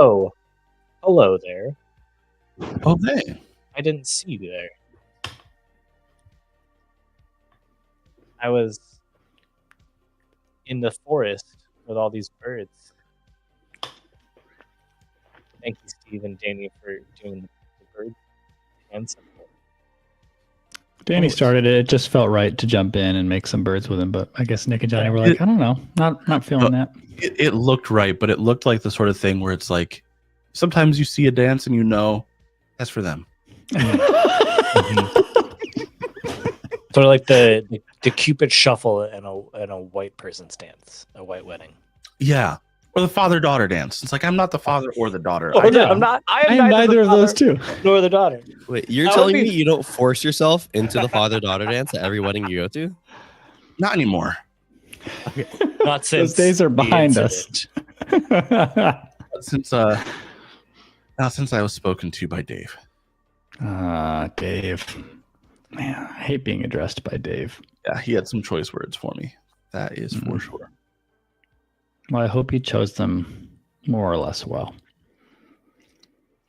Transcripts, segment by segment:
Oh, hello there. Oh, hey. I didn't see you there. I was in the forest with all these birds. Thank you, Steve and Danny, for doing the bird dance. Danny started it. It just felt right to jump in and make some birds with him. But I guess Nick and Johnny were like, I don't know, not feeling that. It looked right, but it looked like the sort of thing where it's like sometimes you see a dance and you know that's for them. Sort of like the Cupid shuffle in a white person's dance, a white wedding. Yeah. Or the father-daughter dance. It's like, I'm not the father or the daughter. I am neither of those two. Nor the daughter. Wait, you're telling me you don't force yourself into the father-daughter dance at every wedding you go to? Not anymore. Okay. Not since those days are behind us. Since I was spoken to by Dave. Dave. Man, I hate being addressed by Dave. Yeah, he had some choice words for me. That is for sure. Well, I hope he chose them more or less well.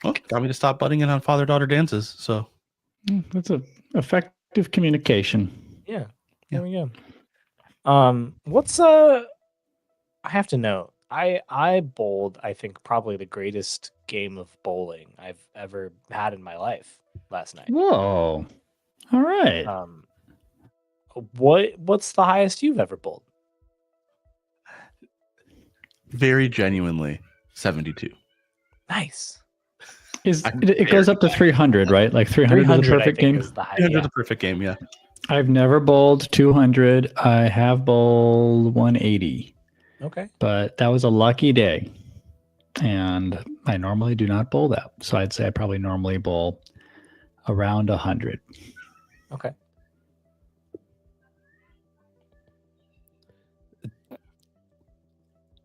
Well, got me to stop butting in on father-daughter dances. So that's a effective communication. Yeah, there we go. What's I have to know. I bowled, I think, probably the greatest game of bowling I've ever had in my life last night. Whoa! All right. What's the highest you've ever bowled? Very genuinely, 72. Nice. It goes up to 300, right? Like 300 is a perfect game. 300 is a perfect game, yeah. I've never bowled 200. I have bowled 180. Okay. But that was a lucky day. And I normally do not bowl that. So I'd say I probably normally bowl around 100. Okay.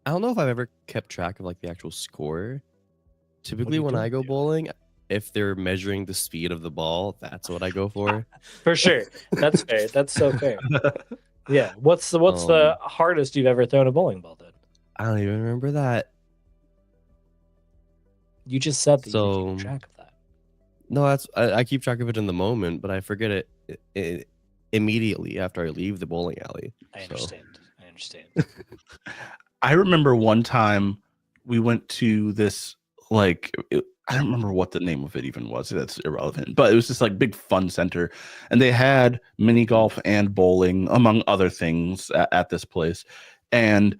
I don't know if I've ever kept track of like the actual score. Typically when I go bowling, if they're measuring the speed of the ball, that's what I go for. For sure. That's fair. That's so fair. Yeah. What's the hardest you've ever thrown a bowling ball then? I don't even remember that. You just said that you keep track of that. No, I keep track of it in the moment, but I forget it immediately after I leave the bowling alley. I understand. I remember one time we went to this, like, I don't remember what the name of it even was. That's irrelevant. But it was this like big fun center. And they had mini golf and bowling, among other things, at this place. And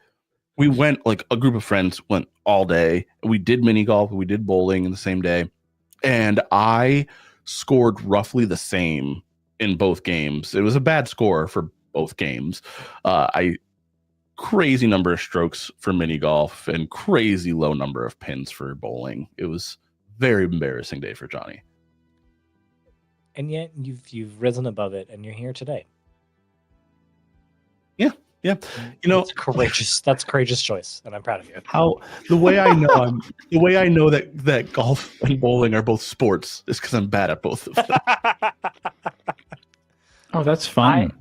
we went, like a group of friends went all day. We did mini golf. We did bowling in the same day. And I scored roughly the same in both games. It was a bad score for both games. Crazy number of strokes for mini golf and crazy low number of pins for bowling. It was very embarrassing day for Johnny. And yet you've risen above it and you're here today. Yeah. You know, that's a courageous choice, and I'm proud of you. The way I know that golf and bowling are both sports is because I'm bad at both of them. Oh, that's fun.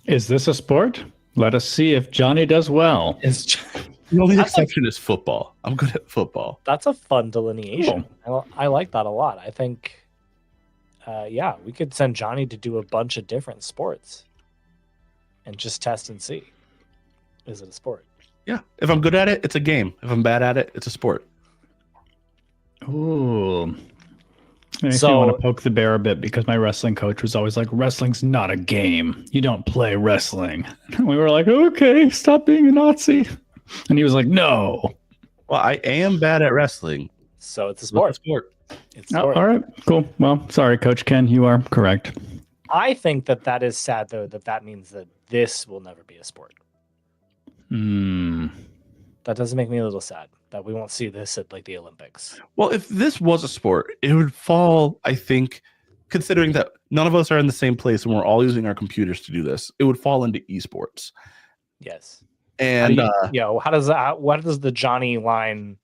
Is this a sport? Let us see if Johnny does well. The only exception is football. I'm good at football. That's a fun delineation. Cool. I like that a lot. I think, we could send Johnny to do a bunch of different sports and just test and see. Is it a sport? Yeah. If I'm good at it, it's a game. If I'm bad at it, it's a sport. Ooh. Makes me want to poke the bear a bit because my wrestling coach was always like, wrestling's not a game. You don't play wrestling. And we were like, okay, stop being a Nazi. And he was like, no. Well, I am bad at wrestling. So it's a sport. It's a sport. All right, cool. Well, sorry, Coach Ken, you are correct. I think that is sad, though, that means that this will never be a sport. That doesn't make me a little sad that we won't see this at like the Olympics. Well, if this was a sport, it would fall, I think, considering that none of us are in the same place and we're all using our computers to do this, it would fall into esports. Yes. And how does the Johnny line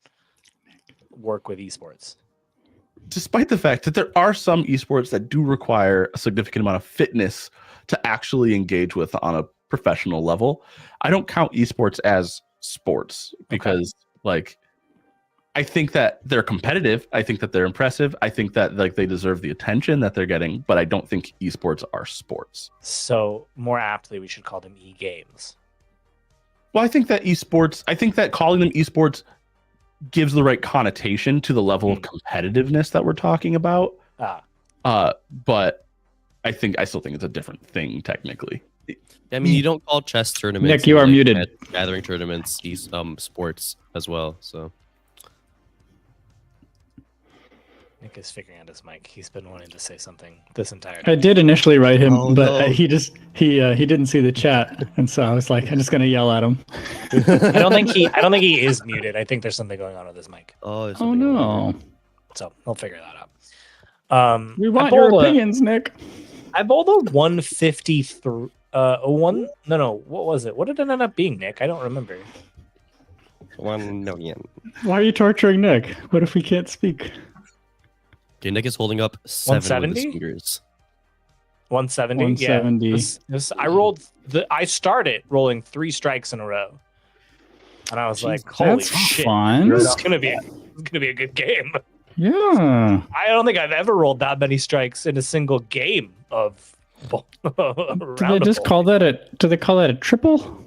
work with esports? Despite the fact that there are some esports that do require a significant amount of fitness to actually engage with on a professional level, I don't count esports as sports because like I think that they're competitive. I think that they're impressive. I think that like they deserve the attention that they're getting, but I don't think esports are sports. So more aptly, we should call them e-games. Well, I think that calling them esports gives the right connotation to the level of competitiveness that we're talking about. But I still think it's a different thing technically. I mean, you don't call chess tournaments. Nick, you are muted. Gathering tournaments, sports as well. So Nick is figuring out his mic. He's been wanting to say something this entire I time. did initially write him, Oh, but no. he didn't see the chat, and so I was like, I'm just gonna yell at him. I don't think he is muted. I think there's something going on with his mic. oh No, So he'll figure that out. we want your opinions, Nick. I bowled a 153. What was it? What did it end up being, Nick? I don't remember. 1 million. Why are you torturing Nick? What if we can't speak? Okay, Nick is holding up 7 with 170? his fingers. 170. 170. Yeah. I started rolling 3 strikes in a row, and I was like, "Holy That's shit! fun. This is gonna be a good game." Yeah. I don't think I've ever rolled that many strikes in a single game of. Do they just call that do they call that a triple?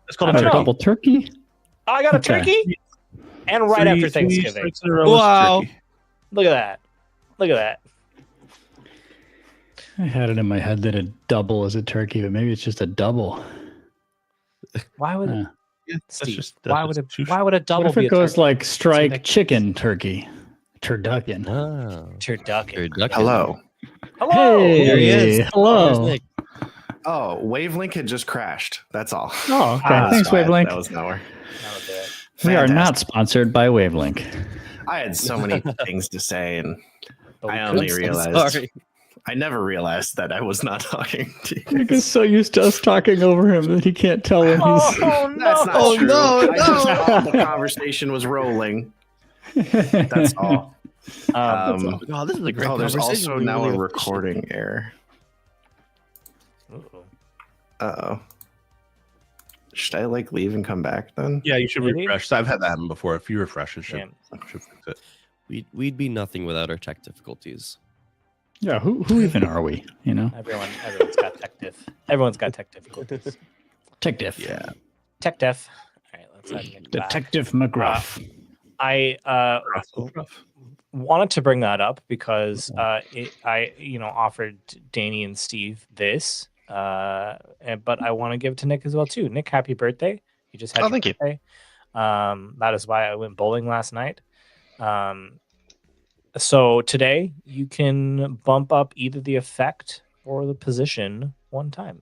It's called I a don't turkey. double turkey? Oh, I got a Okay. turkey, and right after Thanksgiving. strikes in a row is Wow. turkey. Look at that! Look at that! I had it in my head that a double is a turkey, but maybe it's just a double. Why would Yeah. Yeah, Steve? that's Why would a double What if be it a goes turkey? like strike ridiculous. chicken turkey? Turducken. Oh. Turducken. Turducken. Hello. Hello. Hey, There he is. hello. There's Nick. Oh, Wavelink had just crashed. That's all. Oh, okay. Ah, Thanks, That Wavelink. was nowhere. That'll do it. We are not Fantastic. sponsored by Wavelink. I had so many things to say, and But we I could- only I'm so realized. sorry. I never realized that I was not talking to you. Nick is so used to us talking over him that he can't tell when he's. Oh no! That's not Oh, true. no, I just no. thought the conversation was rolling. That's all. Oh, this is a great Oh, there's conversation. also We now really a appreciate recording error. Uh-oh. Uh-oh. Should I like leave and come back then? Yeah, you should Maybe? refresh. I've had that happen before. If you refresh, it should fix it. We'd be nothing without our tech difficulties. Yeah, who even are we? You know, Everyone's got tech diff. Everyone's got tech difficulties. tech diff. Yeah. Tech diff. All right, let's have Nick back. Detective McGruff. I wanted to bring that up because I offered Danny and Steve this, but I want to give it to Nick as well too. Nick, happy birthday! You just had your thank you. birthday. That is why I went bowling last night. So today you can bump up either the effect or the position one time.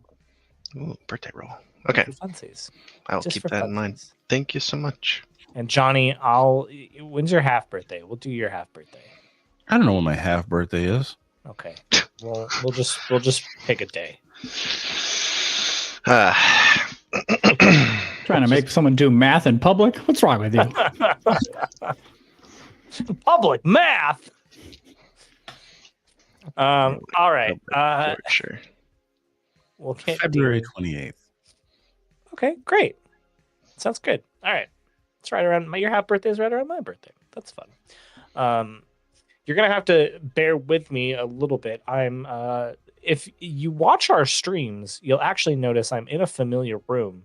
Ooh, birthday roll. Okay, For funsies. I'll Just keep for that in mind. funsies. Thank you so much. And Johnny, when's your half birthday? We'll do your half birthday. I don't know when my half birthday is. Okay. We'll just pick a day. Trying to make someone do math in public? What's wrong with you? Public math. All right. Sure. We'll get February 28th. Okay, great. Sounds good. All right. It's right around your half birthday is right around my birthday. That's fun. You're gonna have to bear with me a little bit. I'm if you watch our streams, you'll actually notice I'm in a familiar room.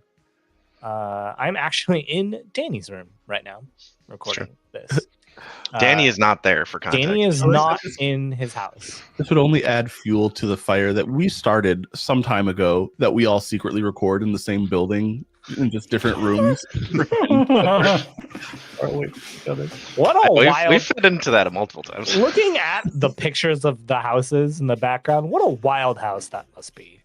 I'm actually in Danny's room right now, recording this. Danny is not there for context. Danny is Oh, this not is- in his house. This would only add fuel to the fire that we started some time ago that we all secretly record in the same building in just different rooms. What a We've wild! fit into that multiple times. Looking at the pictures of the houses in the background, what a wild house that must be.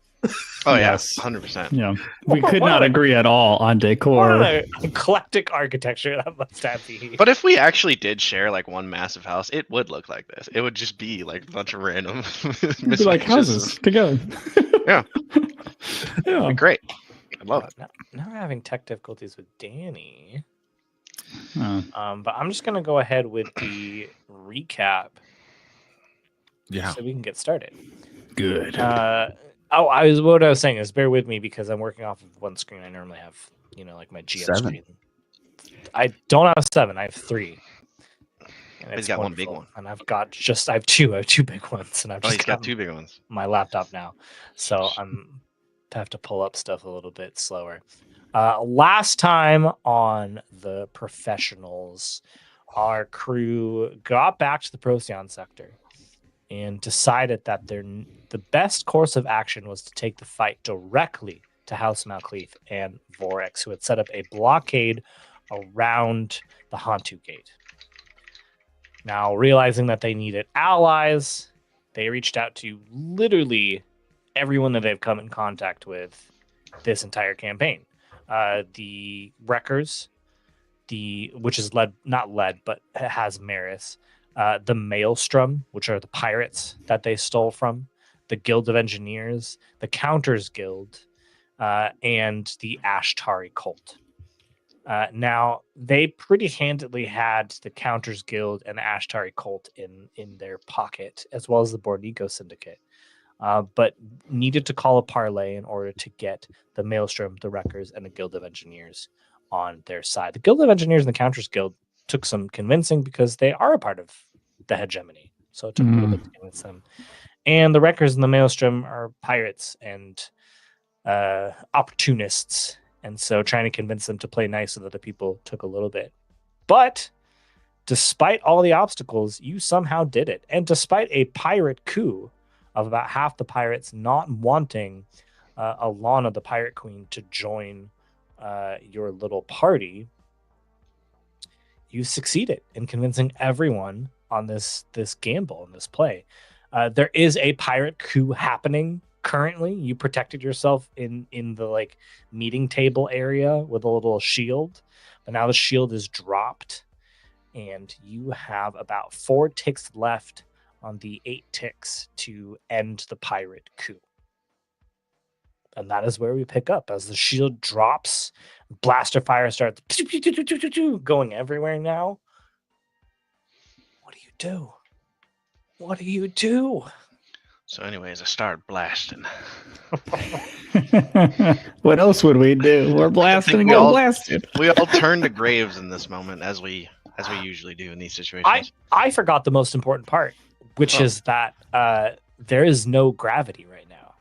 Oh yeah, Yes. 100%. Yeah, we could What not a- agree at all on What decor. an eclectic architecture that must have be. But if we actually did share like one massive house, it would look like this. It would just be like a bunch of random It'd be like mismatches. houses together. Yeah. Yeah. It'd be great. I love it. Now we're having tech difficulties with Danny. Oh. But I'm just gonna go ahead with the recap Yeah. so we can get started. Good. What I was saying is bear with me because I'm working off of one screen. I normally have, like my GM 7. screen. I don't have 7. I have 3. And He's it's got one big wonderful. one. And I have two big ones, and I've Oh, just he's got 2 big ones. my laptop now, so I have to pull up stuff a little bit slower. Last time on the professionals, our crew got back to the Procyon sector and decided that the best course of action was to take the fight directly to House Malcleaf and Vorex, who had set up a blockade around the Hantu Gate. Now, realizing that they needed allies, they reached out to literally everyone that they've come in contact with this entire campaign. The Wreckers, which is not led, but has Maris. The Maelstrom, which are the pirates that they stole from, the Guild of Engineers, the Counters Guild, and the Ashtari Cult. Now, they pretty handedly had the Counters Guild and the Ashtari Cult in their pocket, as well as the Bordigo Syndicate, but needed to call a parlay in order to get the Maelstrom, the Wreckers, and the Guild of Engineers on their side. The Guild of Engineers and the Counters Guild took some convincing because they are a part of the hegemony, so it took a little bit to convince them. And the Wreckers and the Maelstrom are pirates and opportunists, and so trying to convince them to play nice with other people took a little bit. But despite all the obstacles, you somehow did it. And despite a pirate coup of about half the pirates not wanting Alana, the Pirate Queen, to join your little party, you succeeded in convincing everyone on this gamble and this play. There is a pirate coup happening currently. You protected yourself in the meeting table area with a little shield, but now the shield is dropped, and you have about 4 ticks left on the 8 ticks to end the pirate coup. And that is where we pick up as the shield drops. Blaster fire starts going everywhere now. What do you do? What do you do? So, anyways, I started blasting. What else would we do? We're blasting and getting blasted. We all turn to graves in this moment, as we usually do in these situations. I forgot the most important part, which is that there is no gravity right now.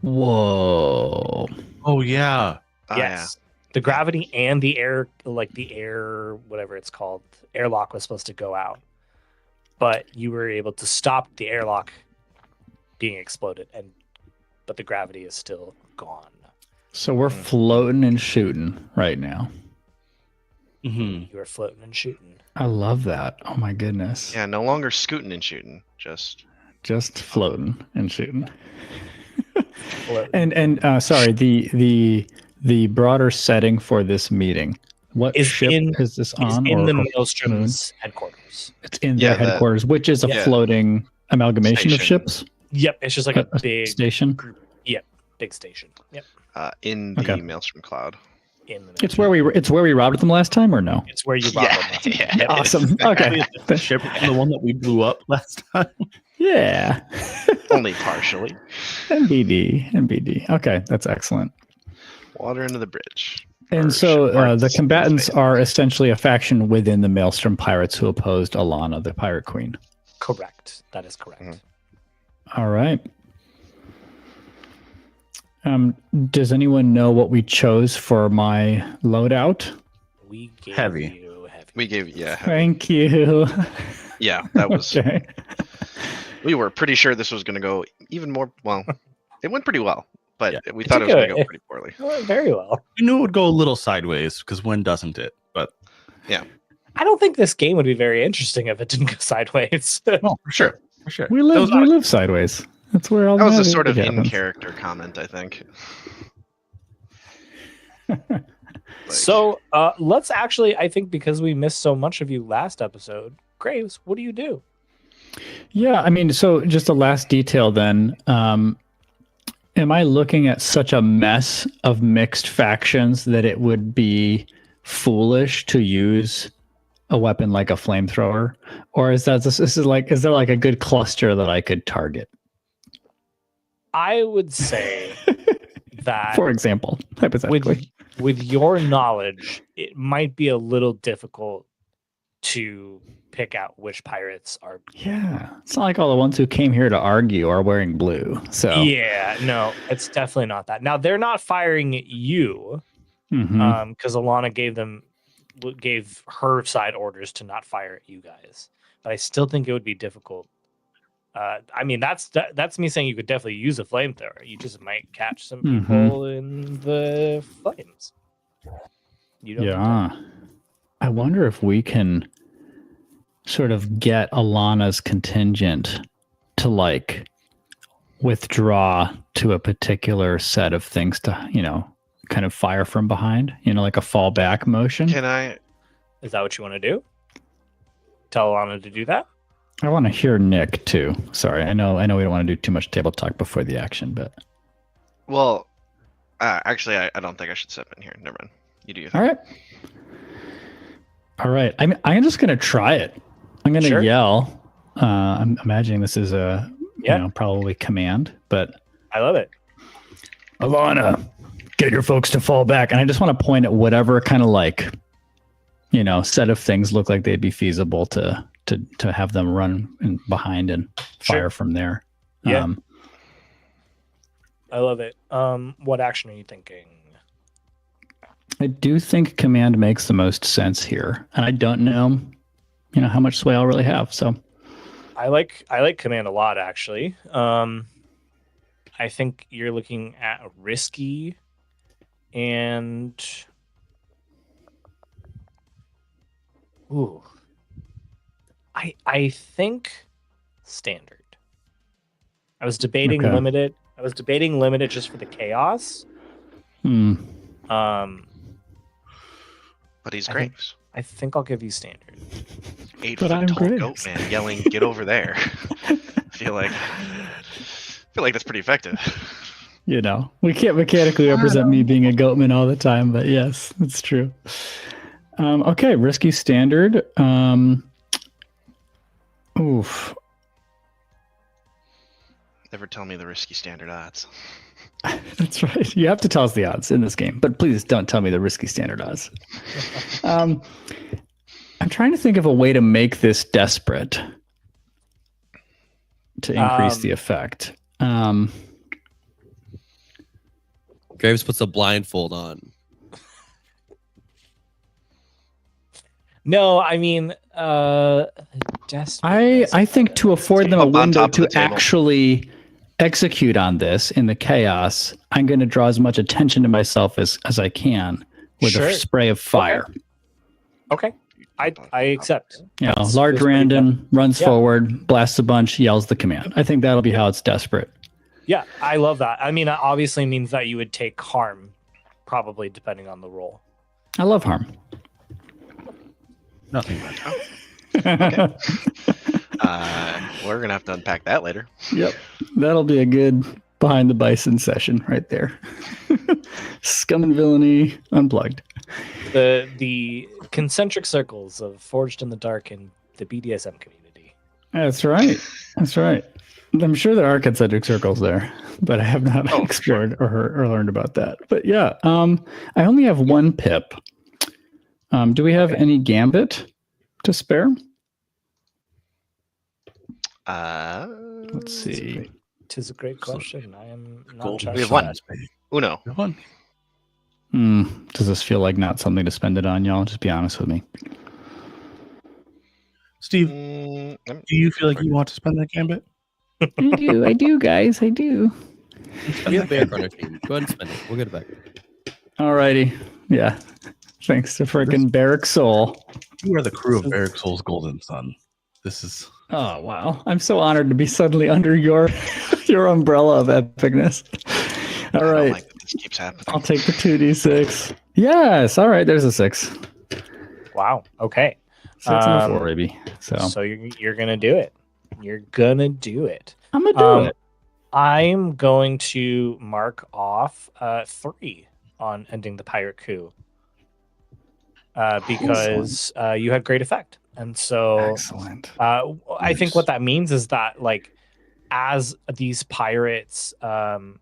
Whoa. Oh yeah. Yes. The gravity and the air, whatever it's called, airlock was supposed to go out. But you were able to stop the airlock being exploded, but the gravity is still gone. So we're floating and shooting right now. Mm-hmm. You are floating and shooting. I love that. Oh my goodness. Yeah, no longer scooting and shooting, just floating and shooting. Floating. And sorry, the broader setting for this meeting. What ship is this on? In the Maelstrom's headquarters. It's in their headquarters, which is a floating amalgamation of ships. Yep, it's just like a big station. Group. Yep, big station. Yep. In the Maelstrom cloud. It's where we robbed them last time, or no? It's where you robbed them last time. Yeah. Yep. Awesome. Okay. The ship, the one that we blew up last time. Yeah. Only partially. NBD. Okay, that's excellent. Water under the bridge. And so the combatants are essentially a faction within the Maelstrom pirates who opposed Alana, the Pirate Queen. Correct. That is correct. Mm-hmm. All right. Does anyone know what we chose for my loadout? We gave Heavy. you heavy. We gave you, heavy. Thank you. Yeah, that was. Okay. We were pretty sure this was going to go even more. Well, it went pretty well, but we thought it was going to go pretty poorly. It went very well. We knew it would go a little sideways because when doesn't it? But yeah, I don't think this game would be very interesting if it didn't go sideways. no, for sure. We live sideways. That's where all that was a magic sort of happens. in-character comment, I think. So let's actually, I think because we missed so much of you last episode, Graves, what do you do? Yeah, I mean, so just a last detail then. Am I looking at such a mess of mixed factions that it would be foolish to use a weapon like a flamethrower? Or is there like a good cluster that I could target? I would say that, for example, hypothetically, with your knowledge, it might be a little difficult to pick out which pirates are. Yeah, it's not like all the ones who came here to argue are wearing blue. So Yeah, no, it's definitely not that. Now they're not firing at you, Mhm. because Alana gave her side orders to not fire at you guys. But I still think it would be difficult. I mean, that's me saying you could definitely use a flamethrower. You just might catch some people in the flames. You don't know. Yeah. I wonder if we can sort of get Alana's contingent to like withdraw to a particular set of things to, kind of fire from behind, like a fallback motion. Can I? Is that what you want to do? Tell Alana to do that? I want to hear Nick too. Sorry, I know we don't want to do too much table talk before the action, but Well, actually, I don't think I should step in here. Never mind. You do your thing. All right. I'm just gonna try it. I'm gonna yell. I'm imagining this is a probably command, but I love it. Alana, get your folks to fall back, and I just want to point at whatever kind of like, set of things look like they'd be feasible to have them run in behind and fire from there. Yeah. I love it. What action are you thinking? I do think command makes the most sense here, and I don't know, how much sway I'll really have. So, I like command a lot, actually. I think you're looking at risky, and I think standard. I was debating limited. I was debating limited just for the chaos. But he's Graves. I think I'll give you standard. 8 foot tall goat man yelling, "Get over there!" I feel like that's pretty effective. We can't mechanically represent me being a goatman all the time, but yes, it's true. Okay, risky standard. Oof. Never tell me the risky standard odds. That's right. You have to tell us the odds in this game, but please don't tell me the risky standard odds. I'm trying to think of a way to make this desperate to increase the effect. Graves puts a blindfold on. No, I mean, I think to afford them a window to actually execute on this in the chaos, I'm going to draw as much attention to myself as I can with a spray of fire. Okay. I accept. Large random runs forward, blasts a bunch, yells the command. I think that'll be how it's desperate. Yeah, I love that. I mean, that obviously means that you would take harm, probably depending on the roll. I love harm. Nothing but. Okay. We're gonna have to unpack that later. Yep, that'll be a good behind the bison session right there. Scum and Villainy unplugged. The concentric circles of Forged in the Dark in the BDSM community. That's right. That's right. I'm sure there are concentric circles there, but I have not explored or learned about that. But yeah, I only have one pip. Do we have any gambit to spare? Let's see. Tis a great question. I am not We have one. Uno. One. Does this feel like not something to spend it on, y'all? Just be honest with me. Steve, do you feel like you want to spend that gambit? I do, guys. I do. We have Barrack on our team. Go ahead and spend it. We'll get it back. Alrighty. Yeah. Thanks to freaking Barrack Soul. You are the crew of Barrack Soul's golden son. This is. Oh wow! I'm so honored to be suddenly under your umbrella of epicness. All right. I don't like that this keeps happening. I'll take the 2d6. Yes. All right. There's a 6. Wow. Okay. 6 and a 4, baby. So you're gonna do it. You're gonna do it. I'm gonna do it. I'm going to mark off 3 on ending the pirate coup because you had great effect. And so excellent. I think what that means is that like as these pirates are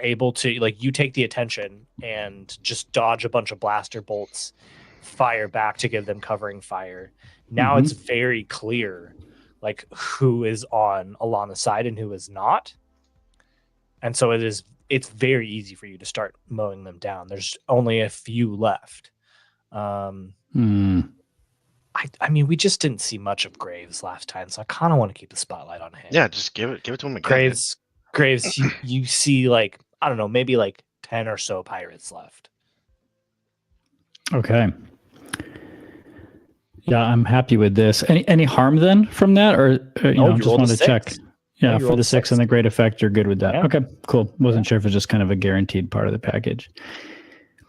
able to like you take the attention and just dodge a bunch of blaster bolts fire back to give them covering fire. Now it's very clear, like who is on Alana's side and who is not, and so it's very easy for you to start mowing them down. There's only a few left. I mean, we just didn't see much of Graves last time, so I kind of want to keep the spotlight on him. Yeah, just give it to him again. Graves, you see, like, I don't know, maybe like 10 or so pirates left. Okay. Yeah, I'm happy with this. Any harm then from that, or you know, just wanted to check. Yeah, for the 6 and the great effect, you're good with that. Yeah. Okay, cool. Wasn't sure if it's just kind of a guaranteed part of the package.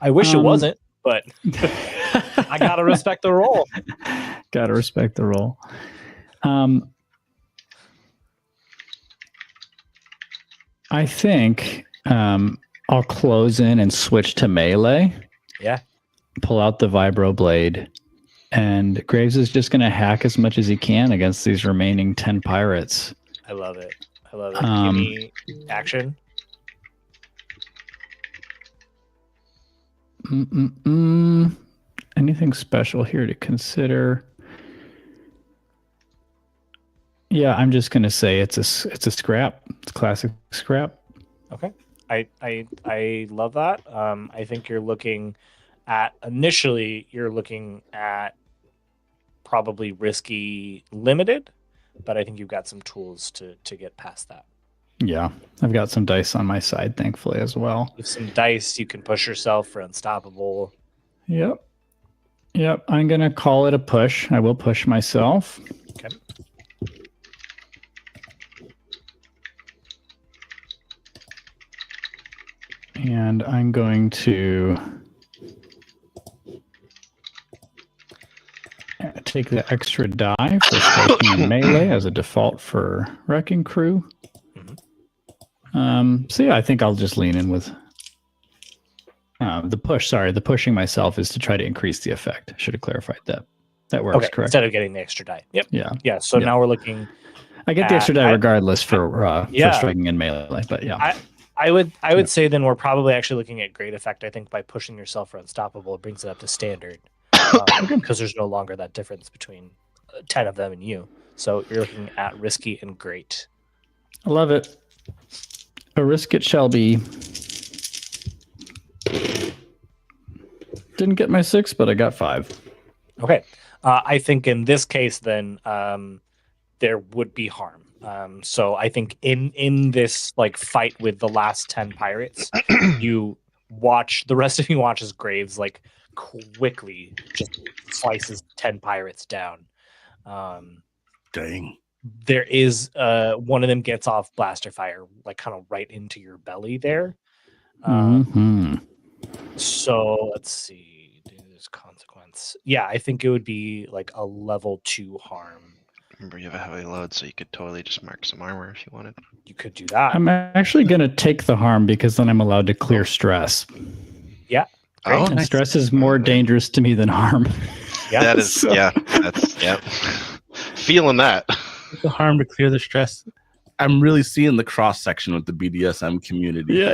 I wish it wasn't, but I gotta respect the roll. Gotta respect the roll. I think I'll close in and switch to melee. Yeah. Pull out the vibro blade, and Graves is just going to hack as much as he can against these remaining 10 pirates. I love it. Give me action. Anything special here to consider? Yeah, I'm just going to say it's a scrap. It's classic scrap. Okay. I love that. I think you're looking at probably risky limited, but I think you've got some tools to get past that. Yeah, I've got some dice on my side, thankfully, as well. With some dice, you can push yourself for unstoppable. Yep. I'm going to call it a push. I will push myself. Okay. And I'm going to take the extra die for striking in melee as a default for Wrecking Crew. So yeah, I think I'll just lean in with the push. Sorry, the pushing myself is to try to increase the effect. Should have clarified that. That works, correct? Instead of getting the extra die. Yep. Yeah. So now we're looking. I get the extra die regardless for striking in melee, but yeah. I would say then we're probably actually looking at great effect. I think by pushing yourself for unstoppable, it brings it up to standard because there's no longer that difference between 10 of them and you. So you're looking at risky and great. I love it. A risk it shall be. Didn't get my 6, but I got 5. Okay. I think in this case, then there would be harm. So I think in this like fight with the last 10 pirates, the rest of you watch as Graves like quickly just slices 10 pirates down. Dang. There is one of them gets off blaster fire, like kind of right into your belly there. So let's see. There's consequence. Yeah, I think it would be like a level 2 harm. Remember, you have a heavy load, so you could totally just mark some armor if you wanted. You could do that. I'm actually going to take the harm because then I'm allowed to clear stress. Yeah. Oh, and stress is more dangerous to me than harm. Yeah. That is, feeling that. The harm to clear the stress. I'm really seeing the cross section with the BDSM community. Yeah.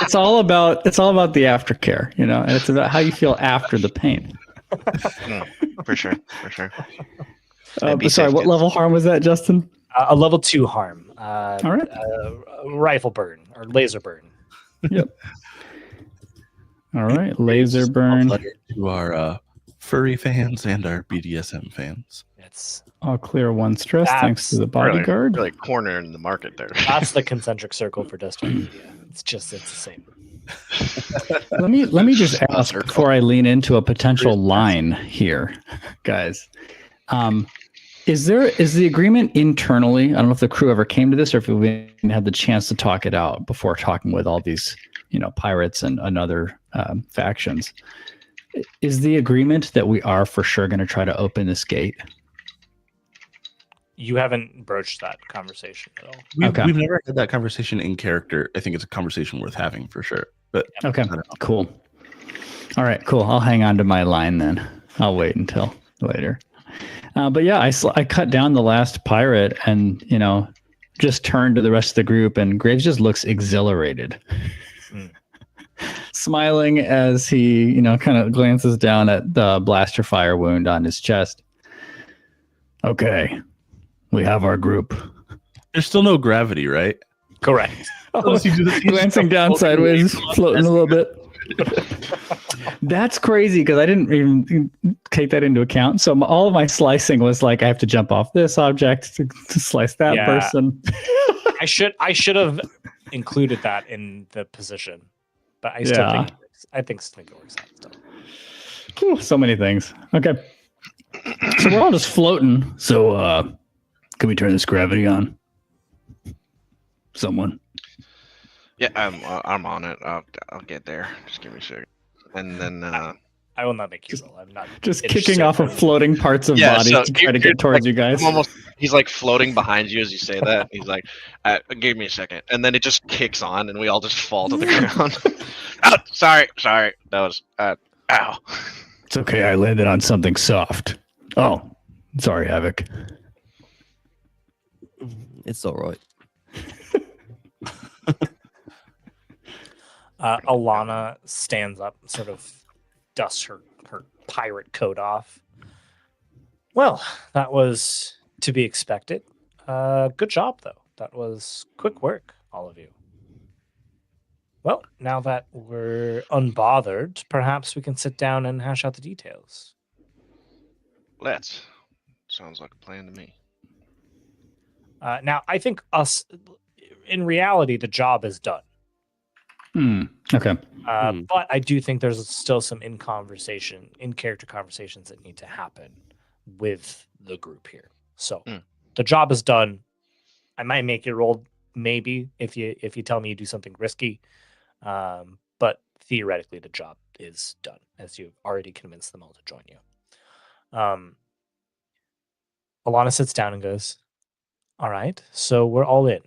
It's all about the aftercare, you know, and it's about how you feel after the pain. For sure. Sorry, what level harm was that, Justin? A level 2 harm. All right. Rifle burn or laser burn. Yep. All right, laser burn. To our furry fans and our BDSM fans. I'll clear 1 stress thanks to the bodyguard. Really corner in the market there. That's the concentric circle for Dustfire Media. It's the same. Let me just ask before I lean into a potential line here, guys. Is the agreement internally? I don't know if the crew ever came to this or if we had the chance to talk it out before talking with all these, pirates and other factions. Is the agreement that we are for sure going to try to open this gate? You haven't broached that conversation at all. We've never had that conversation in character. I think it's a conversation worth having for sure. But okay, cool. All right, cool. I'll hang on to my line then. I'll wait until later. But yeah, I cut down the last pirate and, just turned to the rest of the group, and Graves just looks exhilarated. smiling as he, kind of glances down at the blaster fire wound on his chest. Okay, we have our group. There's still no gravity, right? Correct. Glancing down sideways, floating a little bit. That's crazy because I didn't even take that into account. So all of my slicing was like I have to jump off this object to slice that person. I should have included that in the position, but I still think it works out still. Whew, so many things. Okay, so we're all just floating. So can we turn this gravity on? Someone. Yeah, I'm on it. I'll get there. Just give me a second. And then I will not make you roll. I'm not just kicking off of floating parts of bodies to try to get towards you guys. He's like floating behind you as you say that. He's like, give me a second. And then it just kicks on and we all just fall to the ground. Oh, sorry. That was ow. It's okay, I landed on something soft. Oh, sorry, Havoc. It's all right. Alana stands up, sort of dusts her pirate coat off. Well, that was to be expected. Good job, though. That was quick work, all of you. Well, now that we're unbothered, perhaps we can sit down and hash out the details. Let's. Sounds like a plan to me. Now, I think in reality, the job is done. Okay. But I do think there's still some in-character conversations that need to happen with the group here. So the job is done. I might make you roll, maybe, if you tell me you do something risky. But theoretically, the job is done, as you've already convinced them all to join you. Alana sits down and goes, all right, so we're all in.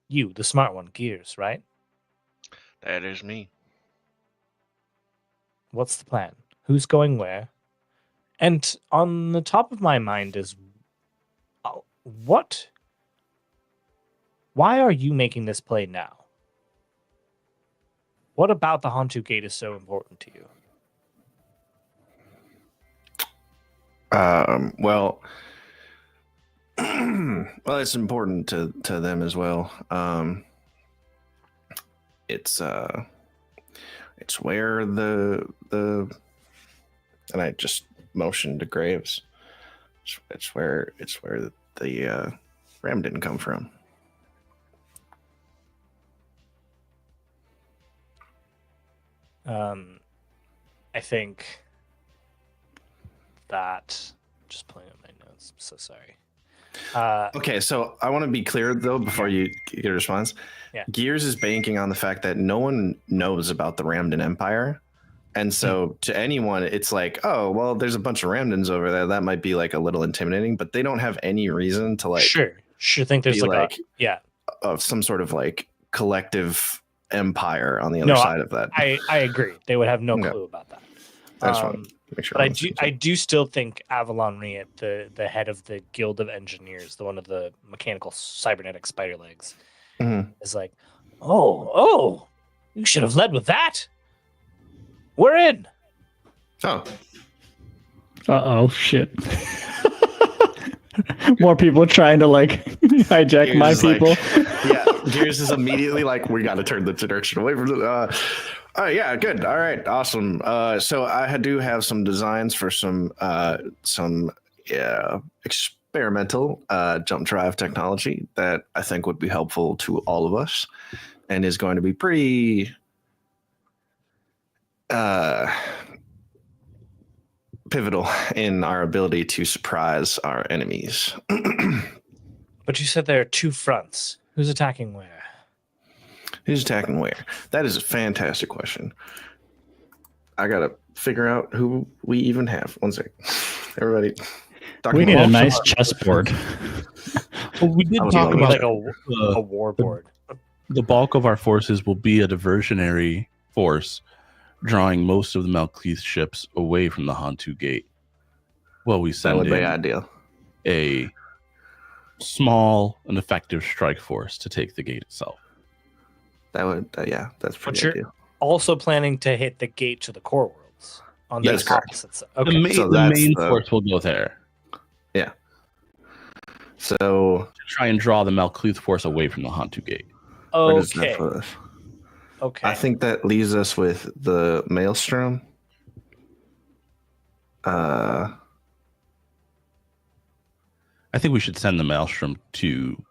You, the smart one, Gears, right? That is me. What's the plan? Who's going where? And on the top of my mind is, why are you making this play now? What about the Hantu Gate is so important to you? Well, it's important to them as well. It's where the and I just motioned to Graves. It's where the ram didn't come from. I think that just pulling up my notes. I'm so sorry. Okay, so I want to be clear though before you get a response. Yeah. Gears is banking on the fact that no one knows about the Ramden Empire. And so to anyone, it's like, oh, well, there's a bunch of Ramdens over there. That might be like a little intimidating, but they don't have any reason to like sure think there's of some sort of like collective empire on the other side of that. I agree. They would have no clue about that. I just want to make sure. But I do still think Avalon Riet, the head of the Guild of Engineers, the one of the mechanical cybernetic spider legs, is like, oh, you should have led with that. We're in. Oh. Uh-oh, shit. More people trying to like hijack Gears my people. Like, Gears is immediately like, we got to turn the direction away from the. Yeah, good. All right, awesome. So I do have some designs for some experimental jump drive technology that I think would be helpful to all of us, and is going to be pretty pivotal in our ability to surprise our enemies. But you said there are two fronts. Who's attacking where? Who's attacking where? That is a fantastic question. I gotta figure out who we even have. One second. Everybody. We need a nice chessboard. Well, we did talk about like a war board. The bulk of our forces will be a diversionary force, drawing most of the Malkeith ships away from the Hantu Gate. Well, we send that would be ideal. A small and effective strike force to take the gate itself. That would, yeah, that's pretty you're ideal. also planning to hit the gate to the core worlds on the Yes, correct. opposite side. Okay. So the that's main the- force will go there So to try and draw the Malkuth force away from the Hantu Gate. where does that Okay. put us? Okay. I think that leaves us with the Maelstrom. I think we should send the Maelstrom to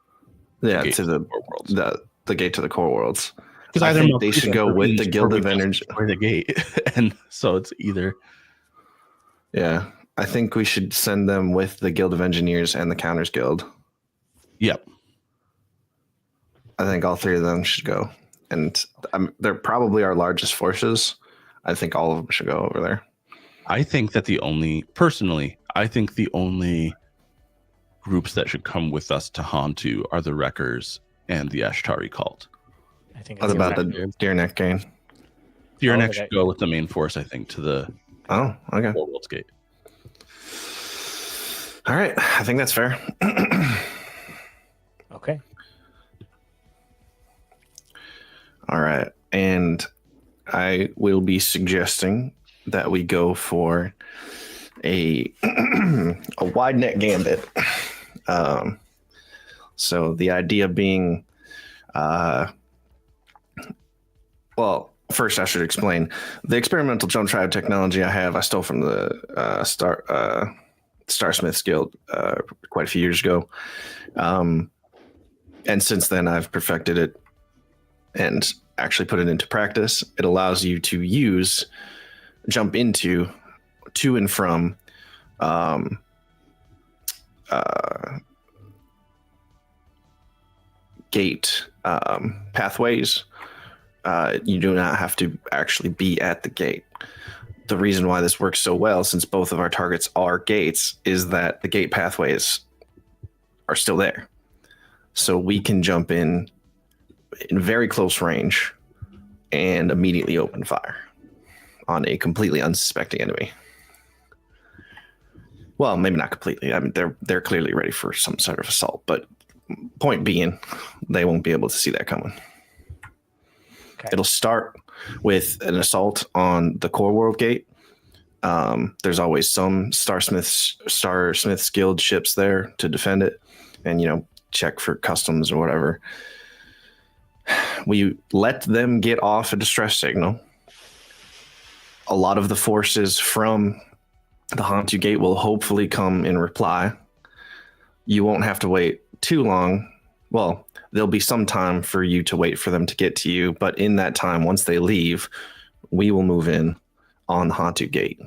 Yeah, gate to the core worlds. the gate to the core worlds. Because I either think they Malkuth should or go with Marines the Guild or of we just Energy. destroy the gate, and so it's either. Yeah, I think we should send them with the Guild of Engineers and the Counters Guild. Yep. I think all three of them should go, and they're probably our largest forces. I think all of them should go over there. I think that the only groups that should come with us to Hantu are the Wreckers and the Ashtari cult. I think What it's about okay. the Deer Neck Gang? Fearneck okay. should go with the main force, I think, to the Oh, okay. Core Worlds Gate. All right, I think that's fair. Okay. All right, and I will be suggesting that we go for a a wide net gambit. So the idea being, well, first I should explain the experimental jump drive technology I stole from the Starsmiths Guild quite a few years ago, and since then I've perfected it and actually put it into practice. It allows you to jump into, to and from gate pathways. You do not have to actually be at the gate. The reason why this works so well, since both of our targets are gates, is that the gate pathways are still there. So we can jump in very close range and immediately open fire on a completely unsuspecting enemy. Well, maybe not completely. I mean, they're clearly ready for some sort of assault, but point being, they won't be able to see that coming. Okay. It'll start with an assault on the core world gate. There's always some Starsmiths Guild ships there to defend it, and check for customs or whatever. We let them get off a distress signal. A lot of the forces from the Hantu Gate will hopefully come in reply. You won't have to wait too long. Well, there'll be some time for you to wait for them to get to you, but in that time, once they leave, we will move in on the Hantu Gate.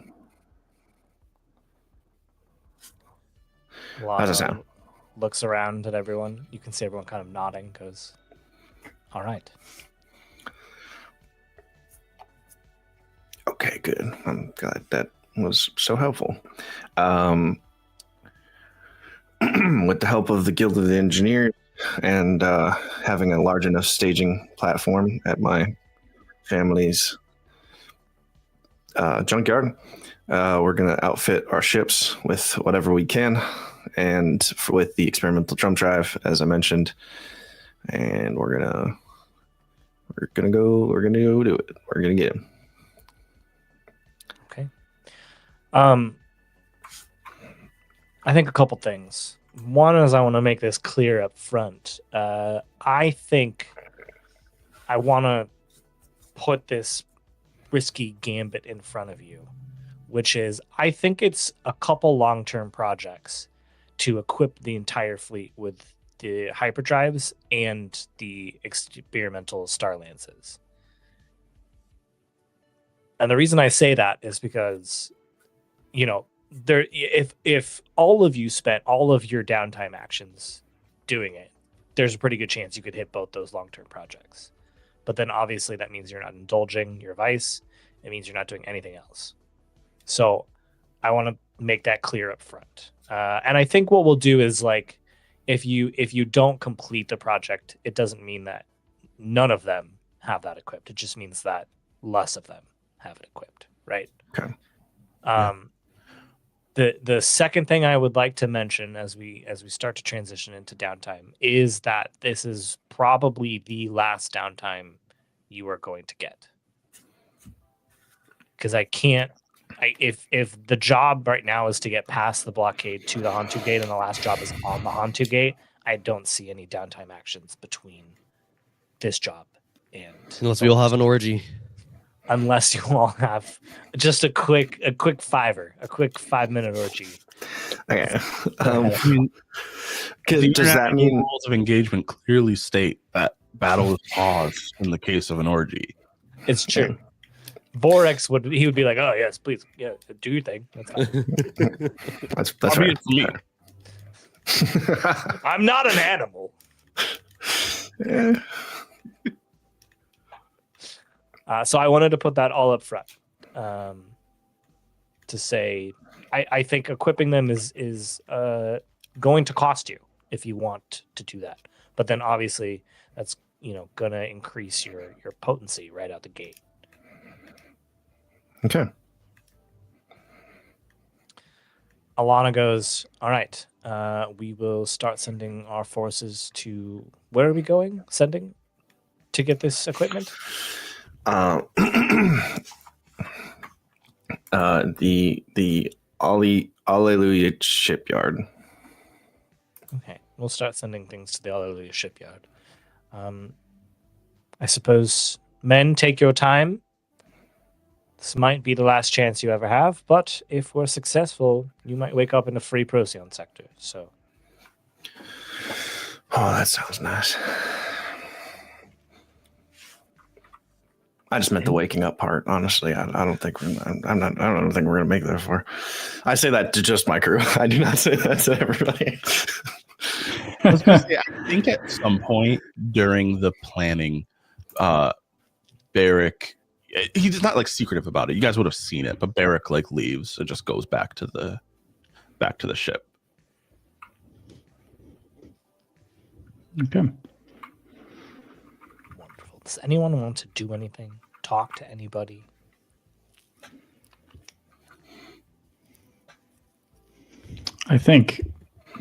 How's that sound? Looks around at everyone. You can see everyone kind of nodding because, all right. Okay, good. I'm glad that was so helpful. With the help of the Guild of the Engineers and having a large enough staging platform at my family's junkyard, we're going to outfit our ships with whatever we can, and with the experimental jump drive, as I mentioned, and we're gonna go do it. We're gonna get him. Okay. I think a couple things. One is I want to make this clear up front. I think I want to put this risky gambit in front of you, which is I think it's a couple long-term projects to equip the entire fleet with the hyperdrives and the experimental Star Lances. And the reason I say that is because, there, if all of you spent all of your downtime actions doing it, there's a pretty good chance you could hit both those long-term projects. But then obviously that means you're not indulging your vice. It means you're not doing anything else. So I want to make that clear up front. And I think what we'll do is, like, if you don't complete the project, it doesn't mean that none of them have that equipped. It just means that less of them have it equipped, right? Okay. The second thing I would like to mention as we start to transition into downtime is that this is probably the last downtime you are going to get. Because if the job right now is to get past the blockade to the Hantu Gate and the last job is on the Hantu Gate, I don't see any downtime actions between this job and Unless we all have an orgy. unless you all have just a quick 5-minute orgy. Okay. I mean, Does that mean rules of engagement clearly state that battle is paused in the case of an orgy? It's true. Vorex would be like, oh yes, please, yeah, do your thing. That's fine. that's right? Me. I'm not an animal. Yeah. So I wanted to put that all up front to say I think equipping them is going to cost you if you want to do that. But then obviously that's going to increase your potency right out the gate. Okay. Alana goes, all right, we will start sending our forces to, where are we going? Sending to get this equipment? The Alleluia shipyard. Okay, we'll start sending things to the Alleluia shipyard. I suppose, men, take your time. This might be the last chance you ever have, but if we're successful, you might wake up in a free Procyon sector. So, oh, that sounds nice. I just meant the waking up part. Honestly, I don't think we're. I don't think we're gonna make that far. I say that to just my crew. I do not say that to everybody. I was gonna say, I think at some point during the planning, Barrick, he's not like secretive about it. You guys would have seen it, but Barrick like leaves and just goes back to the ship. Okay. wonderful. Does anyone want to do anything? Talk to anybody? I think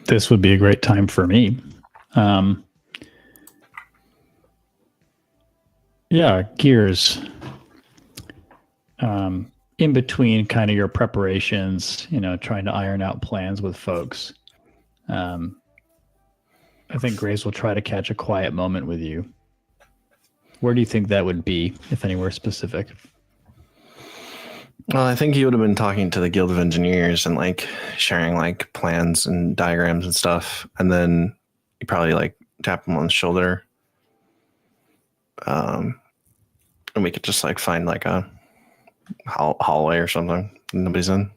this would be a great time for me. Yeah, Gears. In between kind of your preparations, trying to iron out plans with folks. I think Graves will try to catch a quiet moment with you. Where do you think that would be, if anywhere specific? Well, I think he would have been talking to the Guild of Engineers and like sharing like plans and diagrams and stuff, and then you probably like tap him on the shoulder, and we could just like find like a hallway or something nobody's in.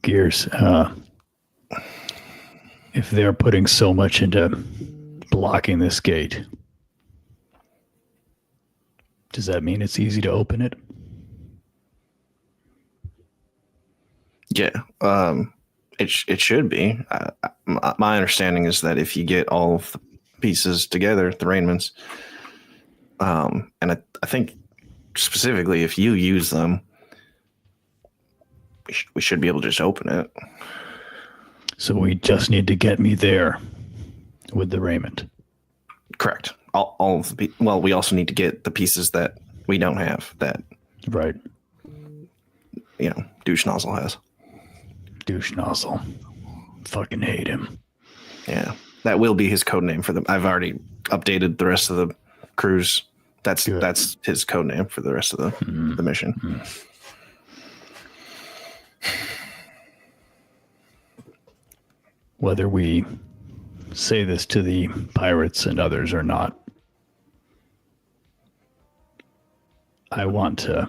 Gears, if they're putting so much into blocking this gate, does that mean it's easy to open it? Yeah, it should be. My understanding is that if you get all of the pieces together, the raiments, and I think specifically if you use them, we should be able to just open it. So we just need to get me there with the raiment. Correct. All of the well, we also need to get the pieces that we don't have that, Right. Douche Nozzle has. Douche Nozzle. Fucking hate him. Yeah, that will be his code name for them. I've already updated the rest of the crews. That's his code name for the rest of the mission. Whether we say this to the pirates and others or not, I want to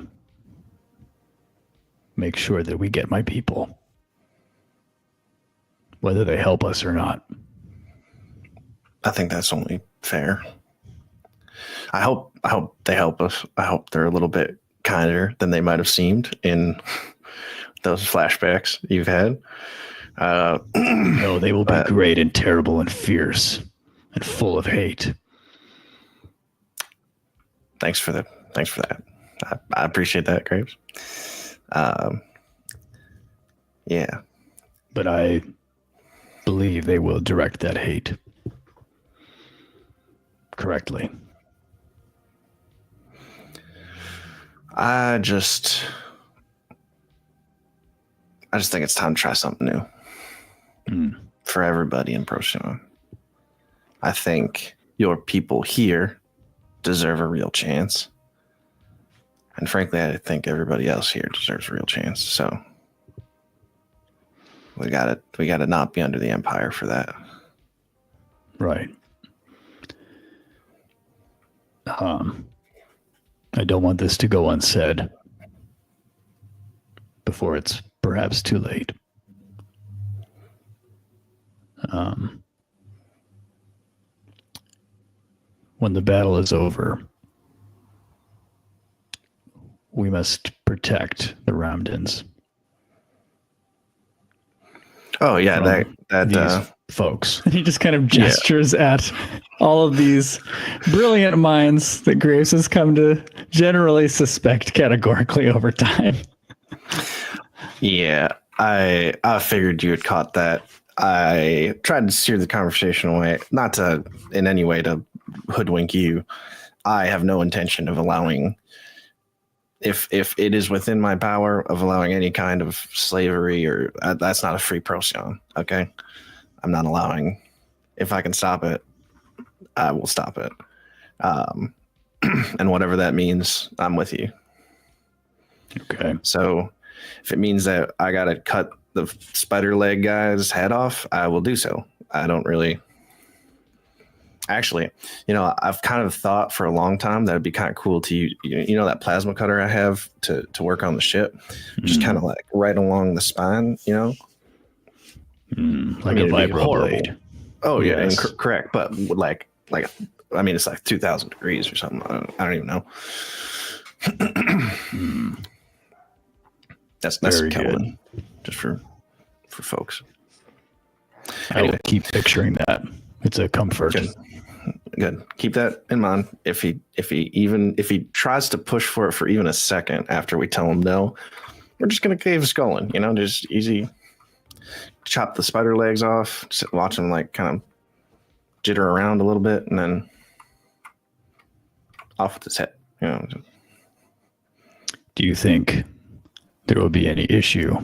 make sure that we get my people, whether they help us or not. I think that's only fair. I hope they help us. I hope they're a little bit kinder than they might have seemed in those flashbacks you've had. No, they will be great and terrible and fierce and full of hate. Thanks for that. I appreciate that, Graves. Yeah. But I believe they will direct that hate correctly? I just think it's time to try something new for everybody in Procyon. I think your people here deserve a real chance. And frankly, I think everybody else here deserves a real chance. So we gotta not be under the Empire for that. Right. I don't want this to go unsaid before it's perhaps too late. When the battle is over, we must protect the Ramdans. Oh yeah, These folks. He just kind of gestures at all of these brilliant minds that Graves has come to generally suspect categorically over time. Yeah, I figured you had caught that. I tried to steer the conversation away, not to in any way to hoodwink you. I have no intention of allowing, if it is within my power, of allowing any kind of slavery, or that's not a free Procyon. Okay, I'm not allowing. If I can stop it, I will stop it. And whatever that means, I'm with you. Okay. So if it means that I got to cut the spider leg guy's head off, I will do so. I don't really. Actually, I've kind of thought for a long time that it'd be kind of cool to that plasma cutter I have to work on the ship, just kind of like right along the spine, like a vibro blade. Oh yeah, yes. And correct. But like, it's like 2,000 degrees or something. I don't even know. That's very Kelvin, good. Just for folks. I will keep picturing that. It's a comfort. Good. Keep that in mind. If he tries to push for it for even a second after we tell him no, we're just gonna cave his skull in. Just easy. Chop the spider legs off. Watch him like kind of jitter around a little bit, and then off with his head. Do you think there will be any issue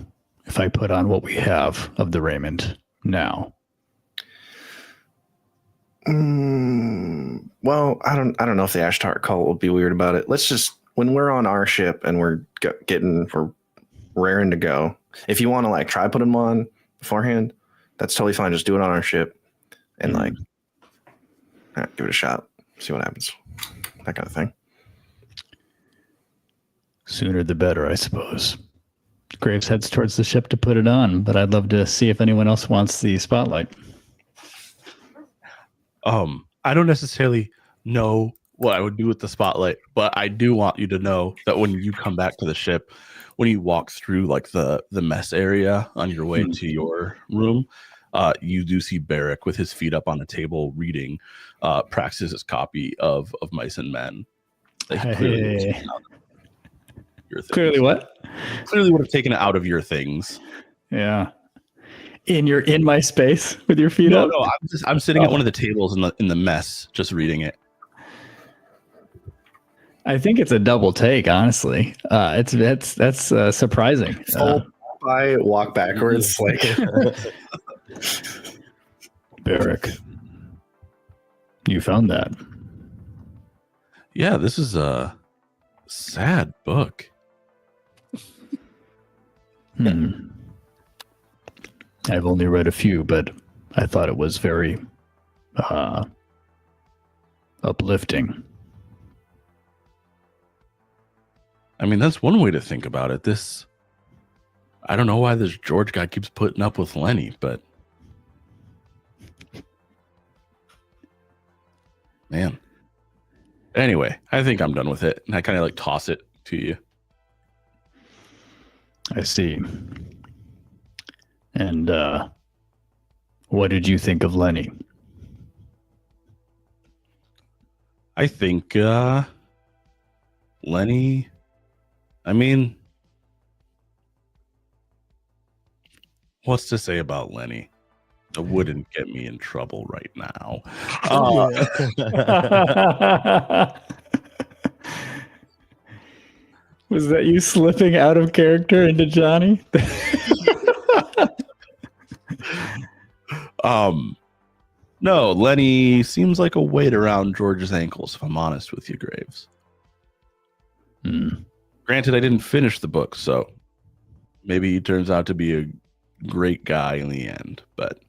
if I put on what we have of the raiment now? Well, I don't know if the Ashtar cult will be weird about it. Let's just, when we're on our ship and we're raring to go, if you want to try put them on beforehand, that's totally fine. Just do it on our ship and give it a shot, see what happens, that kind of thing. Sooner the better, I suppose. Graves heads towards the ship to put it on, but I'd love to see if anyone else wants the spotlight. I don't necessarily know what I would do with the spotlight, but I do want you to know that when you come back to the ship, when you walk through the mess area on your way to your room, you do see Barrick with his feet up on a table reading Praxis's copy of Mice and Men. Clearly what? Clearly would have taken it out of your things. Yeah. In my space with your feet up? No, I'm sitting at one of the tables in the mess, just reading it. I think it's a double take, honestly. That's surprising. I walk backwards, Barrick, you found that. Yeah, this is a sad book. I've only read a few, but I thought it was very uplifting. I mean, that's one way to think about it. I don't know why this George guy keeps putting up with Lenny, but man. Anyway, I think I'm done with it. And I kind of toss it to you. I see. And what did you think of Lenny? I think Lenny, I mean, what's to say about Lenny? That wouldn't get me in trouble right now. Was that you slipping out of character into Johnny? No, Lenny seems like a weight around George's ankles, if I'm honest with you, Graves. Granted, I didn't finish the book, so maybe he turns out to be a great guy in the end, but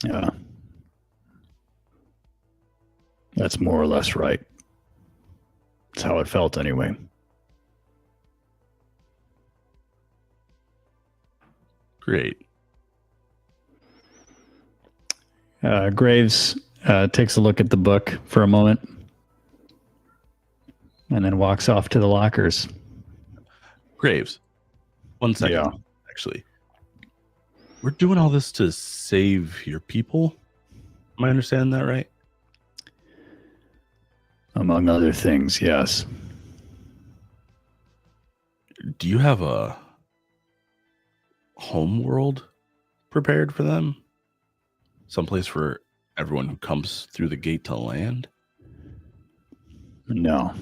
yeah, that's more or less right. That's how it felt anyway. great. Graves takes a look at the book for a moment and then walks off to the lockers. Graves, 1 second. Yeah. Actually, we're doing all this to save your people. Am I understanding that right? Among other things, yes. Do you have a home world prepared for them? Someplace for everyone who comes through the gate to land? No.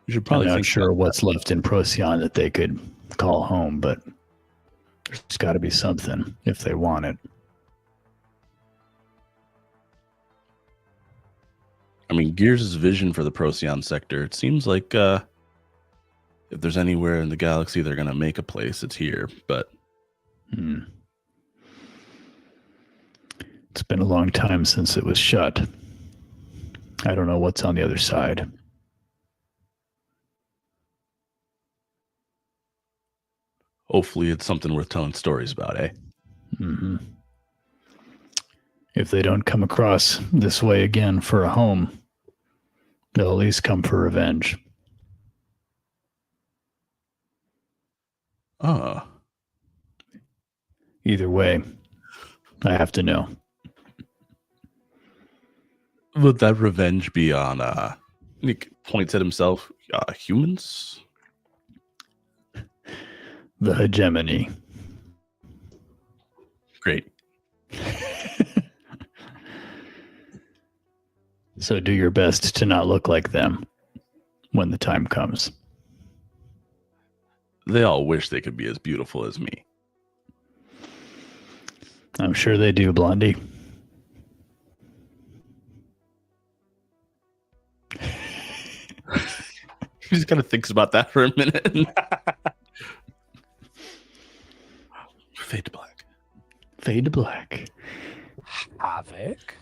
You should I'm probably not think sure about what's left in Procyon that they could call home, but there's got to be something if they want it. I mean, Gears' vision for the Procyon sector, it seems like if there's anywhere in the galaxy they're going to make a place, it's here. But It's been a long time since it was shut. I don't know what's on the other side. hopefully it's something worth telling stories about, eh? Mm-hmm. If they don't come across this way again for a home, they'll at least come for revenge. Either way, I have to know. Would that revenge be on, he points at himself, humans? The hegemony. Great. So do your best to not look like them when the time comes. They all wish they could be as beautiful as me. I'm sure they do, Blondie. He just kind of thinks about that for a minute. Fade to black. Fade to black. Havoc.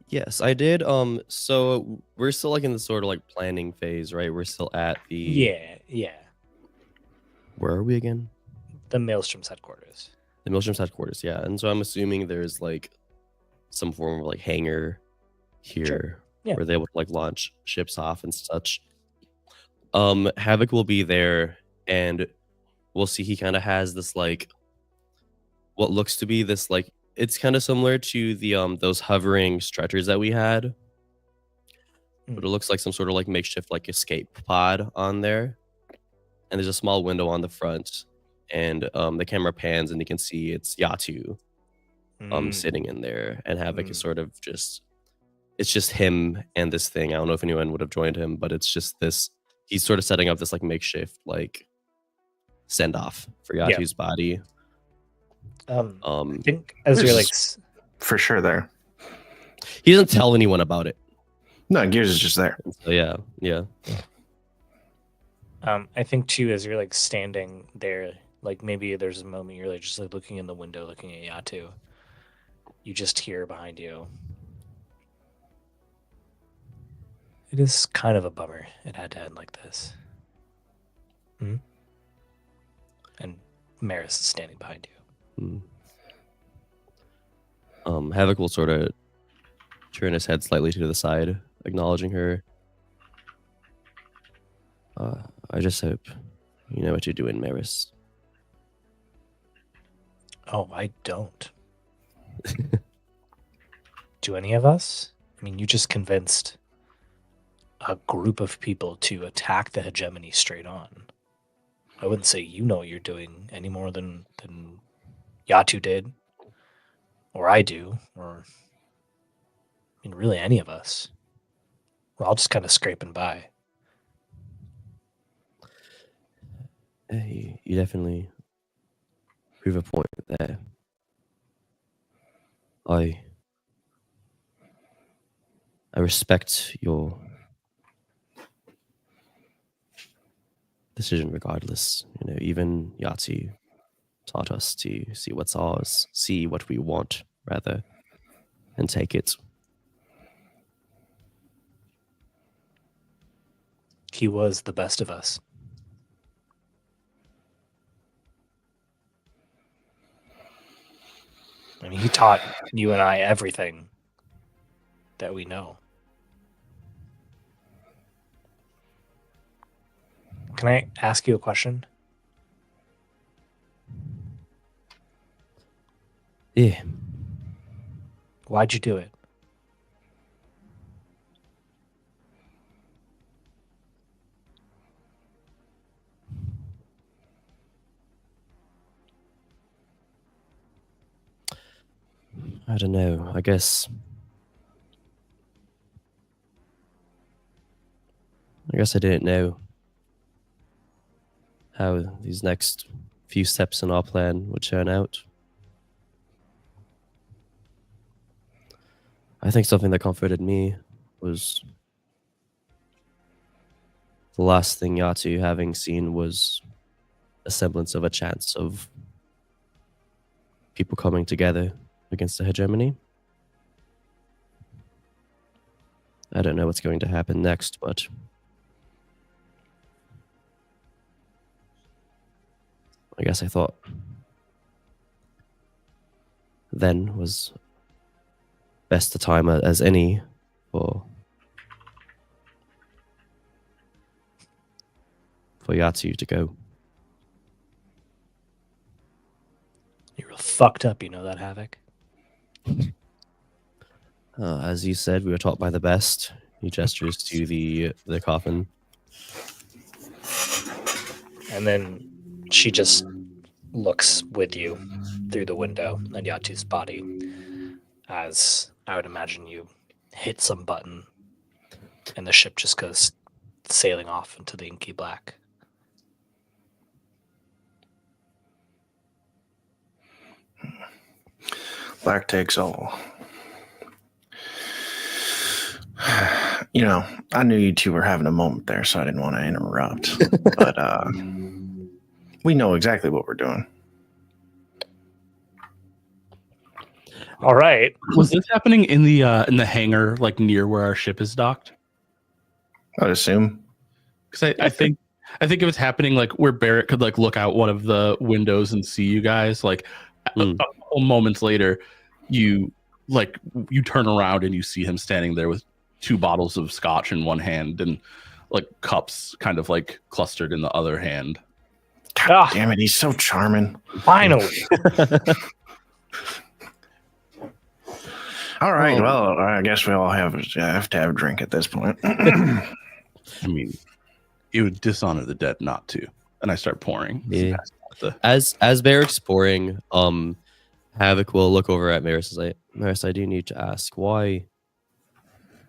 Yes, I did. So we're still like in the sort of like planning phase, right? We're still at the Yeah. Where are we again? The Maelstrom's headquarters. The Maelstrom's headquarters, yeah. And so I'm assuming there's like some form of like hangar here Sure. Yeah. where they would like launch ships off and such. Havoc will be there, and we'll see he kind of has this like what looks to be this like it's kind of similar to the those hovering stretchers that we had. But it looks like some sort of like makeshift like escape pod on there. And there's a small window on the front, and the camera pans and you can see it's Yatu sitting in there, and Havoc is sort of just it's just him and this thing. I don't know if anyone would have joined him, but it's just this he's sort of setting up this like makeshift like send off for Yatu's body. I think as you're like for sure there. He doesn't tell anyone about it. No, Gears is just there. So yeah. I think too, as you're like standing there, like maybe there's a moment you're like just like looking in the window, looking at Yatu. You just hear behind you. It is kind of a bummer. It had to end like this. And Maris is standing behind you. Havoc will sort of turn his head slightly to the side, acknowledging her. I just hope you know what you're doing, Maris. Oh, I don't. Do any of us? I mean, you just convinced a group of people to attack the hegemony straight on. I wouldn't say you know what you're doing any more than Yatu did, or I do, or I mean, really any of us. We're all just kind of scraping by. You definitely prove a point there. I respect your decision regardless. You know, even Yahtzee taught us to see what's ours, see what we want, rather, and take it. He was the best of us. I mean, he taught you and I everything that we know. Can I ask you a question? Yeah. Why'd you do it? I don't know. I guess I didn't know how these next few steps in our plan would turn out. I think something that comforted me was the last thing Yatu having seen was a semblance of a chance of people coming together against the hegemony. I don't know what's going to happen next, but I guess I thought then was best a time as any for Yatsu to go. You're real fucked up, you know that, Havoc? As you said, we were taught by the best. He gestures to the coffin. And then she just looks with you through the window at Yatu's body, as I would imagine you hit some button and the ship just goes sailing off into the inky black. Black takes all. You know, I knew you two were having a moment there, so I didn't want to interrupt. But we know exactly what we're doing. All right. Was this happening in the hangar, like near where our ship is docked? I'd assume. Because I think it was happening like where Barrett could like look out one of the windows and see you guys. Like a couple moments later, you turn around and you see him standing there with 2 bottles of scotch in one hand and like cups kind of like clustered in the other hand. God damn it, he's so charming. Finally. All right, well, I guess we all have to have a drink at this point. I mean, it would dishonor the dead not to. And I start pouring. Yeah. As Barrick's pouring, Havoc will look over at Maris and say, Maris, I do need to ask, why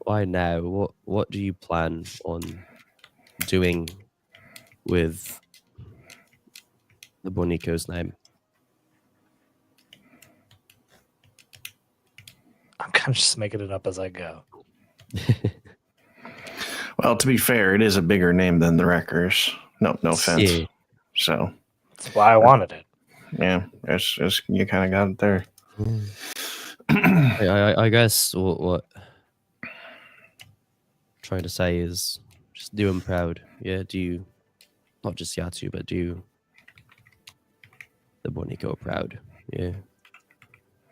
now? What do you plan on doing with the Bonico's name? I'm kind of just making it up as I go. Well, to be fair, it is a bigger name than the Wreckers. No offense. Yeah. So that's why I wanted it. Yeah, it's you kind of got it there. I guess what I'm trying to say is just do him proud. Yeah, do not just Yatsu, but do the Bonico proud. Yeah,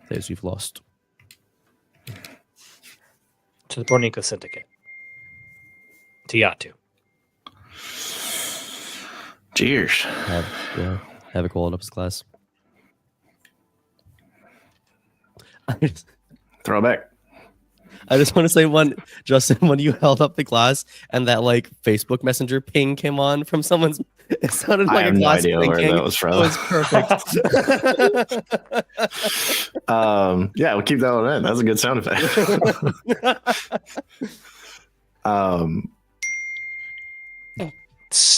those we've lost. To the Bonico Syndicate. To Yatu. Cheers. Have a call up his glass. Throwback. I just want to say Justin, when you held up the glass and that like Facebook Messenger ping came on from someone's, it sounded I like have a no glass idea where clinking. that was from. It was perfect. Yeah, we'll keep that one in. That's a good sound effect.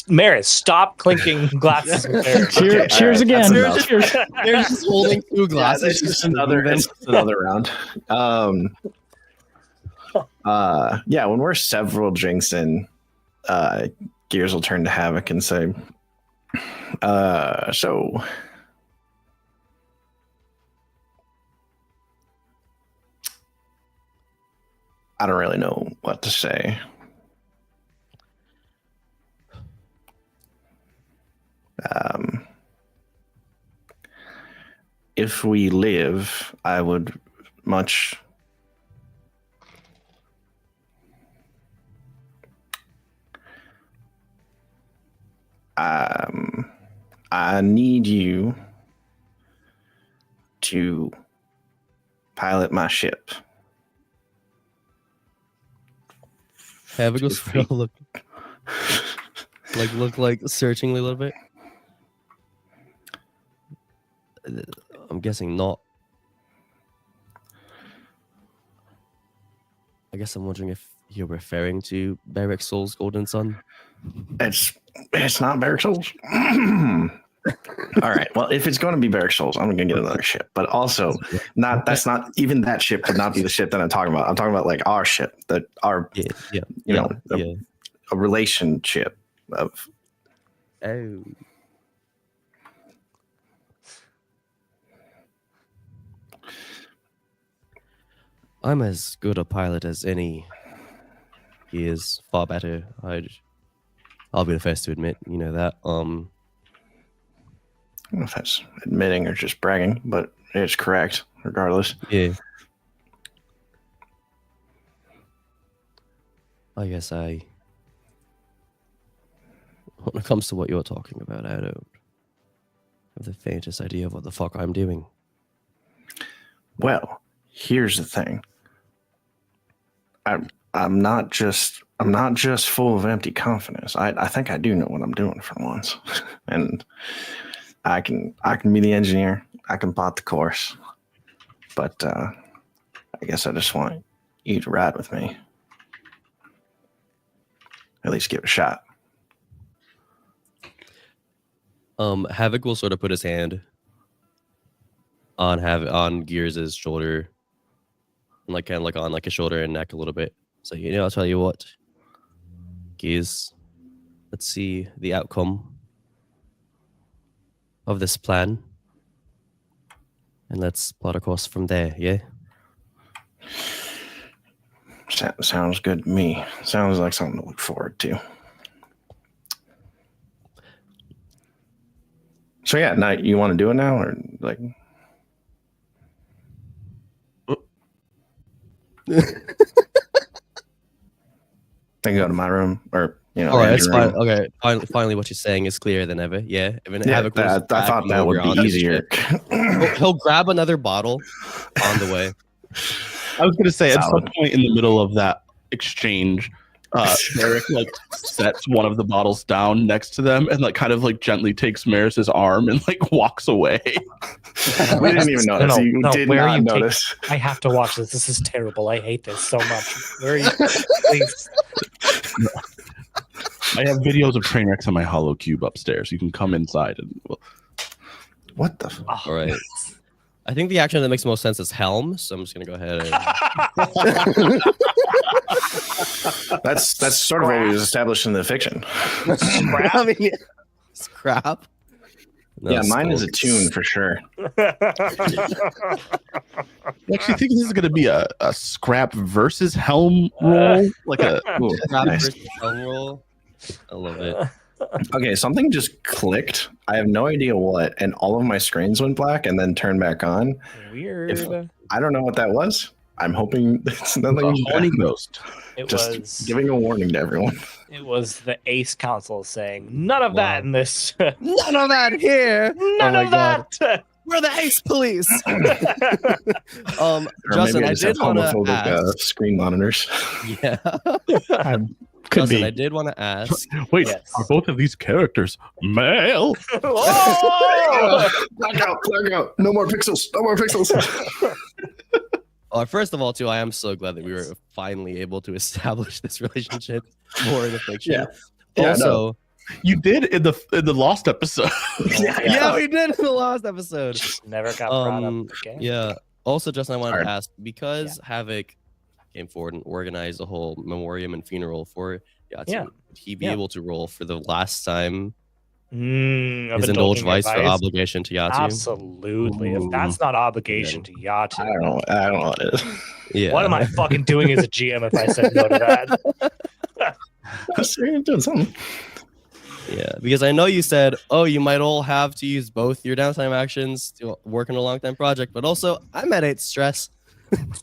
Maris, stop clinking glasses. with Maris. Cheers again. that's enough. They're just holding two Yeah, glasses. it's just another round. Yeah, when we're several drinks in, Gears will turn to Havoc and say, so I don't really know what to say. If we live, I would much I need you to pilot my ship. Havoc was look like searchingly a little bit. I'm guessing not. I guess I'm wondering if you're referring to Beric Soul's Golden Sun. It's not Barrack Souls. All right. Well, if it's going to be Barrack Souls, I'm going to get another ship. But also, that's not even that ship would not be the ship that I'm talking about. I'm talking about like our ship, a relationship of. Oh. I'm as good a pilot as any. He is far better. I'll be the first to admit, you know that. I don't know if that's admitting or just bragging, but it's correct regardless. Yeah. I guess when it comes to what you're talking about, I don't have the faintest idea of what the fuck I'm doing. Well, here's the thing. I'm not just full of empty confidence. I think I do know what I'm doing for once, and I can be the engineer. I can plot the course, but I guess I just want you to ride with me. At least give it a shot. Havoc will sort of put his hand on Gears' shoulder, and like kind of like on like his shoulder and neck a little bit. So I'll tell you what, Gears, let's see the outcome of this plan, and let's plot a course from there. Yeah. Sounds good to me. Sounds like something to look forward to. So yeah, now you want to do it now, or like? Then go to my room, or all right, it's fine. Okay, finally, what you're saying is clearer than ever. Yeah, I thought that would be easier. He'll grab another bottle on the way. I was going to say, at some point in the middle of that exchange, Merrick like sets one of the bottles down next to them and like kind of like gently takes Maris's arm and like walks away. We didn't even notice. You did not notice. I have to watch this. This is terrible. I hate this so much. Where are you? Please. I have videos of train wrecks on my hollow cube upstairs. You can come inside and. What the? All right. I think the action that makes the most sense is Helm, so I'm just gonna go ahead and. That's sort of what was established in the fiction. Scrap. I mean, scrap. No, yeah, mine is a tune for sure. I actually think this is going to be a scrap versus Helm roll, like a scrap nice. versus Helm roll. I love it. Okay, something just clicked. I have no idea what, and all of my screens went black and then turned back on. Weird. I don't know what that was. I'm hoping it's nothing. Horny ghost. Just giving a warning to everyone. It was the Ace Council saying, none of that in this. None of that here. None of that. We're the Ace Police. Or Justin, maybe I I just have did want to homophobic ask. screen monitors. Yeah, Could Justin, be. I did want to ask. Wait, Yes. are both of these characters male? Oh! Blackout. No more pixels. No more pixels. First of all, too, I am so glad that we were finally able to establish this relationship more in the fiction. Yeah. Yeah, Also, You did in the Lost episode. yeah, we did in the last episode. Never got brought up again. Yeah. Also, Justin, I wanted Alright. to ask because Havoc came forward and organized a whole memoriam and funeral for Yahtzee. Yeah. Would he be Yeah. able to roll for the last time Of his indulged vice for obligation to Yahtzee? Absolutely. If that's not obligation to Yahtzee, I don't know what it is. Yeah. what am I fucking doing as a GM if I said no to that? I'm doing something. Yeah, because I know you said, oh, you might all have to use both your downtime actions to work on a long time project, but also I'm at 8 stress.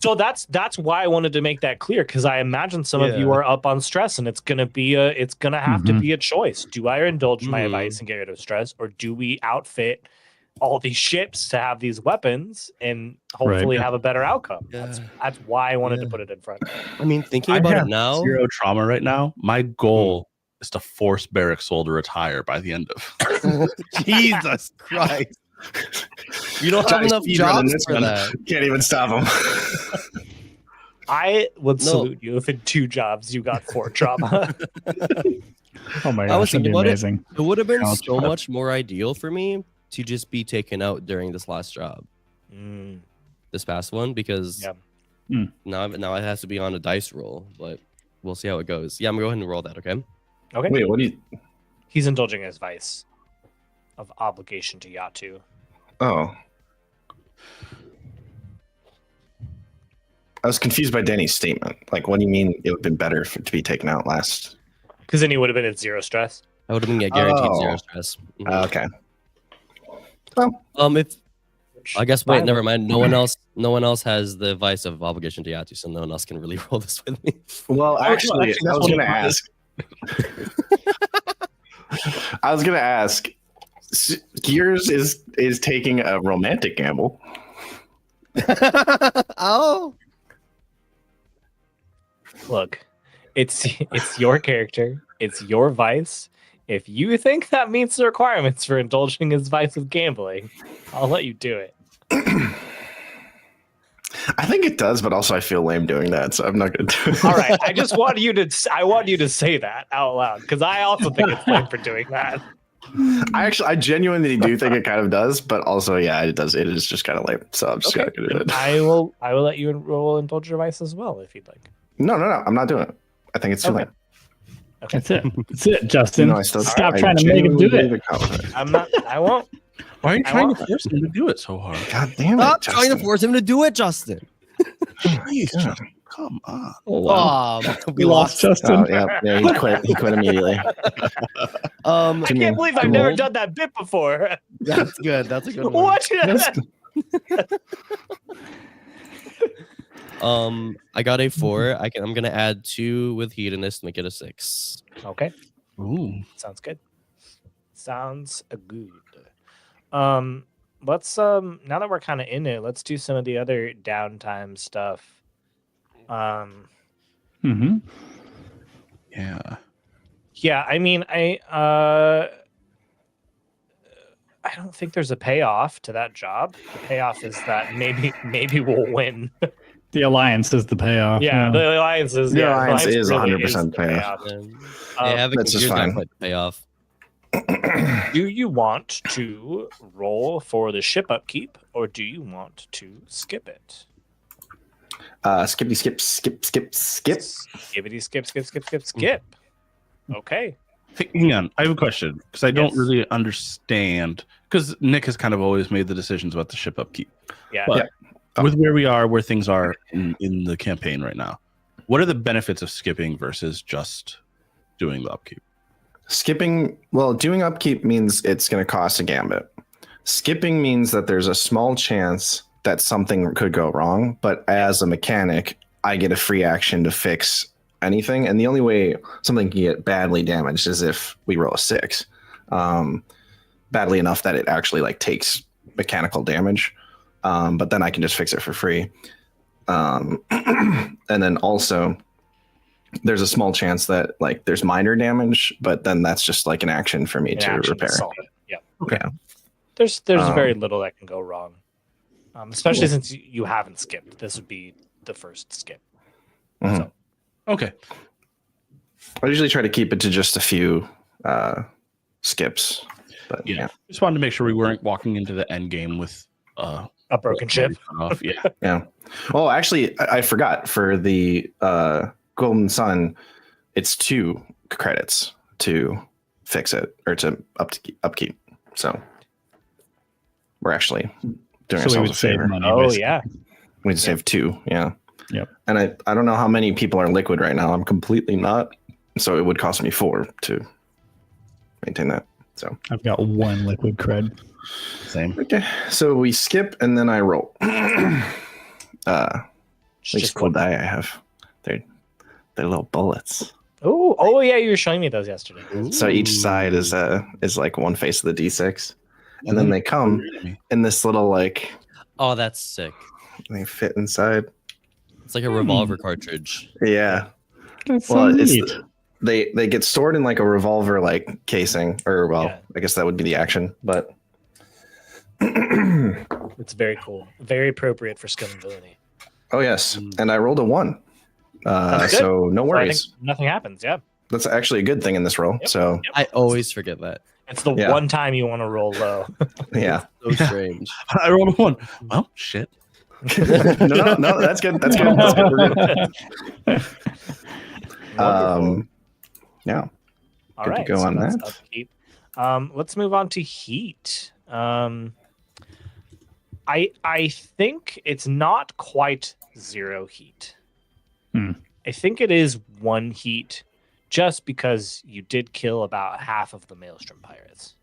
So that's why I wanted to make that clear, because I imagine some of you Yeah. are up on stress, and it's gonna have to Mhm. be a choice. Do I indulge my Mhm. advice and get rid of stress, or do we outfit all these ships to have these weapons and hopefully have a better outcome? Yeah. That's why I wanted to Yeah. put it in front. I mean, thinking I about have it now, 0 trauma right now. My goal is to force Barrack Soul to retire by the end of. Jesus Christ. You don't have Johnny's enough speed running jobs this for one. that. Can't even stop him. I would No. salute you if in 2 jobs you got 4 trauma. Oh my I was gosh, that'd be thinking about it. amazing. It would have been I'll so try. much more ideal for me to just be taken out during this last job, Mm, this past one, because Yeah. now it has to be on a dice roll, but we'll see how it goes. Yeah, I'm going to go ahead and roll that, okay? okay. Wait, what do you? He's indulging his vice of obligation to Yatu. Oh. I was confused by Danny's statement. Like, what do you mean it would have been better to be taken out last? Because then he would have been at 0 stress. I would have been guaranteed Oh. 0 stress. Mhm. Okay. If I guess wait, Fine. never mind. No one else has the vice of obligation to Yatu, so no one else can really roll this with me. Well, actually, actually, I that's was one going to of ask. I was going to ask. Gears is taking a romantic gamble. Oh, Look, it's your character. It's your vice. If you think that meets the requirements for indulging his vice of gambling, I'll let you do it. I think it does, but also I feel lame doing that, so I'm not going to do it. All right, I just want you to. I want you to say that out loud because I also think it's lame for doing that. I genuinely do think it kind of does, but also, yeah, it does. It is just kind of lame, so I'm just Okay, going to do it. I will let you roll indulge your vice as well if you'd like. No, I'm not doing it. I think it's too Okay. lame. That's it. That's it, Justin. No, I still Stop I trying to make him do genuinely it. believe counts. I'm not. I won't. Why are you I trying want- to force him to do it so hard? God damn it! stop trying to Justin. force him to do it, Justin. Jeez, God. come on. Oh, wow. We We lost Justin. Oh, yeah, he quit. He quit immediately. I Can you- can't believe I've can never you- done that bit before. That's good. That's a good one. What? I got a 4. I'm gonna add 2 with hedonist, make it a 6. Okay. Ooh. Sounds good. Sounds good. Let's now that we're kind of in it, let's do some of the other downtime stuff. Mm-hmm. Yeah. Yeah, I mean, I don't think there's a payoff to that job. The payoff is that maybe we'll win. The alliance is the payoff. Yeah, the alliance is The alliance is really 100% the payoff. Yeah, having that's just Gears not fine. quite pay off. Do you want to roll for the ship upkeep, or do you want to skip it? Skippity skip. Skippity skip. Okay. Hang on. I have a question because I don't Yes. really understand. Because Nick has kind of always made the decisions about the ship upkeep. Yeah. But with where we are, where things are in the campaign right now, what are the benefits of skipping versus just doing the upkeep? Doing upkeep means it's going to cost a gambit. Skipping means that there's a small chance that something could go wrong, but as a mechanic, I get a free action to fix anything. And the only way something can get badly damaged is if we roll a 6. Badly enough that it actually takes mechanical damage, but then I can just fix it for free. And then also, there's a small chance that like there's minor damage, but then that's just like an action for me to repair. Yeah. Okay. Yeah. There's very little that can go wrong, especially since you haven't skipped. This would be the first skip. Mhm. So Okay. I usually try to keep it to just a few skips. But Yeah. Just wanted to make sure we weren't walking into the end game with a broken ship. off. Yeah. Yeah. Oh, actually, I forgot for the Golden Sun, it's 2 credits to fix it or to upkeep. So we're actually doing So we ourselves would a save favor. money. Oh basically. yeah. We'd save 2. Yeah. Yep. And I don't know how many people are liquid right now. I'm completely not. So it would cost me 4 to maintain that. So I've got 1 liquid cred. Same. okay. So we skip and then I roll. These cool die I have. They're little bullets. Oh yeah, you were showing me those yesterday. So each side is like one face of the D6. And then they come in this little like Oh, that's sick. they fit inside. It's like a revolver cartridge. Yeah. That's so Well, neat. they get stored in like a revolver like casing, or well, Yeah. I guess that would be the action, but It's very cool. Very appropriate for Scum and Villainy. oh yes, and I rolled a 1. That's good. So no So I worries. think nothing happens. Yeah. That's actually a good thing in this roll. Yep. So I always forget that. It's the Yeah. one time you want to roll low. yeah. So strange. I rolled a 1. Well, shit. no, that's good. That's good. That's good. We're good. Wonderful. Yeah. All good to right. go on that's that. upkeep. Let's move on to heat. I think it's not quite 0 heat. I think it is 1 heat, just because you did kill about half of the Maelstrom pirates.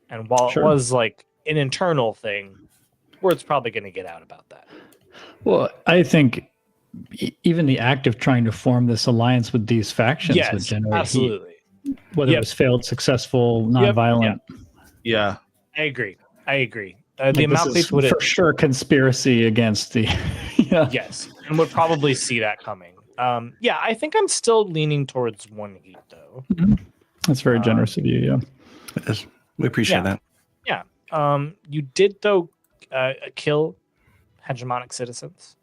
And while Sure. it was like an internal thing, word's probably going to get out about that. Well, I think even the act of trying to form this alliance with these factions would Yes, generate heat. absolutely. Whether Yep. it was failed, successful, non-violent. Yeah. I agree. The Like, this amount is based would for sure conspiracy against the. Yeah. yes, and would probably see that coming. Yeah, I think I'm still leaning towards 1 heat though. That's very generous of you. Yeah. It is. We appreciate that. You did though kill hegemonic citizens,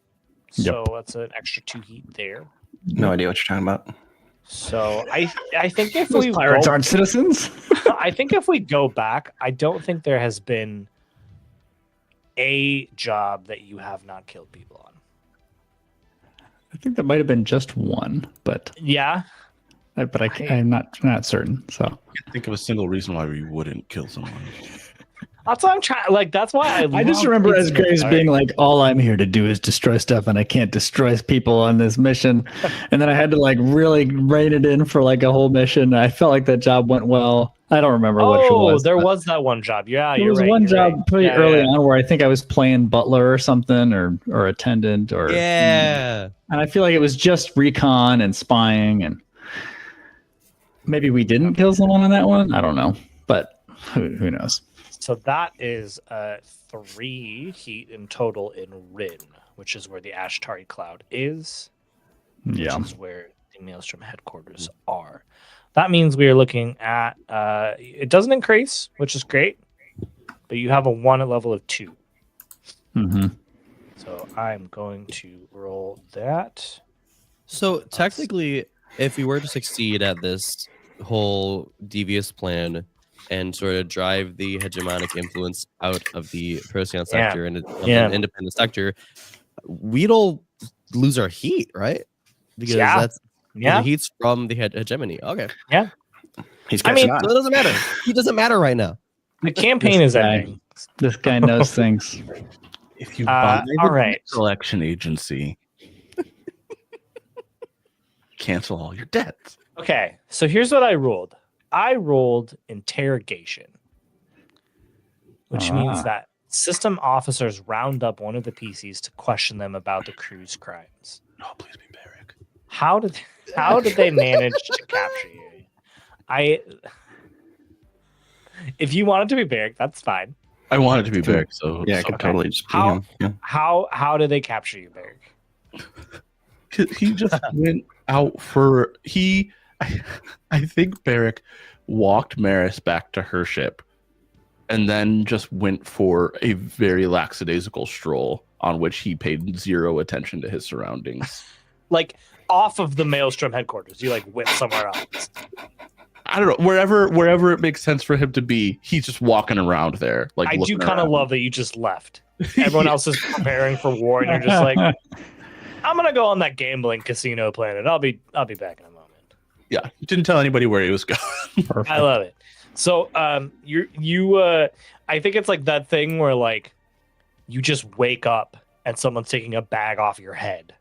so that's an extra 2 heat there. No idea what you're talking about. So I think if Those we pirates go, aren't citizens. I think if we go back, I don't think there has been a job that you have not killed people on. I think that might have been just 1, but Yeah, I'm not certain. So Can't think of a single reason why we wouldn't kill someone. that's what I'm trying. Like that's why I just remember as Graves being like, all I'm here to do is destroy stuff, and I can't destroy people on this mission. And then I had to like really rein it in for like a whole mission. I felt like that job went well. I don't remember what it was. there but was that one job. Yeah, there you're was right. one you're job right. pretty Yeah, early yeah. on where I think I was playing butler or something, or attendant, or Yeah. And I feel like it was just recon and spying, and maybe we didn't kill someone on that one. I don't know, but who knows? So that is 3 heat in total in Rin, which is where the Ashtari Cloud is. Yeah. Which is where the Maelstrom headquarters are. That means we are looking at it doesn't increase, which is great, but you have a 1 at level of 2. Mm-hmm. So I'm going to roll that. So technically, if we were to succeed at this whole devious plan and sort of drive the hegemonic influence out of the Procyon sector and an independent sector, we'd all lose our heat, right? Because that's the heat's from the hegemony. Okay. Yeah. He's catching on. So it doesn't matter. He doesn't matter right now. The campaign is ending. This guy knows things. If you buy all right. selection agency, cancel all your debts. Okay, so here's what I rolled. I rolled interrogation, which means that system officers round up one of the PCs to question them about the crew's crimes. Oh, please be Barrick. How did they manage to capture you? If you wanted to be Barrick, that's fine. I want it to be Barrick, so Yeah, it so could totally just be him. Yeah. How did they capture you, Barrick? he just went out for I think Barrick walked Maris back to her ship and then just went for a very lackadaisical stroll on which he paid zero attention to his surroundings. Like off of the Maelstrom headquarters, you like went somewhere else. I don't know, wherever it makes sense for him to be, he's just walking around there. Like I do looking kind of around. love that you just left. Everyone else is preparing for war, and you're just like, I'm gonna go on that gambling casino planet. I'll be back in a moment. Yeah, he didn't tell anybody where he was going. Perfect. I love it. So I think it's like that thing where like you just wake up and someone's taking a bag off your head,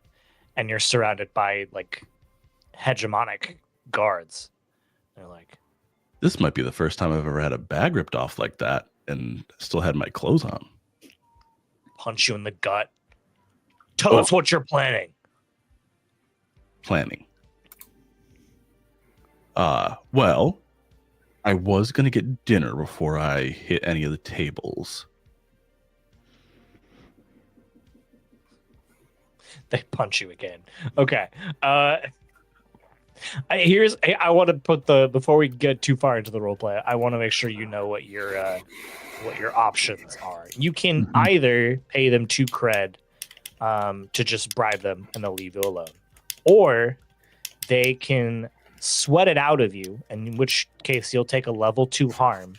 and you're surrounded by like hegemonic guards. They're like, This might be the first time I've ever had a bag ripped off like that and still had my clothes on. punch you in the gut. Tell us what you're planning. Planning. Well, I was gonna get dinner before I hit any of the tables. They punch you again. Okay. I want to put before we get too far into the role play, I want to make sure you know what your options are. You can either pay them 2 cred to just bribe them and they'll leave you alone, or they can sweat it out of you, in which case you'll take a level 2 harm,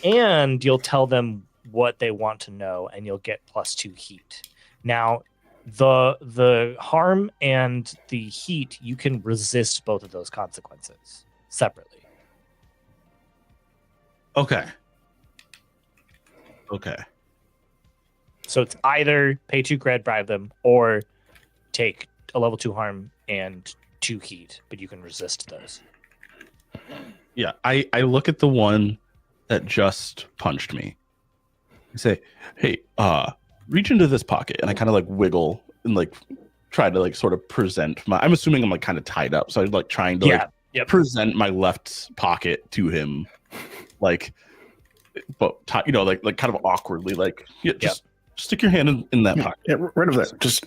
and you'll tell them what they want to know, and you'll get +2 heat. Now, the harm and the heat, you can resist both of those consequences separately. Okay. So it's either pay 2 cred, bribe them, or take a level 2 harm and 2 heat, but you can resist those. Yeah, I look at the one that just punched me. I say, hey, reach into this pocket, and I kind of like wiggle and like try to like sort of present my. I'm assuming I'm like kind of tied up, so I'm like trying to present my left pocket to him, like, but like kind of awkwardly, like just stick your hand in that pocket. Yeah, right over there. Just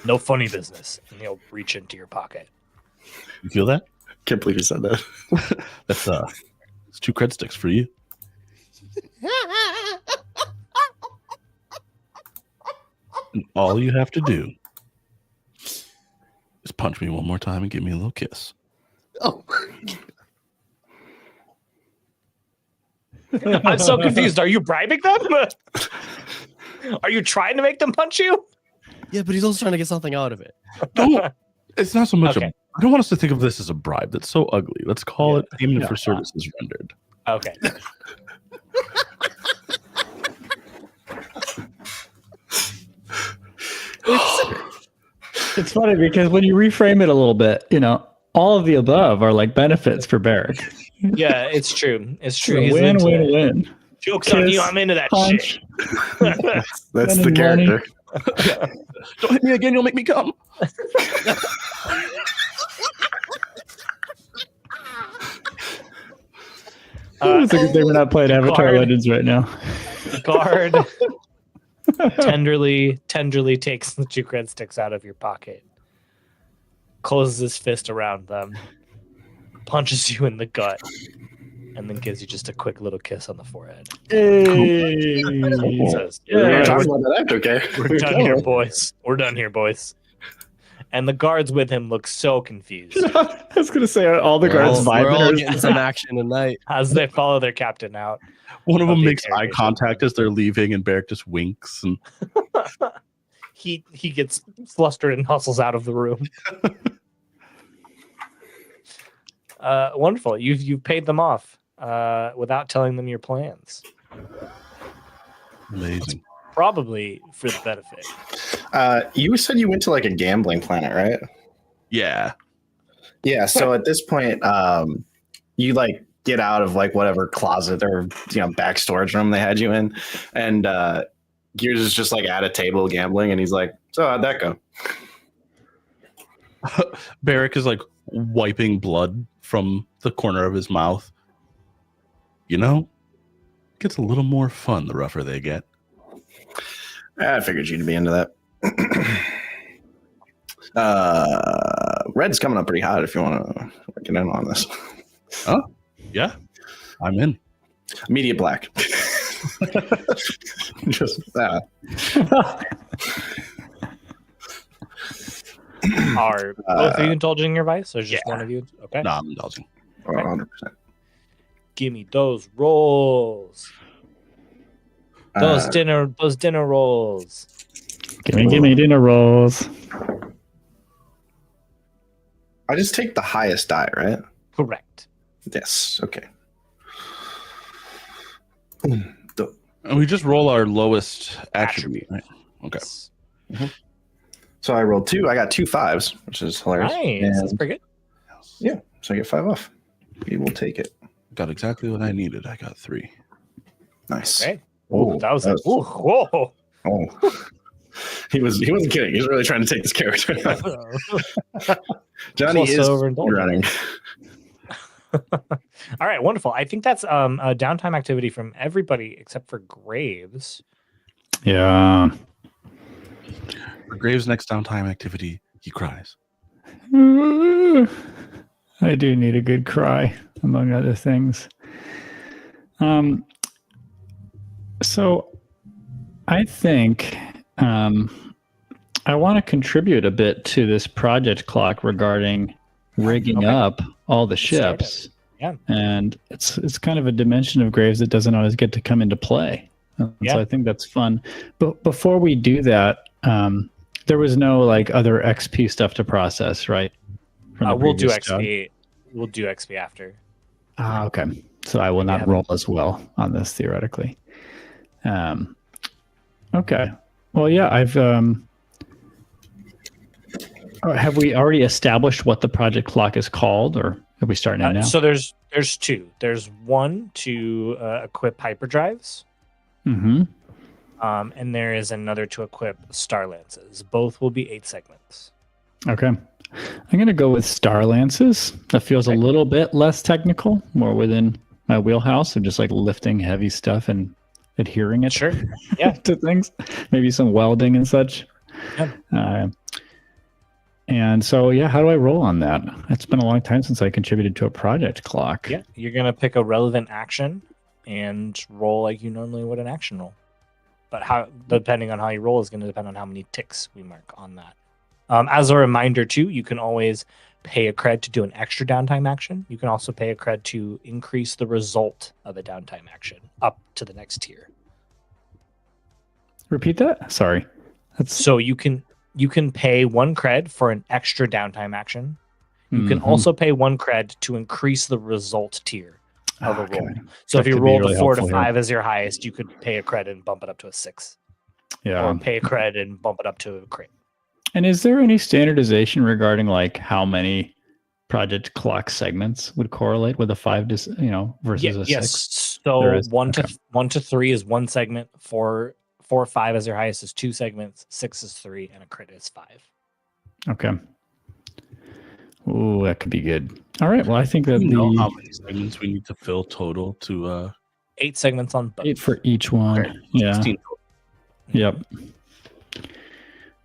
No funny business, and he'll reach into your pocket. You feel that? Can't believe you said that. That's it's 2 cred sticks for you. And all you have to do is punch me one more time and give me a little kiss. Oh. I'm so confused. Are you bribing them? Are you trying to make them punch you? Yeah, but he's also trying to get something out of it. Don't. It's not so much. Okay. I don't want us to think of this as a bribe. That's so ugly. Let's call it payment for services rendered. Okay. It's funny because when you reframe it a little bit, all of the above are like benefits for Barrick. Yeah, it's true. It's true. It's a He's into it. win. Joke's on you. I'm into that Punch. shit. That's the Spending character. Don't hit me again. You'll make me come. It's a good thing we're not playing Avatar Guard. Legends right now. The guard tenderly takes the 2 cred sticks out of your pocket, closes his fist around them, punches you in the gut, and then gives you just a quick little kiss on the forehead. Hey. He says, We're talking about that after, okay? We're done here, boys. We're done here, boys. And the guards with him look so confused I was going to say, are all the guards We're all vibing? getting some action tonight. as they follow their captain out. One of them the makes eye interrogation. contact as they're leaving, and Barrick just winks. And He gets flustered and hustles out of the room. Wonderful. You've paid them off without telling them your plans. amazing. Probably for the benefit. You said you went to like a gambling planet, right? Yeah. Yeah. So at this point, you like get out of like whatever closet or back storage room they had you in, and Gears is just like at a table gambling, and he's like, "So how'd that go?" Barrick is like wiping blood from the corner of his mouth. gets a little more fun the rougher they get. I figured you'd be into that. Red's coming up pretty hot if you want to get in on this. Oh, yeah. I'm in. Immediate black. Just that. Are both of you indulging your vice, or just one of you? Okay. No, I'm indulging. 100%. Give me those rolls. Those dinner rolls. Give me dinner rolls. I just take the highest die, right? Correct. Yes. Okay. And we just roll our lowest attribute, right? Okay. So I rolled 2. I got 2 5s, which is hilarious. Nice. That's pretty good. Yeah. So I get 5 off. We will take it. Got exactly what I needed. I got 3. Nice. Okay. Oh, That was whoa. Oh. He wasn't kidding. He was really trying to take this character. Johnny Plus is overindulgent. running. All right, wonderful. I think that's a downtime activity from everybody except for Graves. Yeah. For Graves' next downtime activity, he cries. I do need a good cry, among other things. So I think I want to contribute a bit to this project clock regarding rigging up all the ships. Yeah. And it's kind of a dimension of Graves that doesn't always get to come into play. So I think that's fun. But before we do that, there was no like other XP stuff to process, right? We'll do XP. We'll do XP after. Okay. So I will not roll as well on this theoretically. Okay. Well, yeah, I've have we already established what the project clock is called, or are we starting it now? So there's 2. There's one to equip hyperdrives. Mm-hmm. And there is another to equip Star Lances. Both will be 8 segments. Okay. I'm going to go with Star Lances. That feels a little bit less technical, more within my wheelhouse of just like lifting heavy stuff and adhering it Sure. Yeah. to things. Maybe some welding and such. Yeah. And so, yeah, how do I roll on that? It's been a long time since I contributed to a project clock. Yeah. You're going to pick a relevant action and roll like you normally would an action roll. But how, depending on how you roll, is going to depend on how many ticks we mark on that. As a reminder, too, you can always pay a cred to do an extra downtime action. You can also pay a cred to increase the result of a downtime action up to the next tier. Repeat that? Sorry. So you can pay 1 cred for an extra downtime action. You can also pay 1 cred to increase the result tier of a roll. So That if you could be roll really the 4 to helpful 5 as your highest, you could pay a cred and bump it up to a 6. Yeah. Or pay a cred and bump it up to a crit. And is there any standardization regarding like how many project clock segments would correlate with a 5 to versus a 6? Yes. So 1 to 3 is 1 segment. 4 5 as your highest is 2 segments. 6 is 3, and a crit is 5. Okay. Ooh, that could be good. All right. Well, I think that how many segments we need to fill total to 8 segments on both. 8 for each one. Okay. Yeah. 16 total. Yep.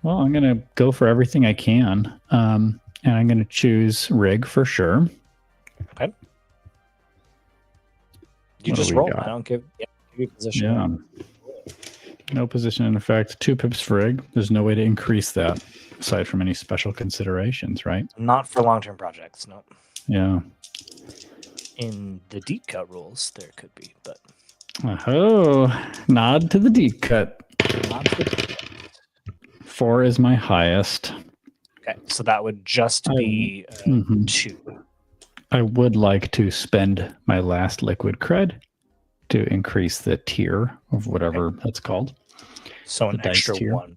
Well, I'm going to go for everything I can. And I'm going to choose rig for sure. Okay. You What just do we roll. got? I don't give you position. Yeah. No position in effect. 2 pips for rig. There's no way to increase that aside from any special considerations, right? Not for long-term projects, no. Yeah. In the deep cut rules, there could be, but Oh, nod to the deep cut. not for the 4 is my highest. Okay, so that would just be 2. I would like to spend my last liquid cred to increase the tier of whatever that's called. So an The dice extra tier. 1.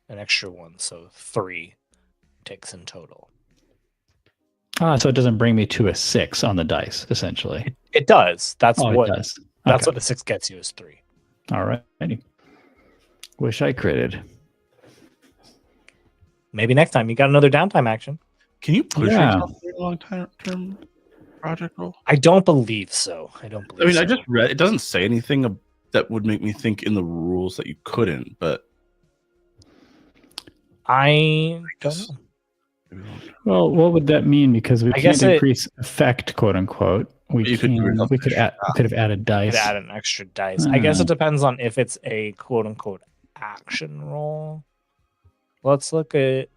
An extra 1, so 3 ticks in total. So it doesn't bring me to a 6 on the dice, essentially. It does. That's It what does. that's Okay. what the 6 gets you is 3. All right. Wish I critted. Maybe next time you got another downtime action. Can you push Yeah. yourself for a long term? project roll? I don't believe so. I don't believe. I mean, so. I just read. It doesn't say anything that would make me think in the rules that you couldn't. But I don't know. Well, what would that mean? Because we I can't guess it- increase effect, quote unquote. We You could do can. it We could add. We could have added Could dice. add an extra dice. I guess it depends on if it's a quote unquote action roll. Let's look at it.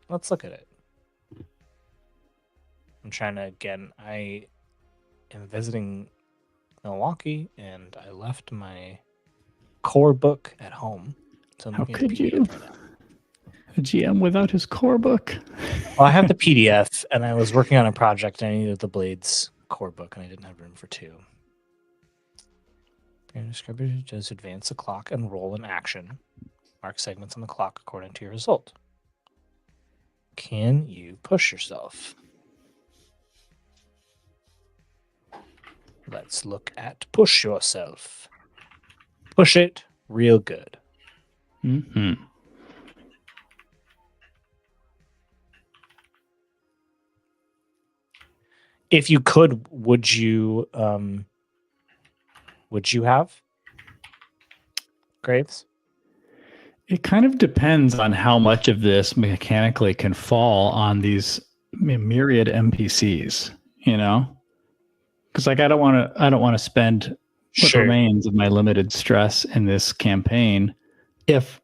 I'm trying to I am visiting Milwaukee and I left my core book at home. So I'm How looking at could the PDF you? right now. A GM without his core book. Well, I have the PDF and I was working on a project and I needed the Blades core book and I didn't have room for 2. Your describer does advance the clock and roll an action. Mark segments on the clock according to your result. Can you push yourself? Let's look at push yourself. Push it real good. Mm-hmm. If you could, would you have Graves? It kind of depends on how much of this mechanically can fall on these myriad NPCs, you know? Because like I don't want to spend what remains of my limited stress in this campaign if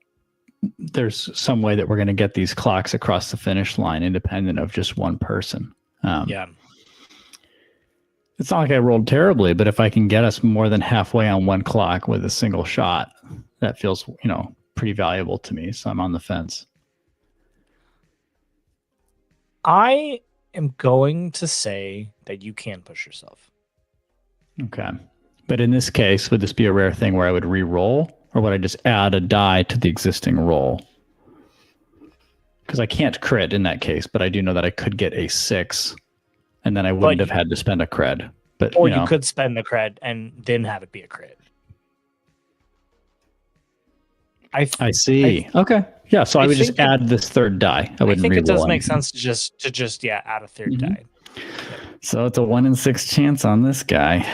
there's some way that we're going to get these clocks across the finish line independent of just one person. Yeah. It's not like I rolled terribly, but if I can get us more than halfway on one clock with a single shot, that feels, pretty valuable to me. So I'm on the fence. I am going to say that you can push yourself. Okay. But in this case, would this be a rare thing where I would re-roll, or would I just add a die to the existing roll? Because I can't crit in that case, but I do know that I could get a 6, and then I wouldn't have had to spend a cred. But or you could spend the cred and then have it be a crit. I see. Okay. Yeah. So I would just add this third die. I wouldn't. I think it does make anything. sense to just add a third die. So it's a 1 in 6 chance on this guy.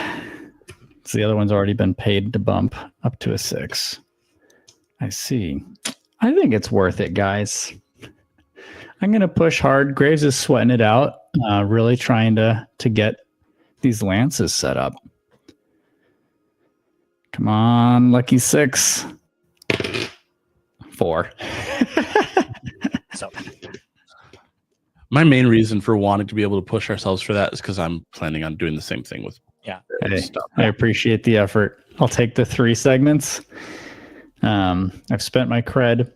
So the other one's already been paid to bump up to a 6. I see. I think it's worth it, guys. I'm gonna push hard. Graves is sweating it out, really trying to get these lances set up. Come on, lucky 6. 4. So my main reason for wanting to be able to push ourselves for that is because I'm planning on doing the same thing with stuff. I appreciate the effort. I'll take the 3 segments. I've spent my cred.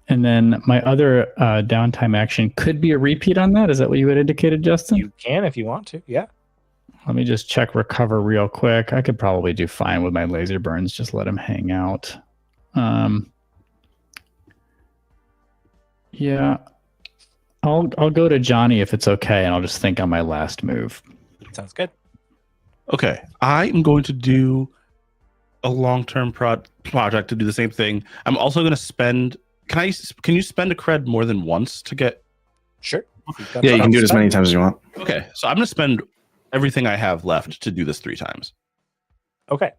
And then my other downtime action could be a repeat on that. Is that what you had indicated, Justin? you can if you want to. Yeah. Let me just check recover real quick. I could probably do fine with my laser burns. Just let him hang out. Yeah. I'll go to Johnny if it's okay, and I'll just think on my last move. Sounds good. Okay, I am going to do a long-term project to do the same thing. I'm also going to spend. Can you spend a cred more than once to get? Sure. Yeah, you can do it as many times as you want. Okay, so I'm going to spend everything I have left to do this 3 times. Okay.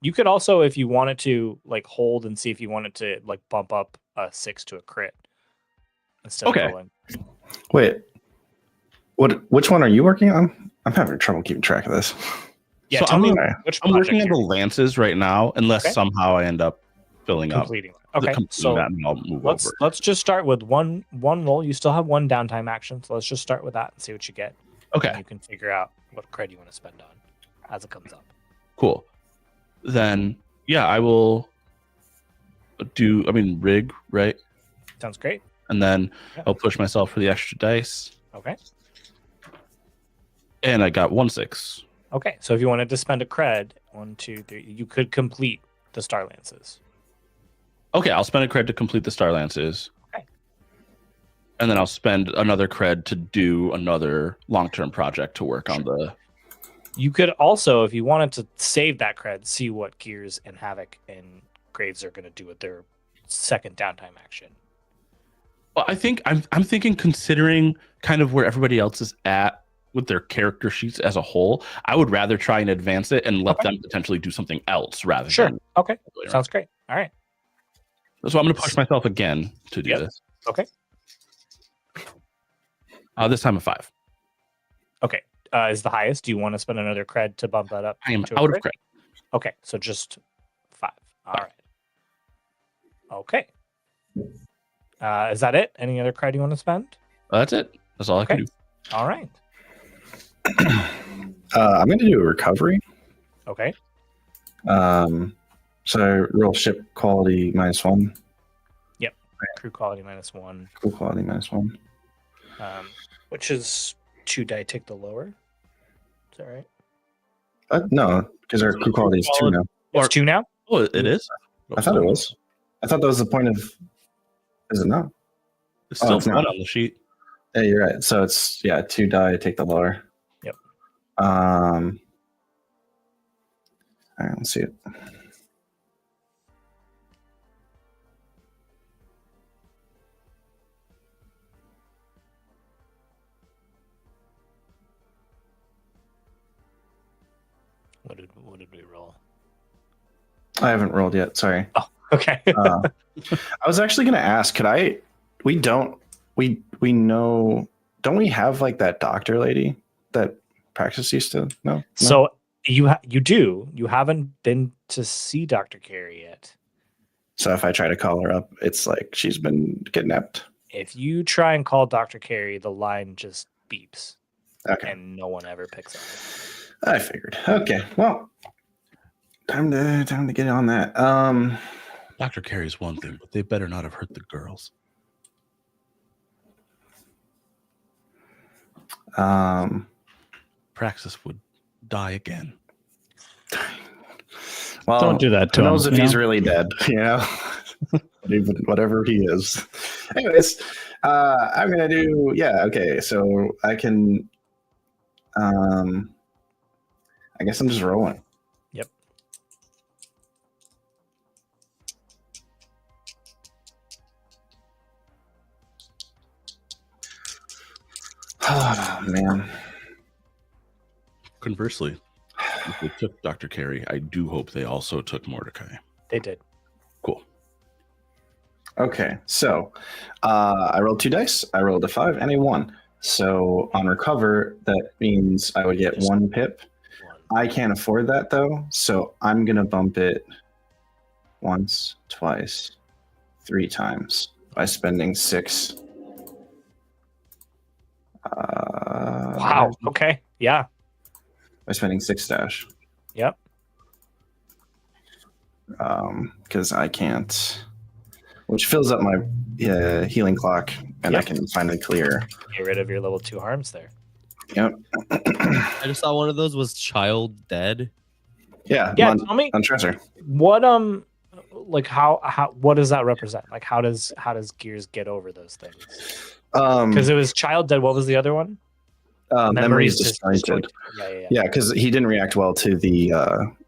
You could also, if you wanted to, like hold and see if you wanted to like bump up a 6 to a crit instead of rolling. Wait, which one are you working on? I'm having trouble keeping track of this. Yeah, so tell me which I'm working project on the lances right now, unless somehow I end up filling completing. up. Okay, so that and I'll move over. let's just start with one roll. You still have 1 downtime action, so let's just start with that and see what you get. Okay. And you can figure out what cred you want to spend on as it comes up. Cool. Then I will rig, right? Sounds great. And then I'll push myself for the extra dice. Okay. And I got 1 6. Okay, so if you wanted to spend a cred, 1, 2, 3, you could complete the Star Lances. Okay, I'll spend a cred to complete the Star Lances. Okay. And then I'll spend another cred to do another long-term project to work on the... You could also, if you wanted to save that cred, see what Gears and Havoc and Graves are going to do with their second downtime action. Well, I think I'm thinking, considering kind of where everybody else is at with their character sheets as a whole, I would rather try and advance it and let Okay. them potentially do something else rather Sure. than. Okay. Sounds great. All right. So I'm going to push myself again to do this. Okay. This time a 5. Okay. Is the highest. Do you want to spend another cred to bump that up? I am to a out of crit? credit. Okay. So just 5. All right. Okay. Is that it? Any other cred you want to spend? That's it. That's all I can Okay. do. All right. I'm going to do a recovery. Okay. So I roll ship quality -1, Crew quality -1. crew quality -1. Which is 2 die. Take the lower. Is that right? No, because our crew quality is 2 now. It's 2 now. Oh, it is? I thought it was. I thought that was the point of. Is it not? It's still it's not. 1 on the sheet. Yeah, you're right. So it's 2 die. Take the lower. Yep. All right, let's see it. What did we roll? I haven't rolled yet. Sorry. Okay. I was actually going to ask. Could I? We don't. We know. Don't we have like that doctor lady that Praxis used to know? No? So you do. You haven't been to see Dr. Carey yet. So if I try to call her up, it's like she's been kidnapped. If you try and call Dr. Carey, the line just beeps Okay. and no one ever picks up. I figured. Okay. Well, time to get on that. Dr. Carey's one thing, but they better not have hurt the girls. Praxis would die again. Well, Don't do that to who him. knows if you he's know? really dead, you know? Whatever he is. Anyways, I'm gonna do okay. So I can I guess I'm just rolling. Yep. Oh man. Conversely, if they took Dr. Carey, I do hope they also took Mordecai. They did. Cool. Okay, so I rolled 2 dice. I rolled a 5 and a 1. So on recover, that means I would get 1 pip. I can't afford that though, so I'm gonna bump it once, twice, 3 times by spending 6. Wow. Okay. Yeah. By spending 6 stash. Yep. Because I can't, which fills up my healing clock, and I Yep. can finally clear. Get rid of your level 2 harms there. Yep. I just saw one of those was child dead. Yeah. Yeah. Tell me on Treasure. what like how what does that represent? Like how does Gears get over those things? Because it was child dead. What was the other one? Memories just disjointed. Yeah. Yeah, because he didn't react well to the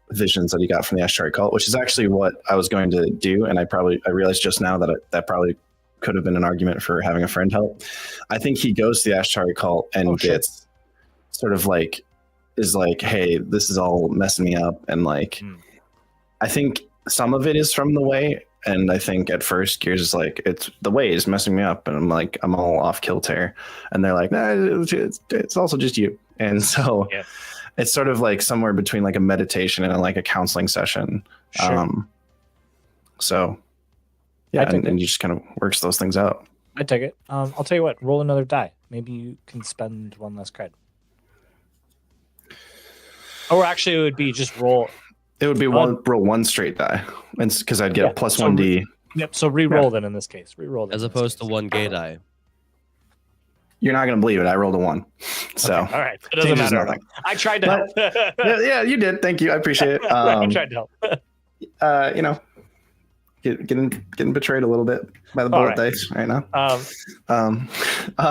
visions that he got from the Ashtrari cult, which is actually what I was going to do, and I realized just now that that probably could have been an argument for having a friend help. I think he goes to the Ashtrari cult and gets sort of like is like, hey, this is all messing me up, and like I think some of it is from the way. And I think at first Gears is like, it's the way is messing me up, and I'm like, I'm all off kilter, and they're like, nah, it's also just you. And so it's sort of like somewhere between like a meditation and like a counseling session. Sure. So yeah, and you just kind of works those things out. I take it. I'll tell you what, roll another die. Maybe you can spend 1 less cred. Or actually, it would be just roll. It would be roll 1 straight die, and because I'd get a plus 1d. Yep. So re-roll then in this case. Re-roll As opposed to 1 gay die. You're not gonna believe it. I rolled a 1. So okay. All right. It doesn't changes matter. nothing. I tried to help. yeah, you did. Thank you. I appreciate it. I tried to help. You know, getting betrayed a little bit by the bullet dice right now.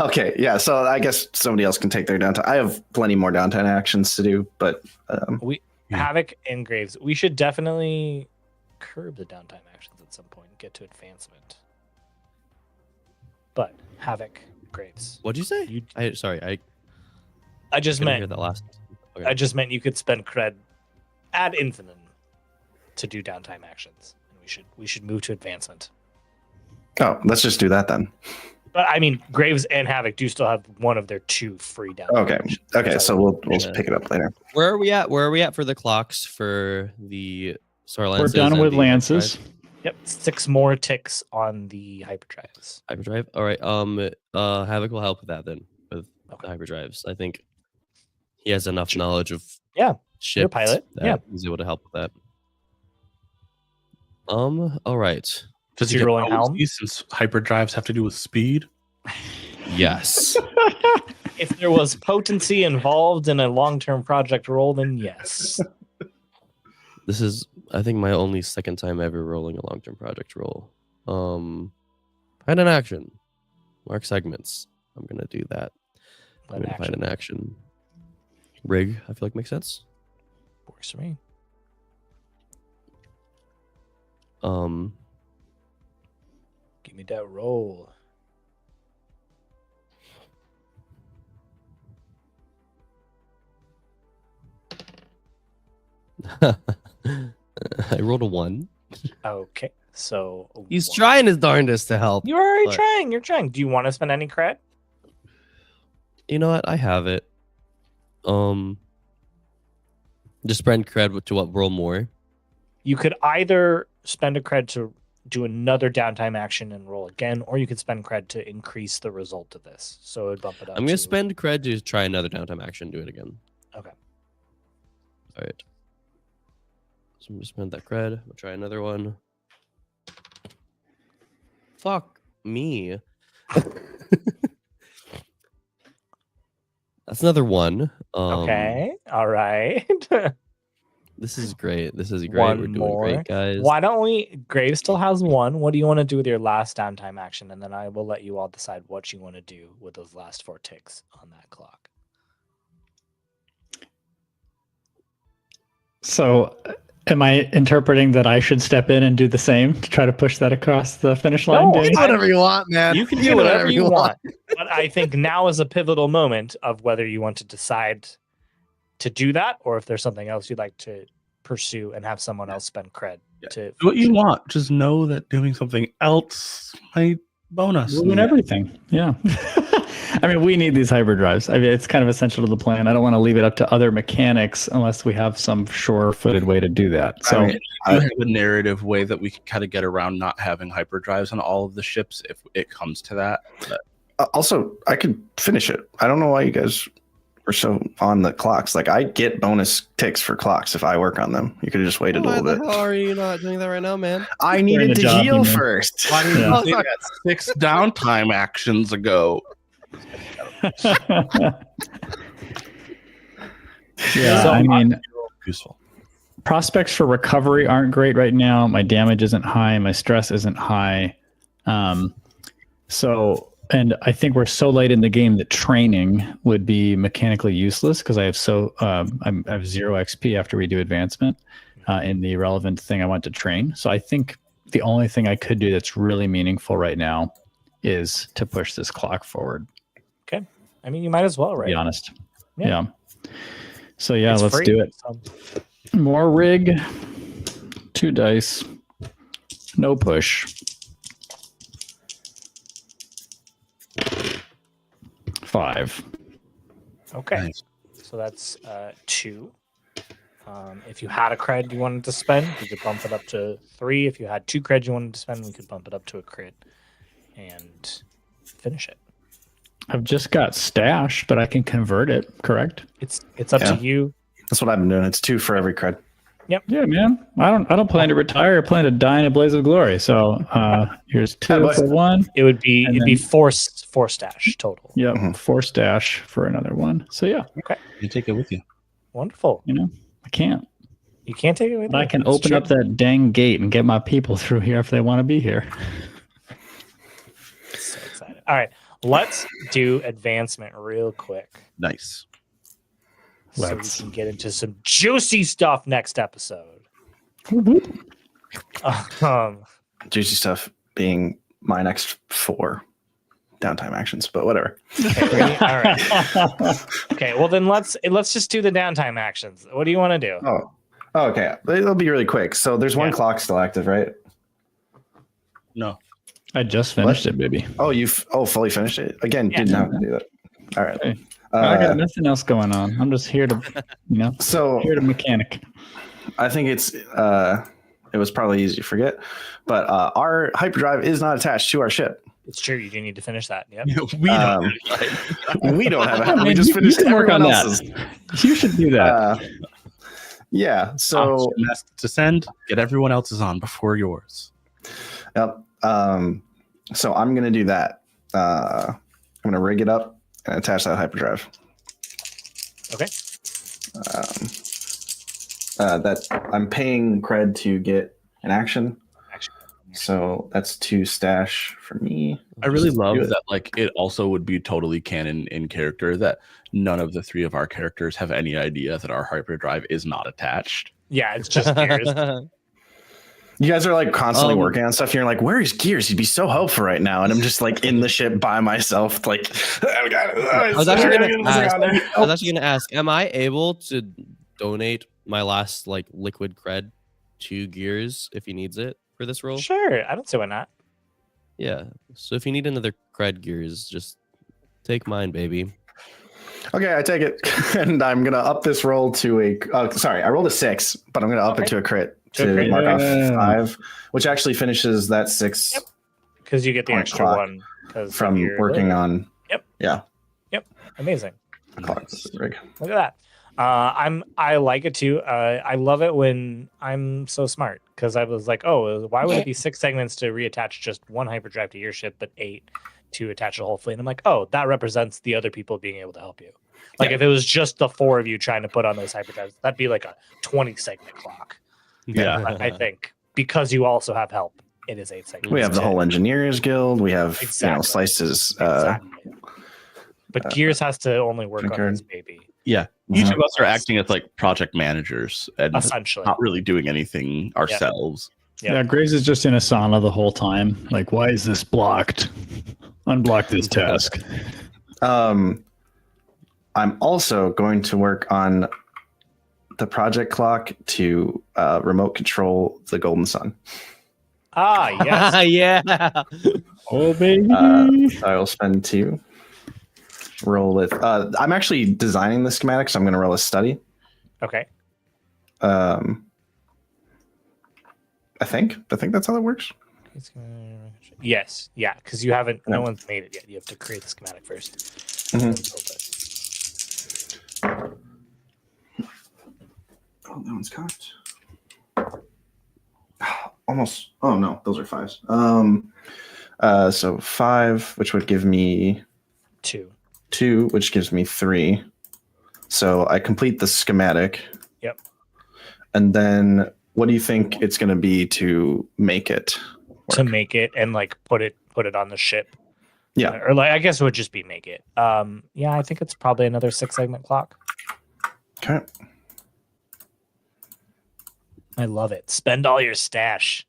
Okay, yeah. So I guess somebody else can take their downtime. I have plenty more downtime actions to do, but Havoc and Graves. We should definitely curb the downtime actions at some point and get to advancement. But Havoc, Graves. What'd you say? I just Couldn't hear meant that last. Okay. I just meant you could spend cred ad infinitum to do downtime actions. And we should move to advancement. Oh, let's just do that then. But I mean, Graves and Havoc do still have one of their 2 free downtime. Okay. actions. Okay, so we'll Yeah. pick it up later. Where are we at? Where are we at for the clocks for the Star We're Lances? done and with the lances. Yep, 6 more ticks on the hyperdrives. hyperdrive? All right. Havoc will help with that then with Okay. the hyperdrives. I think he has enough knowledge of Yeah, ships pilot, that yeah. he's able to help with that. All right. Does So he you're get rolling helm? penalties since hyperdrives have to do with speed? Yes. If there was potency involved in a long-term project roll, then yes. This is, I think, my only second time ever rolling a long-term project roll. Find an action. Mark segments. I'm gonna do that. I'm gonna find an action. Rig, I feel like makes sense. Works for me. Give me that roll. I rolled a 1. Okay, so He's one. trying his darndest to help. You're already but- trying. You're trying. Do you want to spend any cred? You know what? I have it. Just spend cred to what? Roll more. You could either spend a cred to do another downtime action and roll again, or you could spend cred to increase the result of this. So it would bump it up. I'm gonna to- spend cred to try another downtime action. Do it again. Okay. All right. So I'm gonna spend that cred. We'll try another one. Fuck me. That's another 1. Okay. All right. This is great. This is great. One We're doing more. great, guys. Why don't we? Graves still has 1. What do you want to do with your last downtime action? And then I will let you all decide what you want to do with those last 4 ticks on that clock. So, am I interpreting that I should step in and do the same to try to push that across the finish line? No, Danny? I- Whatever you want, man. You can do whatever you want. But I think now is a pivotal moment of whether you want to decide to do that or if there's something else you'd like to pursue and have someone else spend cred to Do what you want. Just know that doing something else might bonus. Ruin everything. Yeah. I mean, we need these hyperdrives. I mean, it's kind of essential to the plan. I don't want to leave it up to other mechanics unless we have some sure-footed way to do that. So, I mean, I have a narrative way that we can kind of get around not having hyperdrives on all of the ships if it comes to that. But Also, I could finish it. I don't know why you guys are so on the clocks. Like, I get bonus ticks for clocks if I work on them. You could have just waited a Why little the bit. hell are you not doing that right now, man? I Doing needed the to job, heal you mean. first. why did Yeah. you say that 6 downtime actions ago? yeah, So I mean, Useful. prospects for recovery aren't great right now. My damage isn't high. My stress isn't high. And I think we're so late in the game that training would be mechanically useless because I have I have 0 XP after we do advancement in the relevant thing I want to train. So I think the only thing I could do that's really meaningful right now is to push this clock forward. Okay. I mean, you might as well, To right? be honest. Yeah. Yeah. So yeah, It's let's free, do it. so- More rig, 2 dice, no push. 5. Okay. Nice. So that's 2. If you had a cred you wanted to spend, you could bump it up to 3. If you had 2 cred you wanted to spend, we could bump it up to a crit and finish it. I've just got stash, but I can convert it, correct? It's up Yeah. to you. That's what I've been doing. It's 2 for every cred. Yeah, man. I don't plan to retire. I plan to die in a blaze of glory. So here's 2 but- for 1. It would be And it'd be then- 4 stash total. Yep, Mhm. 4 stash for another 1. So yeah, You take it with you. Wonderful. I can't. You can't take it with But I you. can It's open true. up that dang gate and get my people through here if they want to be here. So excited. All right. Let's do advancement real quick. Nice. So Let's. we can get into some juicy stuff next episode. Um, Juicy stuff being my next 4. downtime actions, but whatever. Okay, all right. Okay, well then let's just do the downtime actions. What do you want to do? Oh, okay. It'll be really quick. So there's one clock still active, right? No. I just finished it, baby. Oh, fully finished it? Again, didn't have to do that. All right. Okay. I got nothing else going on. I'm just here to, here to mechanic. I think it was probably easy to forget, but our hyperdrive is not attached to our ship. It's true. You do need to finish that. Yep. We don't have it. We just finished everyone else's. You should do that. Yeah. So to send, get everyone else's on before yours. Yep. So I'm gonna do that. I'm gonna rig it up and attach that hyperdrive. Okay. That I'm paying cred to get an action. So that's 2 stash for me. I really love that. Like, it also would be totally canon in character that none of the 3 of our characters have any idea that our hyperdrive is not attached. Yeah, it's just Gears. You guys are like constantly working on stuff. And you're like, where is Gears? He'd be so helpful right now. And I'm just like in the ship by myself. Like, I was actually going to ask, am I able to donate my last like liquid cred to Gears if he needs it for this role? Sure, I don't see why not. Yeah. So if you need another cred, Gears, just take mine, baby. Okay, I take it, and I'm gonna up this roll to a. Sorry, I rolled a 6, but I'm gonna up it to a crit to mark off 5, which actually finishes that 6. Yep. Because you get the extra clock one from working on. Yep. Yeah. Yep. Amazing. Clocks rig. Look at that. I like it too. I love it when I'm so smart, because I was like, oh, why would it be 6 segments to reattach just one hyperdrive to your ship, but 8 to attach the whole fleet? And I'm like, oh, that represents the other people being able to help you. Like if it was just the 4 of you trying to put on those hyperdrives, that'd be like a 20 segment clock. Yeah. But I think because you also have help, it is 8 segments. We have the whole engineers guild. We have slices. Exactly. But Gears has to only work on this baby. Yeah. Each of us are acting as like project managers and essentially not really doing anything ourselves. Yep. Yeah, Graves is just in a sauna the whole time. Like, why is this blocked? Unblock this task. I'm also going to work on the project clock to remote control the Golden Sun. Ah, yes. Yeah. Oh, baby. I'll spend 2. Roll with. I'm actually designing the schematic, so I'm going to roll a study. Okay. I think that's how that works. Yes. Yeah, because you haven't. No one's made it yet. You have to create the schematic first. Oh, that one's cocked. Almost. Oh no, those are 5s. So 5, which would give me 2, which gives me 3. So I complete the schematic. Yep. And then what do you think it's going to be to make it work? To make it and like put it on the ship. Yeah. Or like, I guess it would just be make it. Yeah, I think it's probably another 6 segment clock. Okay. I love it. Spend all your stash.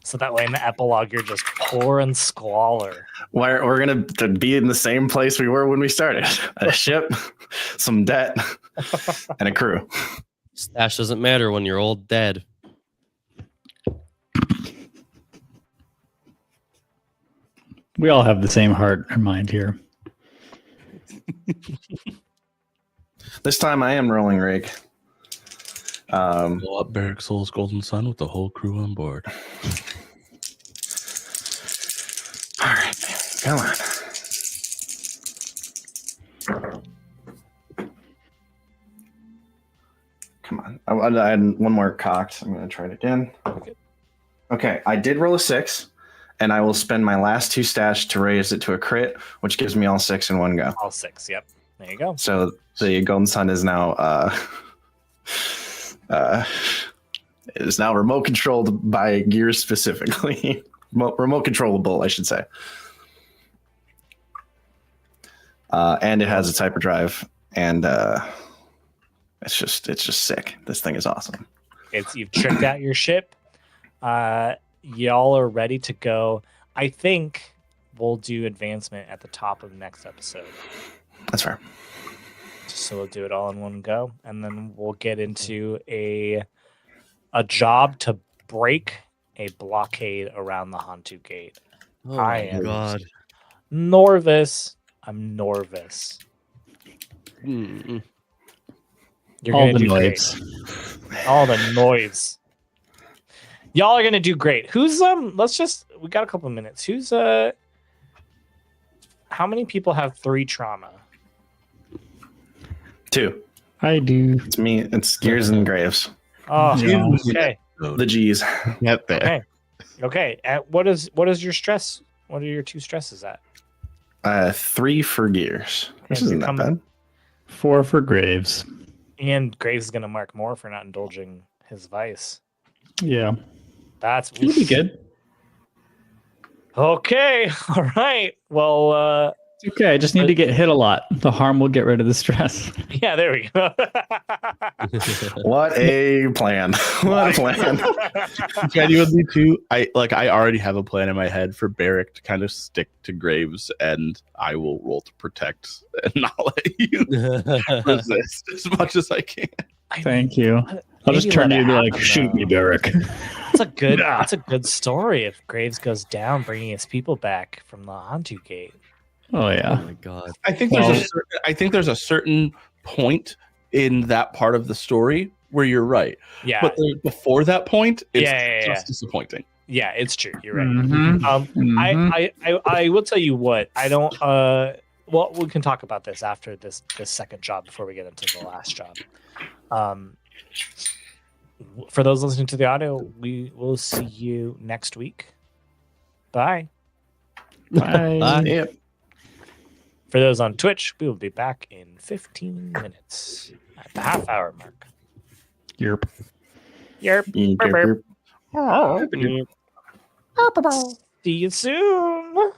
So that way in the epilogue, you're just poor and squalor. We're going to be in the same place we were when we started. A ship, some debt, and a crew. Stash doesn't matter when you're old dead. We all have the same heart and mind here. This time I am rolling rig. Blow up Barrack Soul's Golden Sun with the whole crew on board. All right, come on. Come on. I had one more cocked. I'm going to try it again. Okay, I did roll a 6, and I will spend my last 2 stash to raise it to a crit, which gives me all 6 in one go. All 6, yep. There you go. So the Golden Sun is now remote controlled by Gears specifically. Remote controllable, I should say. And it has its hyperdrive, and it's just sick. This thing is awesome. You've tricked out your ship. Y'all are ready to go. I think we'll do advancement at the top of the next episode. That's fair. So we'll do it all in one go, and then we'll get into a job to break a blockade around the Hantu Gate. Oh I my am god. Norvis. I'm Norvis. Mm-mm. You're All gonna the do noise. great. All the noise. Y'all are gonna do great. Who's we got a couple of minutes. Who's how many people have 3 trauma? 2. I do. It's me. It's Gears and Graves. Oh, Yeah. okay. The G's. Get there. Okay. Okay. What is your stress? What are your 2 stresses at? 3 for Gears, which And isn't you're that bad. 4 for Graves. And Graves is gonna mark more for not indulging his vice. Yeah. That's It'll be good. Okay. All right. Well, It's okay. I just need to get hit a lot. The harm will get rid of the stress. yeah, there we go. What a plan! What a plan! Genuinely too. I already have a plan in my head for Barrick to kind of stick to Graves, and I will roll to protect and not let you resist as much as I can. Thank you. I'll just Maybe turn let you it and be like, happen, shoot though. me, Barrick. That's a good story if Graves goes down, bringing his people back from the Hantu Gate. Oh, Oh yeah. my god. I think Well- there's a certain point in that part of the story where you're right, Yeah, but before that point, it's Yeah. just disappointing. yeah, it's true. You're right. Mhm. Mhm. I will tell you what. I don't. Well, we can talk about this after this second job before we get into the last job. For those listening to the audio, we will see you next week. Bye. Bye. Yep. For those on Twitch, we will be back in 15 minutes at the half-hour mark. Yerp. Yerp. Yep. See you soon.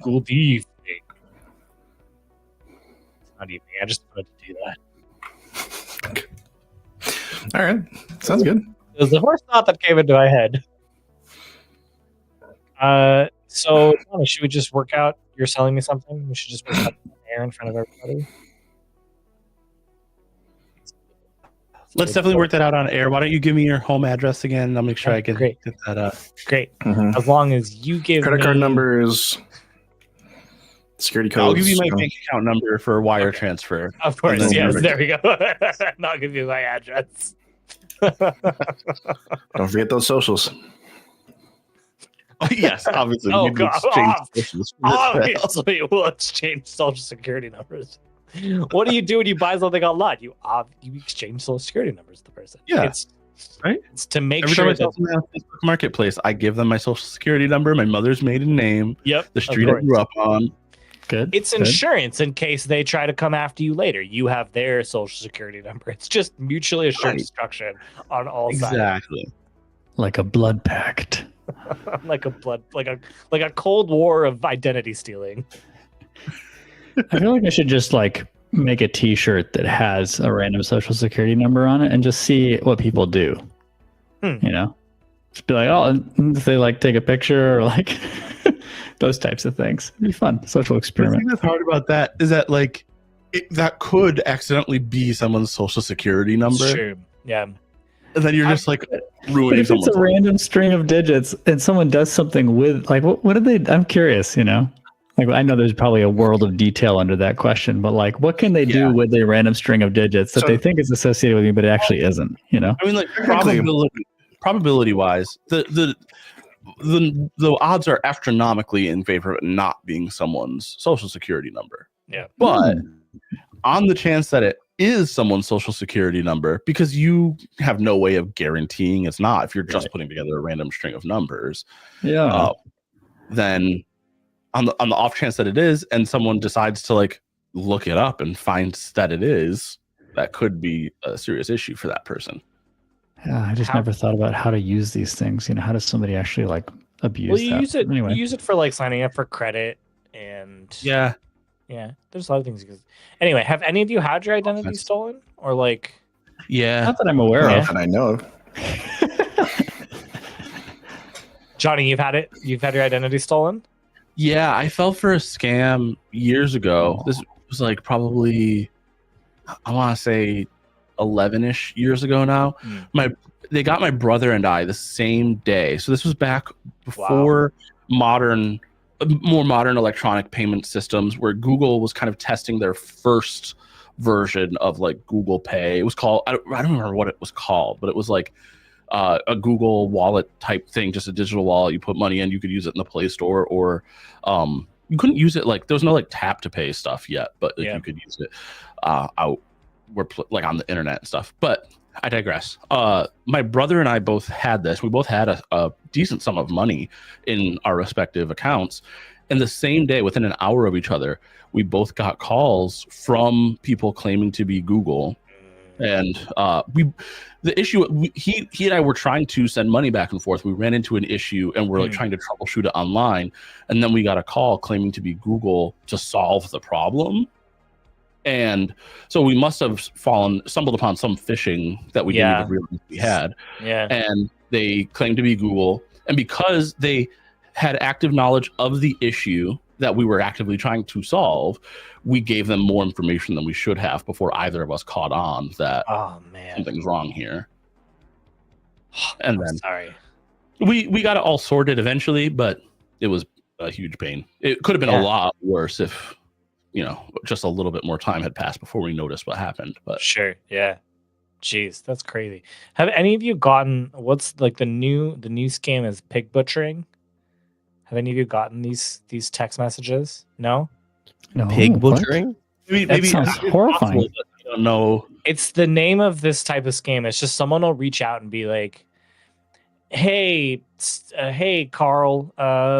Good evening. It's not evening. I just wanted to do that. All right, sounds good. It was the first thought that came into my head. So Donna, should we just work out? You're selling me something. We should just work out the air in front of everybody. Let's definitely work that out on air. Why don't you give me your home address again? I'll make sure Yeah, I can great. get that up. Great. Mhm. As long as you give Credit card me- numbers, security codes. I'll give you my bank account number for wire transfer. Of course, And then yes. you're- There we go. And I'll give you my address. Don't forget those socials. Yes, obviously. Oh, you need God. to exchange socials for this fail. Obviously, we'll exchange social security numbers. What do you do when you buy something online? You exchange social security numbers with the person. Yeah. It's Right? It's to make Every sure time I that. sell something on Facebook Marketplace, I give them my social security number, my mother's maiden name, Yep. the of street I course. grew up on. Good. It's good. insurance in case they try to come after you later. You have their social security number. It's just mutually assured Right. destruction on all sides. Exactly. Like a blood pact. like a cold war of identity stealing. I feel like I should just like make a T-shirt that has a random social security number on it and just see what people do. Hmm. You know, just be like, oh, if they like take a picture or like those types of things. It'd be fun. Social The experiment. thing that's hard about that is that like that could accidentally be someone's social security number, It's true. Yeah. and then you're just like But ruining if it's someone's a random string of digits and someone does something with, like, what do they? I'm curious. You know, like I know there's probably a world of detail under that question, but like, what can they Yeah. do with a random string of digits that So- they think is associated with you, but it actually isn't? You know. I mean, like Technically- probability wise, the odds are astronomically in favor of it not being someone's social security number. Yeah. But on the chance that it is someone's social security number, because you have no way of guaranteeing it's not, if you're just Right. putting together a random string of numbers, Yeah. then on the off chance that it is, and someone decides to like look it up and finds that it is, that could be a serious issue for that person. Yeah, I just How- never thought about how to use these things. You know, how does somebody actually like abuse Well, you that? use it. Anyway, You use it for like signing up for credit and Yeah. yeah. There's a lot of things. Anyway, have any of you had your identity Offense. stolen or like? Yeah. not that I'm aware Yeah. of. That I know of. Johnny, you've had it. You've had your identity stolen. Yeah, I fell for a scam years ago. This was like probably, I want to say 11-ish years ago now. Mm. They got my brother and I the same day. So this was back before more modern electronic payment systems, where Google was kind of testing their first version of like Google Pay. It was called, I don't remember what it was called, but it was like a Google wallet type thing, just a digital wallet. You put money in, you could use it in the Play Store, or you couldn't use it like there was no like tap to pay stuff yet, but like, Yeah. you could use it like on the internet and stuff. But I digress. My brother and I both had this. We both had a decent sum of money in our respective accounts. And the same day, within an hour of each other, we both got calls from people claiming to be Google. And he and I were trying to send money back and forth. We ran into an issue and we're like trying to troubleshoot it online. And then we got a call claiming to be Google to solve the problem. And so we must have stumbled upon some phishing that we didn't even realize we had. Yeah. And they claimed to be Google. And because they had active knowledge of the issue that we were actively trying to solve, we gave them more information than we should have before either of us caught on that Oh man. something's wrong here. And I'm then sorry. we got it all sorted eventually, but it was a huge pain. It could have been Yeah. a lot worse if, just a little bit more time had passed before we noticed what happened. But Sure. Yeah. Jeez, that's crazy. Have any of you gotten what's like the new scam is pig butchering? Have any of you gotten these text messages? No? No, Pig what? butchering? That sounds it's horrifying. possible, but I don't know. It's the name of this type of scam. It's just someone will reach out and be like, "Hey, hey, Carl.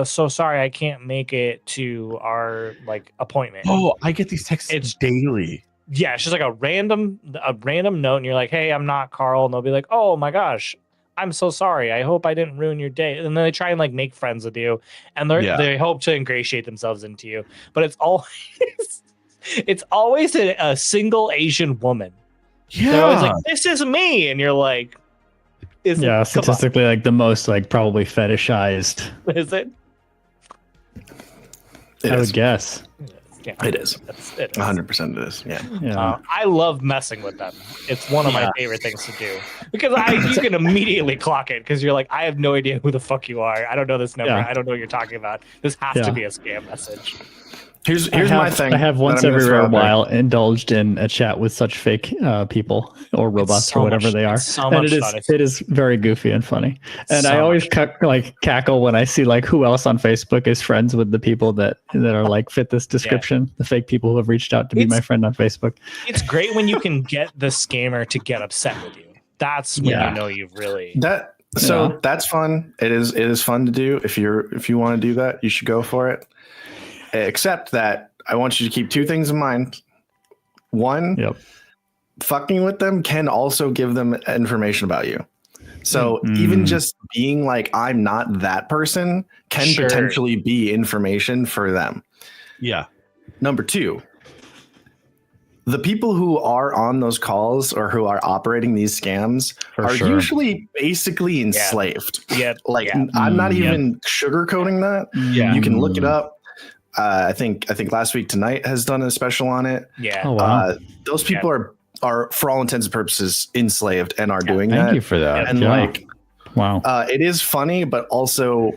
So sorry I can't make it to our like appointment." Oh, I get these texts It's- daily. Yeah, it's just like a random note, and you're like, "Hey, I'm not Carl," and they'll be like, "Oh my gosh, I'm so sorry. I hope I didn't ruin your day. And then they try and like make friends with you, and they hope to ingratiate themselves into you. But it's always a single Asian woman. Yeah. They're always like, "This is me," and you're like, "Is it, statistically like the most like probably fetishized. Is it? I would guess. Yeah, it is. It is. 100% it is. Yeah. I love messing with them. It's one of my favorite things to do because you can immediately clock it because you're like, I have no idea who the fuck you are. I don't know this number. I don't know what you're talking about. This has to be a scam message. Here's my thing. I have once every rare while indulged in a chat with such fake people or robots or whatever they are. And it is very goofy and funny. And I always cackle when I see like who else on Facebook is friends with the people that are like fit this description. The fake people who have reached out to be my friend on Facebook. It's great when you can get the scammer to get upset with you. That's when you know you've really that's fun. It is fun to do. If you want to do that, you should go for it. Except that I want you to keep two things in mind. One, fucking with them can also give them information about you. So even just being like, I'm not that person can potentially be information for them. Yeah. Number two, the people who are on those calls or who are operating these scams are usually basically enslaved. I'm not even sugarcoating that. Yeah. You can look it up. I think last week Tonight has done a special on it. Yeah. Oh, wow. Those people are for all intents and purposes enslaved and are doing that. Thank you for that. And wow. It is funny, but also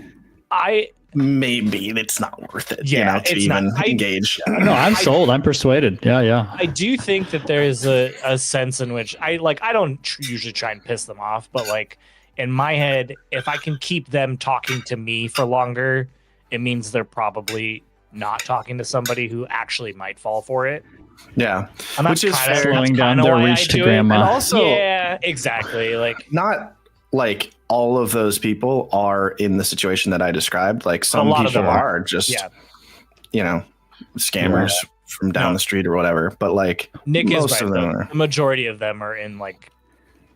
maybe it's not worth it. To even engage. No, I'm sold. I'm persuaded. Yeah. I do think that there is a sense in which I don't usually try and piss them off, but like in my head, if I can keep them talking to me for longer, it means they're probably not talking to somebody who actually might fall for it. Yeah. And which is slowing down their reach to grandma. And also, exactly. Like not like all of those people are in the situation that I described. Like some people are just, scammers from down the street or whatever. But like Nick most is right, of them are. The majority of them are in like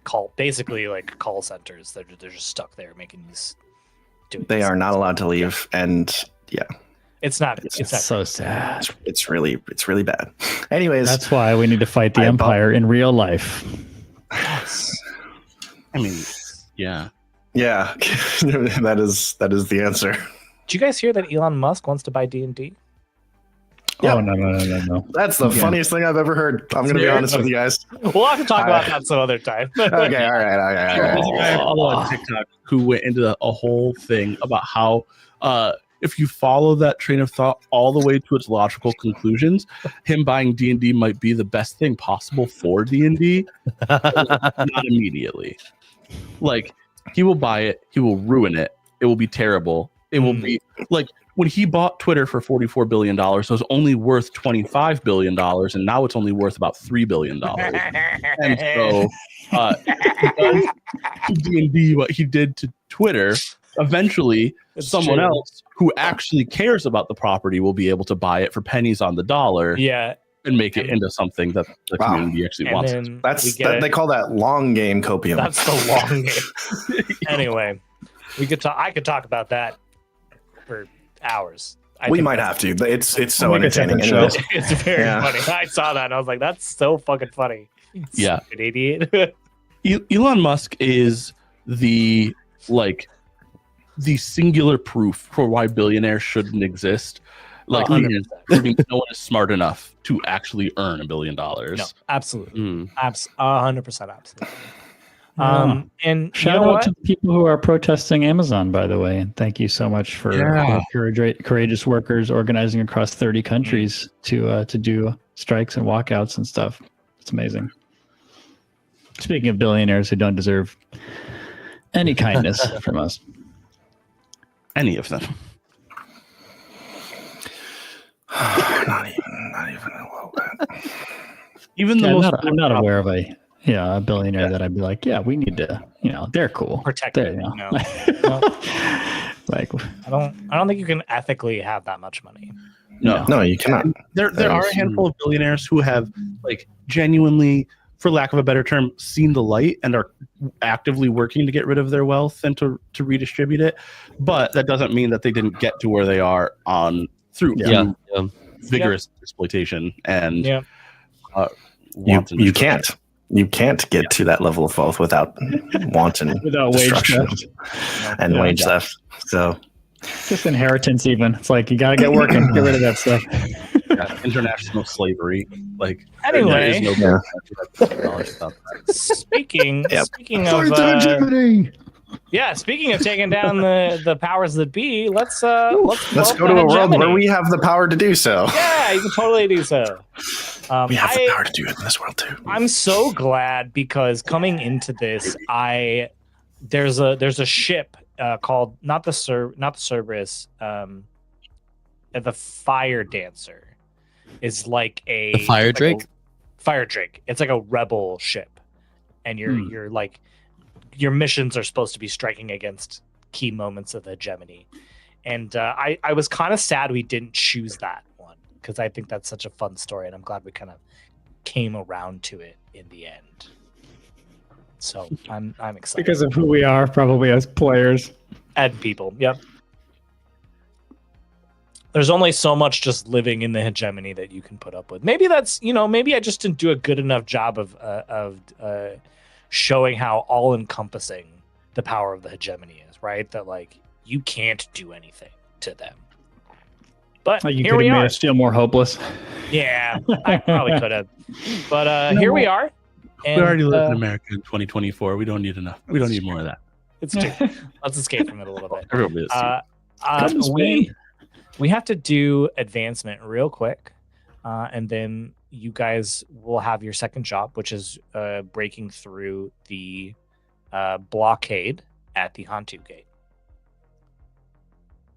call centers. They're just stuck there making these. They are not allowed to leave, and it's not so sad. It's really bad. Anyways, that's why we need to fight the Empire in real life. I mean, yeah, that is the answer. Did you guys hear that Elon Musk wants to buy D&D? Yep. Oh no! That's the funniest thing I've ever heard. I'm going to be honest with you guys. We'll have to talk about that some other time. Okay, all right. There's a guy I follow on TikTok who went into a whole thing about how if you follow that train of thought all the way to its logical conclusions, him buying D&D might be the best thing possible for D&D. Not immediately. Like, he will buy it, he will ruin it, it will be terrible. It will be like when he bought Twitter for $44 billion, so it was only worth $25 billion, and now it's only worth about $3 billion. And so D&D, what he did to Twitter, eventually someone else who actually cares about the property will be able to buy it for pennies on the dollar. Yeah. And make it into something that the community actually wants. They call that long game copium. That's the long game. Anyway, I could talk about that for hours. We might have to. It's so entertaining. It's very funny. I saw that and I was like, that's so fucking funny. Yeah. An idiot. Elon Musk is the singular proof for why billionaires shouldn't exist. Like, no one is smart enough to actually earn $1 billion. No, absolutely. 100% absolutely. And shout out to the people who are protesting Amazon, by the way, and thank you so much for courageous workers organizing across 30 countries to do strikes and walkouts and stuff. It's amazing. Speaking of billionaires who don't deserve any kindness from us, any of them. not even a little bit. Even I'm not aware of a billionaire that I'd be like, yeah, we need to, they're cool. Protect them. No. Like, I don't think you can ethically have that much money. No, you cannot. There are a handful of billionaires who have genuinely for lack of a better term, seen the light and are actively working to get rid of their wealth and to redistribute it. But that doesn't mean that they didn't get to where they are through vigorous exploitation and wanton you destruction. You can't get to that level of wealth without wanton Without wage destruction theft. and wage theft. So Just inheritance, even. It's like you got to get working, get rid of that stuff. International slavery. Like Anyway. there is no knowledge about that. Speaking of speaking of taking down the powers that be, let's go to a world where we have the power to do so. Yeah, you can totally do so. We have the power to do it in this world too. I'm so glad because coming into this, there's a ship called not the Cerberus, the Fire Dancer is like The Fire Drake. Fire Drake. It's like a rebel ship, and you're like your missions are supposed to be striking against key moments of the hegemony. And I was kind of sad we didn't choose that one because I think that's such a fun story, and I'm glad we kind of came around to it in the end. So I'm excited Because of who we are, probably as players. and people. Yep. There's only so much just living in the hegemony that you can put up with. Maybe that's maybe I just didn't do a good enough job of showing how all encompassing the power of the hegemony is. Right, that like you can't do anything to them. But You here could we have made are. us feel more hopeless. Yeah, I probably could have. But here we are. And, We already live in America in 2024. We don't need enough. We don't need more of that. It's true. Let's escape from it a little bit. Everybody is. We have to do advancement real quick, and then you guys will have your second job, which is breaking through the blockade at the Hantu Gate.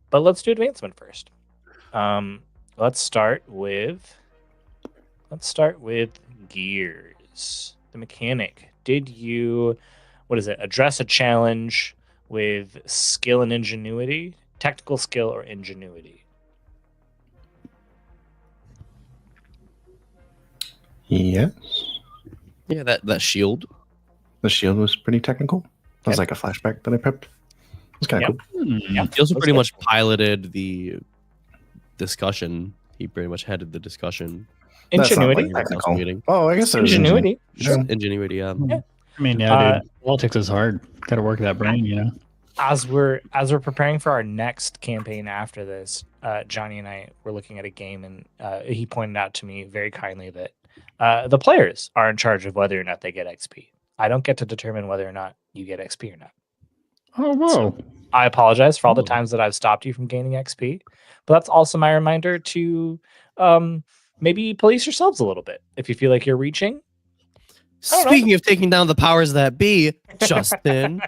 But let's do advancement first. Let's start with gears. The mechanic. Did you address a challenge with skill and ingenuity, technical skill or ingenuity? Yes. Yeah, that shield. The shield was pretty technical. That was like a flashback that I prepped. It was kind of cool. Yeah, He also that's pretty good. much piloted the discussion. He pretty much headed the discussion. That's not Ingenuity. like technical. Meeting. Oh, I guess it was Ingenuity. Sure. Ingenuity, yeah. Yeah. I mean, dude, politics is hard. Got to work that brain, As we're preparing for our next campaign after this, Johnny and I were looking at a game, and he pointed out to me very kindly that the players are in charge of whether or not they get XP. I don't get to determine whether or not you get XP or not. Oh, whoa. I apologize for all the times that I've stopped you from gaining XP, but that's also my reminder to maybe police yourselves a little bit. If you feel like you're reaching, Speaking of taking down the powers that be, Justin.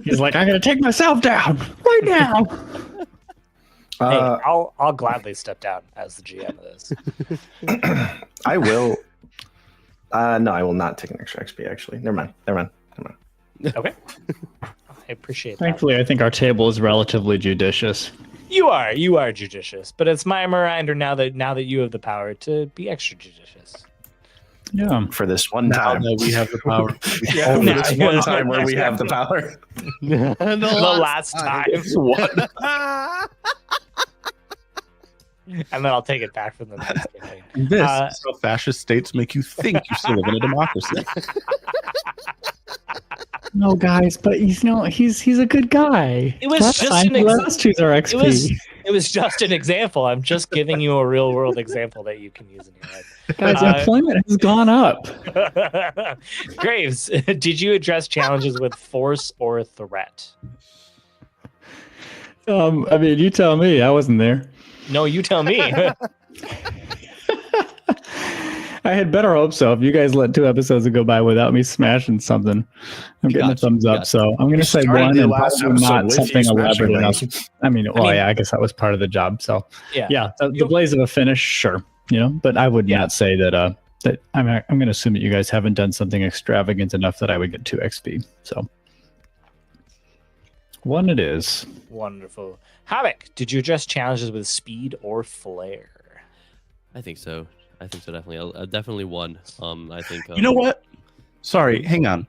He's like, I'm going to take myself down right now. hey, I'll gladly step down as the GM of this. I will. No, I will not take an extra XP. Actually, never mind. Okay, I appreciate that. Thankfully, I think our table is relatively judicious. You are judicious, but it's my reminder now that you have the power to be extra judicious. Yeah. For this one Now time, that we have the power. yeah, for this one time where we have the power. The last time. What? And then I'll take it back from the next campaign. This is how fascist states make you think you still live in a democracy. No, guys, but he's a good guy. It was That's just fine. an Let us choose our XP. It was just an example. I'm just giving you a real world example that you can use in your life. Guys, employment has gone up. Graves, did you address challenges with force or threat? I mean, you tell me. I wasn't there. No, you tell me. I had better hope so. If you guys let 2 episodes go by without me smashing something, I'm getting a thumbs up. So I'm going to say started 1 the and last probably episode not with something you smashing elaborate enough. things. I mean, yeah, I guess that was part of the job. So Yeah. the blaze of a finish, sure, but I would not say that. That I'm going to assume that you guys haven't done something extravagant enough that I would get 2 XP. So 1 it is. Wonderful. Havoc, did you address challenges with speed or flair? I think so. I think so. Definitely, definitely one. I think. You know what? Sorry, hang on.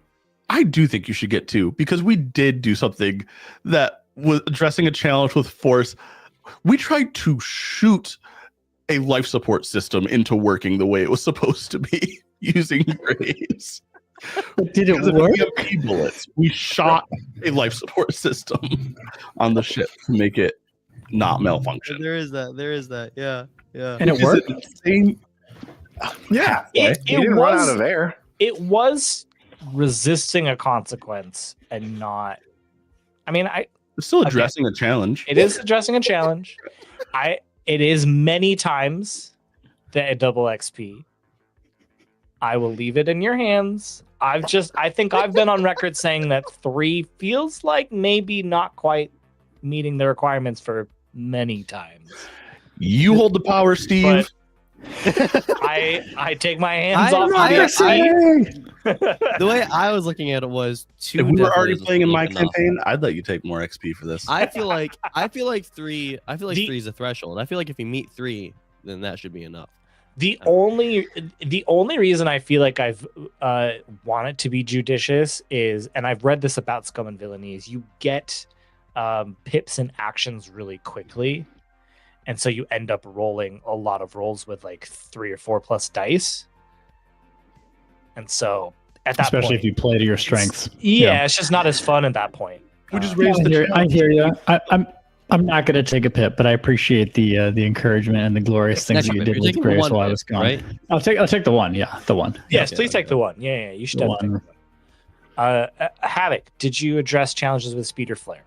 I do think you should get 2 because we did do something that was addressing a challenge with force. We tried to shoot a life support system into working the way it was supposed to be using graves. Did it work? Bullets. We shot a life support system on the ship to make it not malfunction. There is that. Yeah. And it worked. Yeah, It you didn't run out of air. It was resisting a consequence and not. I mean, It's still addressing a challenge. It is addressing a challenge. It is many times the double XP. I will leave it in your hands. I think I've been on record saying that 3 feels like maybe not quite meeting the requirements for many times. You hold the power, Steve. I take my hands off the way I was looking at it was 2. If we were already definitely playing in my enough. campaign, I'd let you take more XP for this. I feel like 3 is a threshold. I feel like if you meet 3, then that should be enough. The only reason I feel like I've wanted to be judicious is, and I've read this about Scum and Villainy, is you get pips and actions really quickly, and so you end up rolling a lot of rolls with like 3 or 4 plus dice, and so at that Especially point, if you play to your strengths. it's just not as fun at that point. We just raised the I hear you. I'm not going to take a pip, but I appreciate the encouragement and the glorious things that you did with Grace while I was gone. Right? I'll take the 1. Yeah, the 1. Yes, please take the 1. Yeah, you should take the 1. Havoc, did you address challenges with speed or flare?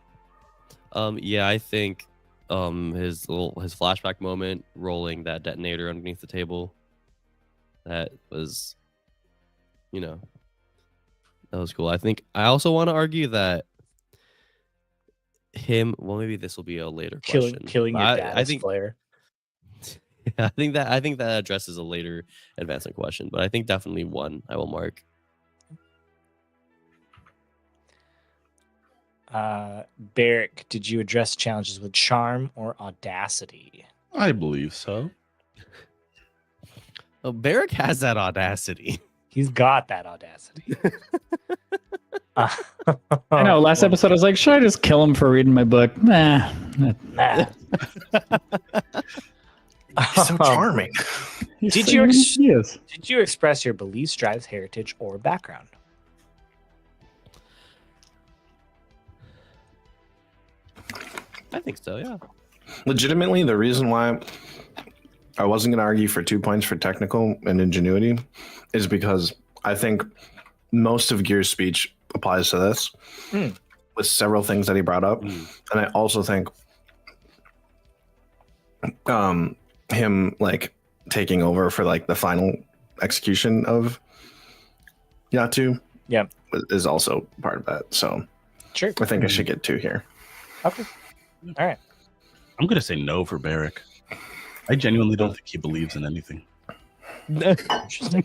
Yeah, I think his flashback moment, rolling that detonator underneath the table, that was, that was cool. I think I also want to argue that maybe this will be a later question. Killing your dad. I think flare. Yeah, I think that addresses a later advancement question, but I think definitely 1 I will mark. Barrick, did you address challenges with charm or audacity? I believe so. Oh, Barrick has that audacity. He's got that audacity. I know. Last episode, I was like, should I just kill him for reading my book? Nah. He's so charming. Did you express your beliefs, drives, heritage, or background? I think so, yeah. Legitimately, the reason why I wasn't going to argue for 2 points for technical and ingenuity is because I think most of Gear's speech applies to this with several things that he brought up. And I also think him like taking over for like the final execution of Yatu is also part of that. So sure, I think I should get 2 here. Okay. All right. I'm going to say no for Barrick. I genuinely don't think he believes in anything. Interesting.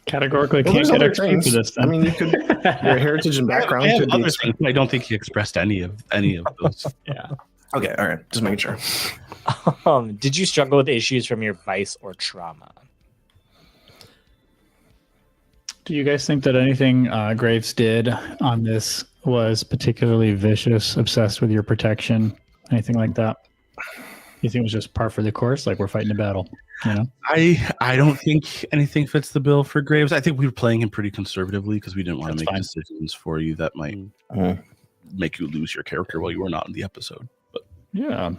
Categorically can't get XP for this. Then. I mean, you could your heritage and background could be. Things, I don't think he expressed any of those. Yeah. Okay. All right. Just making sure. Did you struggle with issues from your vice or trauma? Do you guys think that anything Graves did on this was particularly vicious, obsessed with your protection, anything like that? You think it was just par for the course, like we're fighting a battle? I don't think anything fits the bill for Graves. I think we were playing him pretty conservatively because we didn't want to make decisions for you that might make you lose your character while you were not in the episode. But yeah,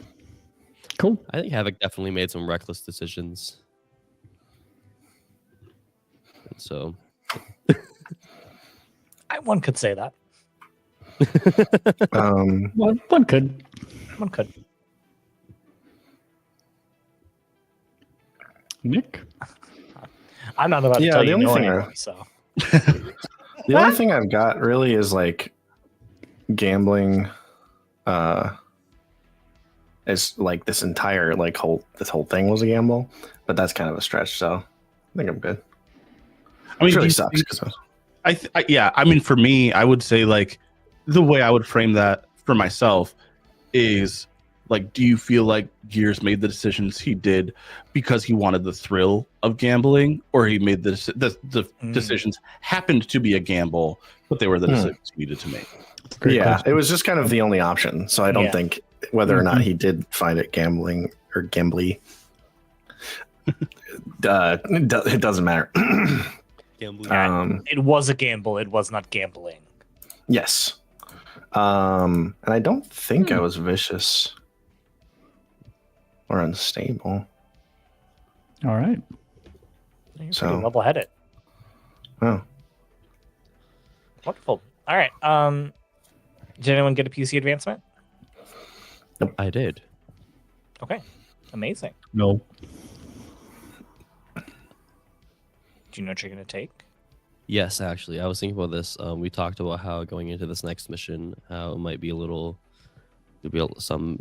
cool. I think Havoc definitely made some reckless decisions. And so, one could say that. One could. One could. Nick? I'm not about to tell the you only no thing anymore, so. The only thing I've got really is like gambling. It's like this entire this whole thing was a gamble, but that's kind of a stretch. So I think I'm good. I mean, it really sucks. I mean, for me, I would say like the way I would frame that for myself is Like, do you feel like Gears made the decisions he did because he wanted the thrill of gambling, or he made the decisions happened to be a gamble, but they were the decisions he needed to make? It was just kind of the only option. So I don't think whether or not he did find it gambling or gambly. It doesn't matter. It was a gamble. It was not gambling. Yes. And I don't think I was vicious or unstable. All right. You're pretty level-headed. Oh. Wonderful. All right. Did anyone get a PC advancement? I did. Okay. Amazing. No. Do you know what you're going to take? Yes, actually, I was thinking about this. We talked about how going into this next mission, how it might be some,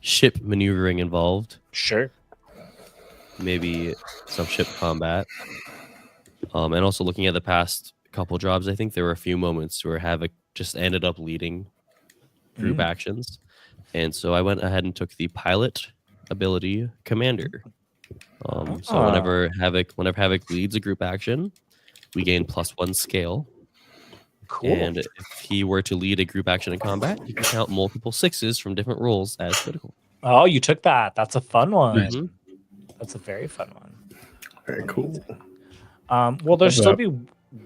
ship maneuvering involved. Sure. Maybe some ship combat. And also looking at the past couple jobs, I think there were a few moments where Havoc just ended up leading group actions. And so I went ahead and took the pilot ability commander. So whenever Havoc leads a group action, we gain +1 scale. Cool. And if he were to lead a group action in combat, he can count multiple 6s from different rolls as critical. Oh, you took that. That's a fun one. Mm-hmm. That's a very fun one. Very cool. Well, there'll still be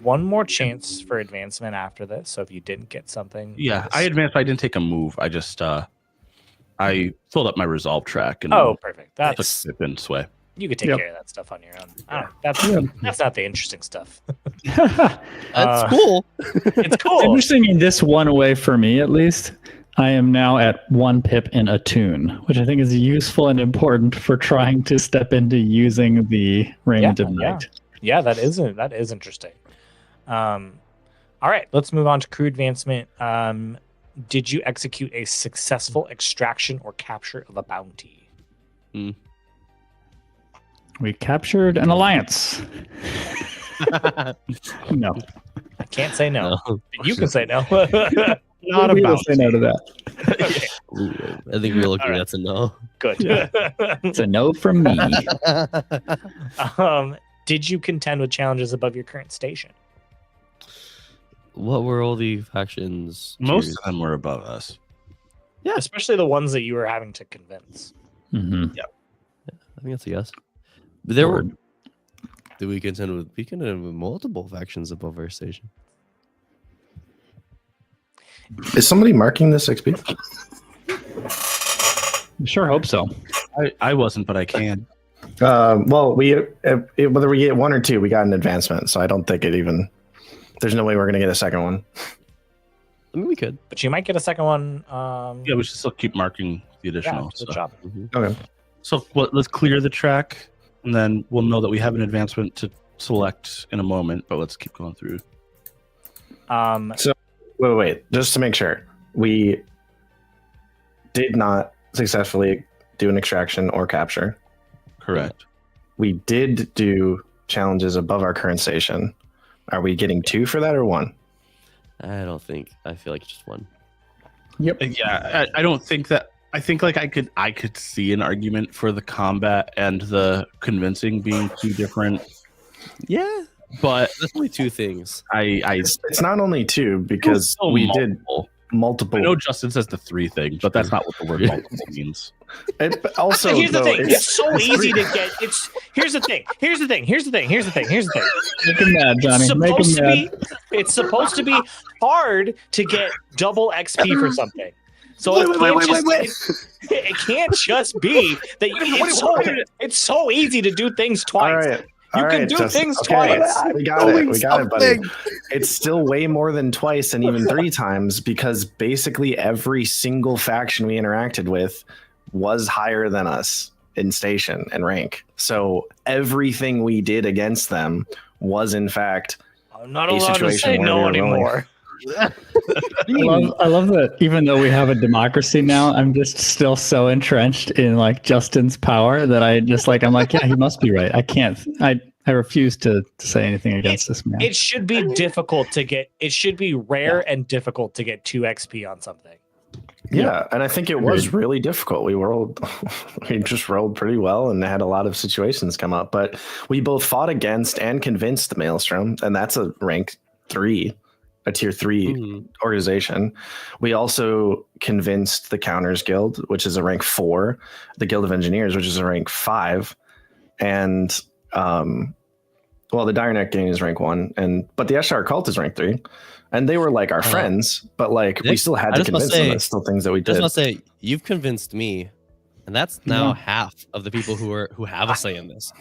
one more chance for advancement after this. So if you didn't get something, Yeah, I advanced. I didn't take a move. I just I filled up my resolve track and perfect. That's sip and sway. you could take care of that stuff on your own. That's not the interesting stuff. That's cool. It's cool. Interesting in this one way for me, at least. I am now at 1 pip in Attune, which I think is useful and important for trying to step into using the Raiment of Night. Yeah, that is interesting. All right, let's move on to crew advancement. Did you execute a successful extraction or capture of a bounty? We captured an alliance. No. I can't say no. You can say no. Not about say no to that. Okay. I think we're looking at a no. Good. It's a no from me. Did you contend with challenges above your current station? What were all the factions? Most of them were above us. Yeah, especially the ones that you were having to convince. Mm-hmm. I think that's a yes. But there were. Did we contend with? We contended with multiple factions above our station. Is somebody marking this XP? Sure hope so. I wasn't, but I can. Well, whether we get 1 or 2, we got an advancement, so I don't think it even. There's no way we're gonna get a second one. I mean, we could. But you might get a second one. Yeah, we should still keep marking the additional. Good job. Okay. So let's clear the track, and then we'll know that we have an advancement to select in a moment. But let's keep going through. So wait. Just to make sure, we did not successfully do an extraction or capture. Correct. We did do challenges above our current station. Are we getting 2 for that or 1? I don't think. I feel like it's just 1. Yep. Yeah, I don't think that. I think like I could see an argument for the combat and the convincing being 2 different. Yeah, but that's only 2 things. It's not only 2 because we did multiple. I know Justin says the 3 thing, but that's not what the word multiple means. But also, here's the though, thing. It's so easy to get. Here's the thing. Make him mad, Johnny. Make him mad. It's supposed to be hard to get double XP for something. So it can't just be that it's so easy to do things twice. You can do things twice. We got it, buddy. It's still way more than twice and even 3 times because basically every single faction we interacted with was higher than us in station and rank. So everything we did against them was in fact I'm not allowed to say no anymore. I love that even though we have a democracy now, I'm just still so entrenched in like Justin's power that I'm like, yeah, he must be right. I refuse to say anything against this man. It should be difficult to get. It should be rare and difficult to get 2 XP on something. Yeah, and I think it was really difficult. We just rolled pretty well and had a lot of situations come up. But we both fought against and convinced the Maelstrom, and that's a rank 3, a tier 3 organization. We also convinced the Counters Guild, which is a rank 4, the Guild of Engineers, which is a rank 5, and the Dire Neck Gang is rank 1, but the Eshar Cult is rank 3. And they were like our friends, but like we still had to convince them. That's still things that we did. I just want to say, you've convinced me, and that's now half of the people who have a say in this.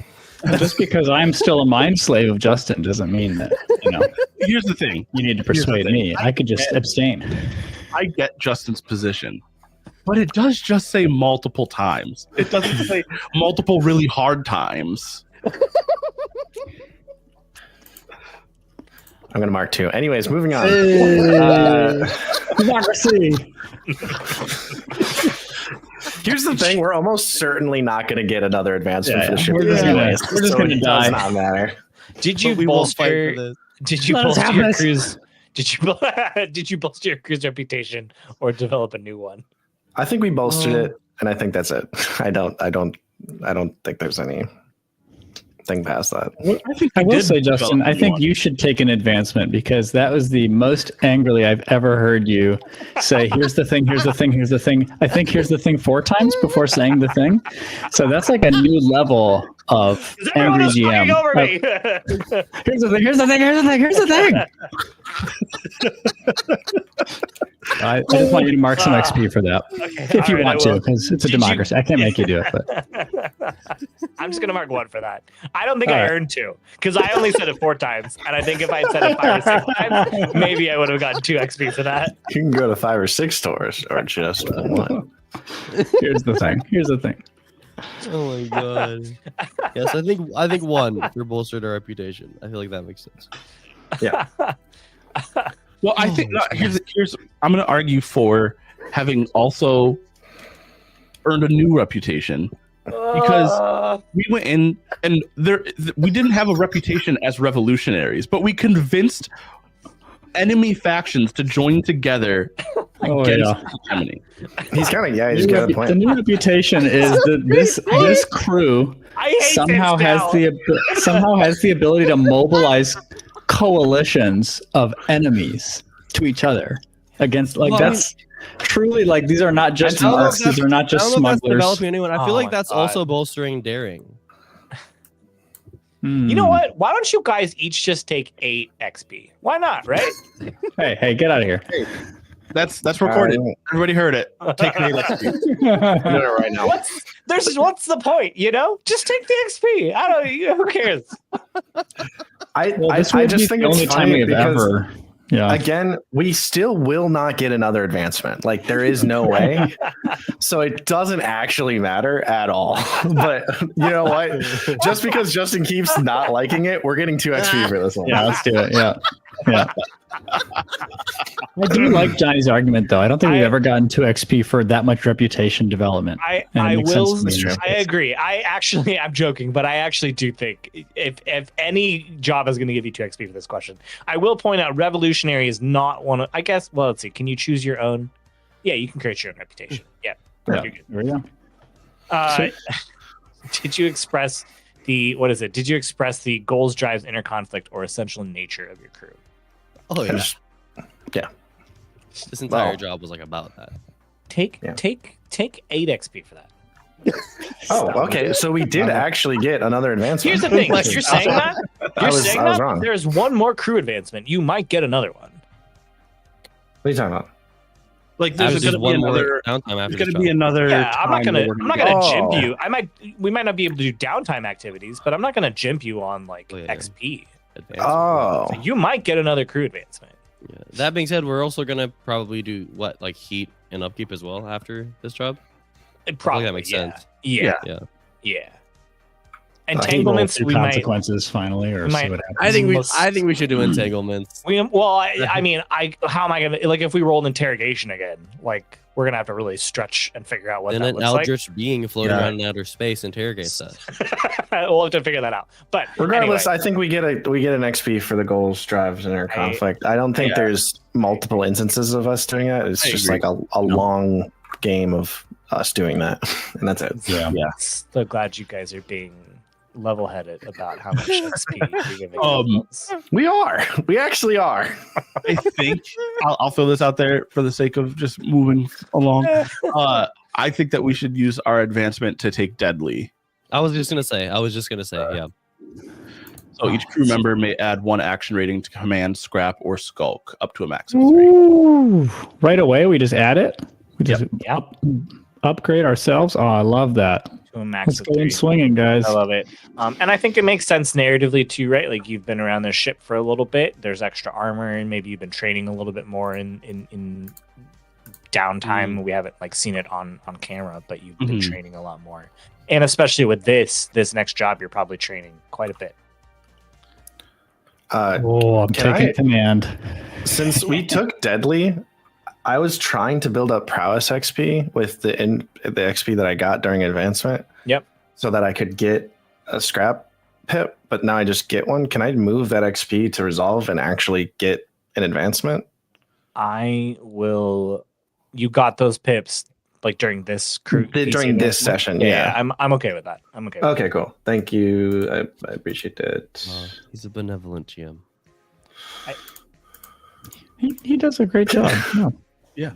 Just because I'm still a mind slave of Justin doesn't mean that, Here's the thing. You need to persuade me. I could just abstain. I get Justin's position, but it does just say multiple times. It doesn't say multiple really hard times. I'm going to mark 2. Anyways, moving on. Democracy. Here's the thing. We're almost certainly not going to get another advancement for the ship. We're just going to die. It does not matter. Did you bolster your cruise? Did you bolster your cruise reputation or develop a new one? I think we bolstered it, and I think that's it. I don't think there's any thing past that. I will say, Justin, I think you should take an advancement, because that was the most angrily I've ever heard you say, here's the thing, here's the thing, here's the thing. I think here's the thing 4 times before saying the thing. So that's like a new level of angry GM. Over me. Here's the thing, here's the thing, here's the thing, here's the thing. I just want you to mark some XP for that. Okay, if you want to, because it's a democracy. I can't make you do it, but I'm just gonna mark 1 for that. I don't think I earned 2, because I only said it 4 times, and I think if I said it 5 or 6 times, maybe I would have gotten 2 XP for that. You can go to 5 or 6 stores, or just 1. Here's the thing. Here's the thing. Oh my god. Yes, I think 1 for bolstered our reputation. I feel like that makes sense. Yeah. Well, I think here's I'm going to argue for having also earned a new reputation, because we went in and we didn't have a reputation as revolutionaries, but we convinced enemy factions to join together against Germany. He's got a plan. The new reputation is that this crew somehow has the ability to mobilize coalitions of enemies to each other against truly, like, these are not just marks, these are not just smugglers. Developing anyone. I feel like that's also bolstering daring. You know what? Why don't you guys each just take 8 XP? Why not, right? Hey, get out of here. Hey, that's recorded. Everybody heard it. Take 8 XP. I'm doing it right now. What's the point? Just take the XP. I don't. Who cares? I just think it's funny because again, we still will not get another advancement. Like, there is no way. So it doesn't actually matter at all. But you know what? Just because Justin keeps not liking it, we're getting 2 XP for this one. Yeah, let's do it. Yeah. I do like Johnny's argument, though. I don't think we've ever gotten 2 XP for that much reputation development. I agree. I'm joking, but I actually do think if any job is going to give you 2 XP for this question, I will point out revolutionary is not one of, I guess, well, let's see. Can you choose your own? Yeah, you can create your own reputation. Yeah. There we go. Did you express Did you express the goals, drives, inner conflict, or essential nature of your crew? Oh yeah. Yeah. This entire job was like about that. Take 8 XP for that. Oh, okay. So we did actually get another advancement. Here's the thing. You're saying that? I was wrong. There's one more crew advancement. You might get another one. What are you talking about? Like, there's going to be another downtime after. There's going to be another. Yeah, I'm not gonna jimp you. We might not be able to do downtime activities, but I'm not gonna jimp you on XP. Oh, so you might get another crew advancement. Yeah. That being said, we're also gonna probably do heat and upkeep as well after this job. Probably that makes sense. Yeah. Entanglements, we consequences finally, or see what happens. I think we should do entanglements. I mean, how am I gonna if we roll an interrogation again? we're gonna have to really stretch and figure out what Then that an looks like. eldritch being floating around in outer space interrogates that. We'll have to figure that out. But Regardless, anyway, I think we get an XP for the goals, drives, and our conflict. I don't think there's multiple instances of us doing it. It's just like a long game of us doing that, and that's it. Yeah. So glad you guys are being level-headed about how much XP you're giving. We actually are. I think I'll throw this out there for the sake of just moving along. I think that we should use our advancement to take deadly. I was just gonna say, yeah. So each crew member may add 1 action rating to command, scrap, or skulk, up to a max of 3. Ooh. Right away, we just add it. We just upgrade ourselves. Oh, I love that. To a max Let's of go 3. in swinging, guys. I love it. And I think it makes sense narratively too, right? Like you've been around this ship for a little bit. There's extra armor, and maybe you've been training a little bit more in downtime. We haven't like seen it on camera, but you've been training a lot more. And especially with this next job, you're probably training quite a bit. I'm taking command. Since we took deadly, I was trying to build up prowess XP with the XP that I got during advancement. Yep. So that I could get a scrap pip, but now I just get one. Can I move that XP to resolve and actually get an advancement? I will. You got those pips like during this crew during this session. Yeah. I'm okay with that. I'm okay. Okay, cool. Thank you. I appreciate it. He's a benevolent GM. He does a great job. Yeah.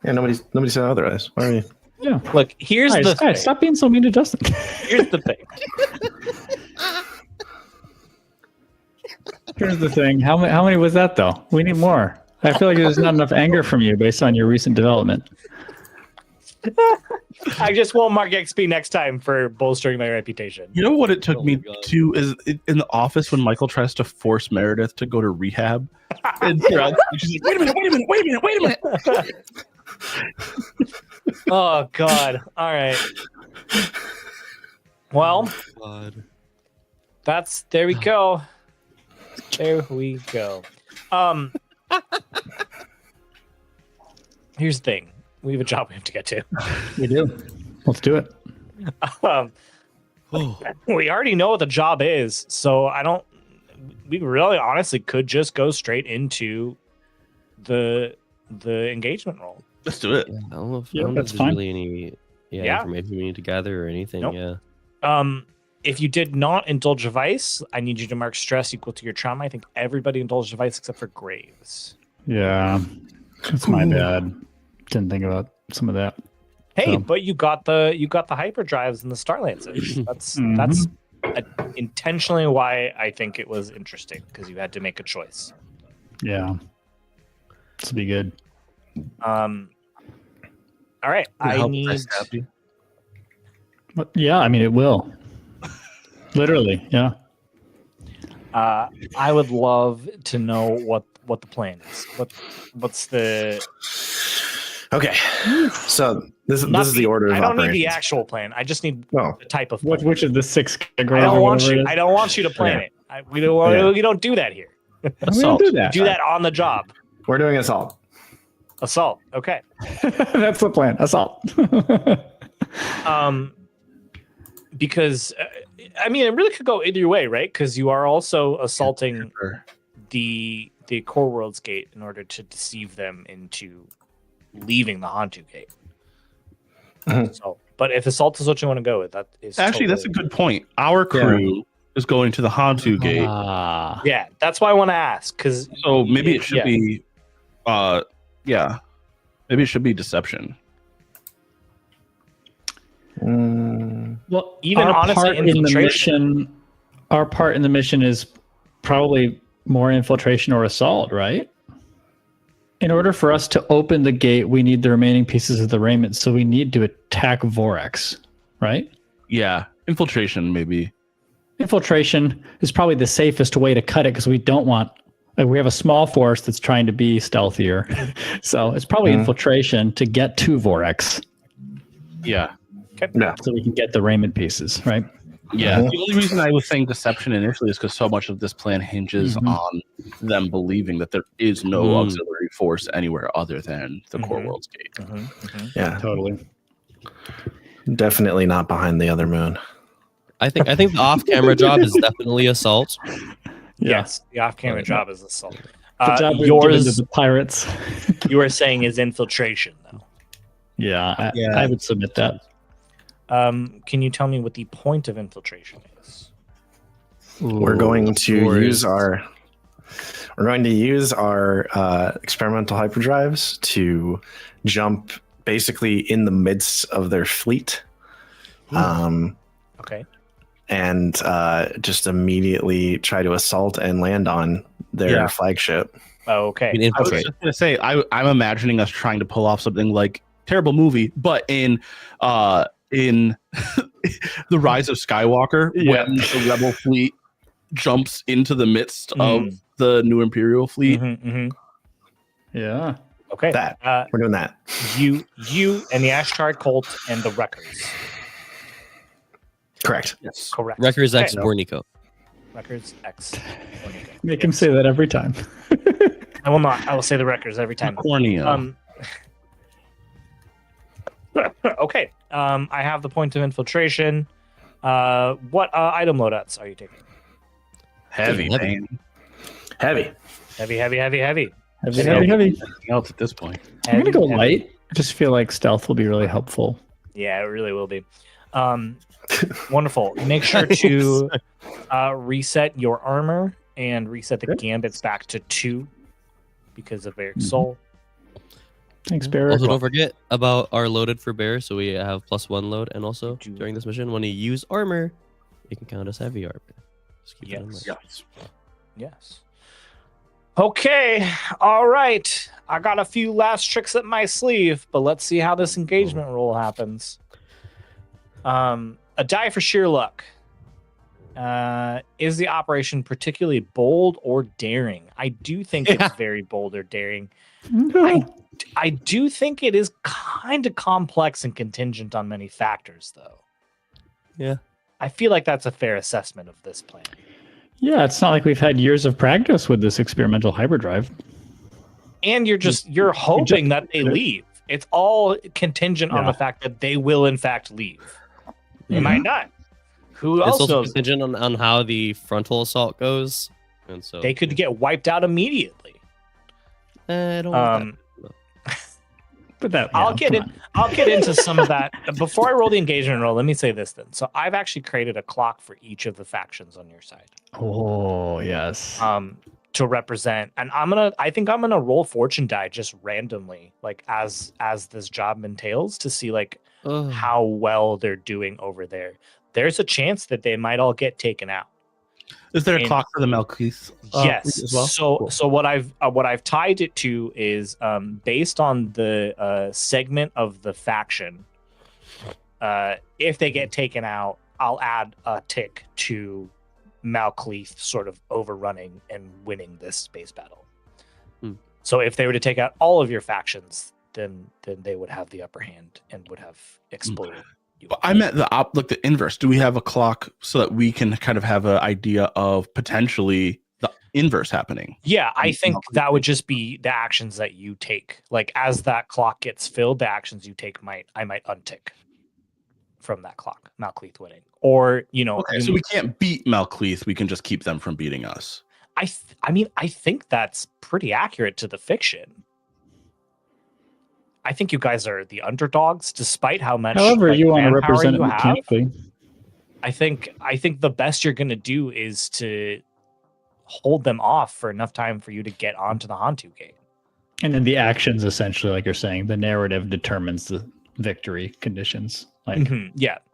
Nobody said otherwise. Why are you? Yeah. Look, here's the thing. Stop being so mean to Justin. Here's the thing. Here's the thing. How many was that though? We need more. I feel like there's not enough anger from you based on your recent development. I just won't mark XP next time for bolstering my reputation. You know what it took me to is in the office when Michael tries to force Meredith to go to rehab. And she's like, wait a minute. Oh God! All right. Well, there we go. There we go. Here's the thing. We have a job we have to get to. We do. Let's do it. We already know what the job is, so we really honestly could just go straight into the engagement role. Let's do it. Yeah, I don't know if that's there's fine. really any information we need to gather or anything. Nope. Yeah. If you did not indulge a vice, I need you to mark stress equal to your trauma. I think everybody indulged a vice except for Graves. Yeah. That's my bad. Didn't think about some of that. Hey, but you got the hyperdrives and the Star Lancers. That's intentionally why I think it was interesting, because you had to make a choice. Yeah. This will be good. All right. I need. Yeah, I mean it will. Literally, yeah. I would love to know what the plan is. What's the? Okay, so this is the order of I don't operations. need the actual plan. I just need the type of plan. Which of the 6 categories? I don't want you to plan it. We don't do that here. We don't do that. Do that on the job. We're doing assault. Assault. Okay. That's the plan. Assault. Because I mean, it really could go either way, right? Because you are also assaulting the Core Worlds Gate in order to deceive them into leaving the Hantu Gate. So, but if assault is what you want to go with, that is actually that's a good point. Our crew is going to the Hantu Gate. Yeah, that's why I want to ask. Because so maybe it should be, maybe it should be deception. Well, even honestly, our part in the mission is probably more infiltration or assault, right? In order for us to open the gate, we need the remaining pieces of the raiment, so we need to attack Vorax, right? Yeah, infiltration maybe. Infiltration is probably the safest way to cut it, because we don't want. We have a small force that's trying to be stealthier, so it's probably infiltration to get to Vorax. Yeah. Okay. Yeah. So we can get the raiment pieces, right? Yeah, Mhm. the only reason I was saying deception initially is because so much of this plan hinges on them believing that there is no auxiliary force anywhere other than the core world's gate. Yeah, Totally. definitely not behind the other moon. I think the off-camera job is definitely assault. Yes, the off-camera job is assault. The job we've given to Yours, the pirates. you were saying, is infiltration, though. Yeah, I would submit that. Can you tell me what the point of infiltration is? We're going to use our experimental hyperdrives to jump basically in the midst of their fleet. Okay. And just immediately try to assault and land on their flagship. Okay. You mean I was infiltrate. just gonna say I'm imagining us trying to pull off something like terrible movie, but in the Rise of Skywalker, when the Rebel fleet jumps into the midst of the new Imperial fleet. Yeah. Okay. We're doing that. You and the Ashtar cult and the Wreckers. Correct. Yes. Correct. Wreckers X Okay. Bornico. Wreckers X. Bornico. Make him say that every time. I will not. I will say the Wreckers every time. Cornea. Okay. I have the point of infiltration. What item loadouts are you taking? Heavy, Heavy. man. Heavy. Heavy. Heavy. Anything else at this point? I'm gonna go Heavy. light. I just feel like stealth will be really helpful. Yeah, it really will be. Wonderful. Make sure to reset your armor and reset the gambits back to 2 because of Eric's soul. Thanks, Barrett. Also, don't forget about our loaded for bear, so we have +1 load. And also, during this mission, when you use armor, it can count as heavy armor. Just keep that in mind. Yes. Okay. All right. I got a few last tricks up my sleeve, but let's see how this engagement roll happens. A die for sheer luck. Is the operation particularly bold or daring? I do think it's very bold or daring. I do think it is kind of complex and contingent on many factors, though. Yeah. I feel like that's a fair assessment of this plan. Yeah, it's not like we've had years of practice with this experimental hyperdrive. And you're hoping that they leave. It's all contingent on the fact that they will in fact leave. They might not. Who It's else also knows? contingent on how the frontal assault goes, and so They could get wiped out immediately. I don't want But that I'll get into some of that. Before I roll the engagement roll, let me say this then. So I've actually created a clock for each of the factions on your side. Oh yes. To represent, and I think I'm gonna roll fortune die just randomly, like as this job entails, to see like that. how well they're doing over there. There's a chance that they might all get taken out. Is there a And- clock for the Malkeith? Yes. As well? So Cool. so what I've tied it to is based on the segment of the faction. If they get taken out, I'll add a tick to Malkeith sort of overrunning and winning this space battle. So if they were to take out all of your factions, then they would have the upper hand and would have exploded. You. I meant the inverse. Do we have a clock so that we can kind of have an idea of potentially the inverse happening? Yeah, I think that would just be the actions that you take. Like as that clock gets filled, the actions you take I might untick from that clock. Malkeith winning, or Okay, so we can't beat Malkeith. We can just keep them from beating us. I mean, I think that's pretty accurate to the fiction. I think you guys are the underdogs, despite how much. However, you want to manpower represent it you have. mechanically. I think the best you're going to do is to hold them off for enough time for you to get onto the Hantu Gate. And then the actions, essentially, like you're saying, the narrative determines the victory conditions. Like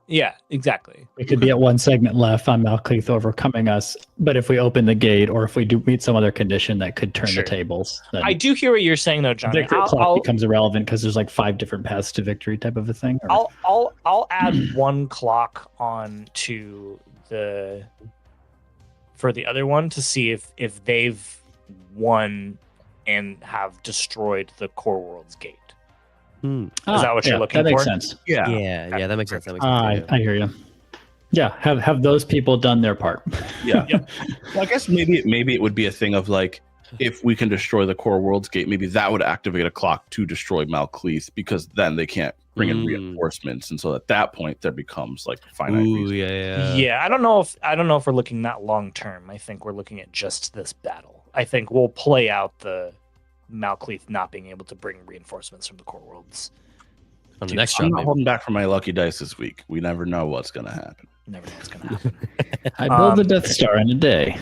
Yeah, exactly. we could be at one segment left on Malkeith overcoming us, but if we open the gate or if we do meet some other condition that could turn Sure. the tables, then I do hear what you're saying, though, Johnny. victory clock becomes irrelevant because there's like 5 different paths to victory type of a thing. Or... I'll add one clock on to for the other one to see if they've won and have destroyed the core world's gate. Is that what you're looking that makes for? sense. Yeah, that makes sense. That makes sense. I hear you. Yeah, have those people done their part. Yeah. Well, I guess maybe it would be a thing of like, if we can destroy the core world's gate, maybe that would activate a clock to destroy Malcleith, because then they can't bring in reinforcements, and so at that point there becomes like a finite reason. Yeah. I don't know if we're looking that long term. I think we're looking at just this battle. I think we'll play out the Malcleith not being able to bring reinforcements from the core worlds. On the next I'm job, not maybe. holding back for my lucky dice this week. We never know what's going to happen. Never know what's going to happen. I build the Death Star in a day.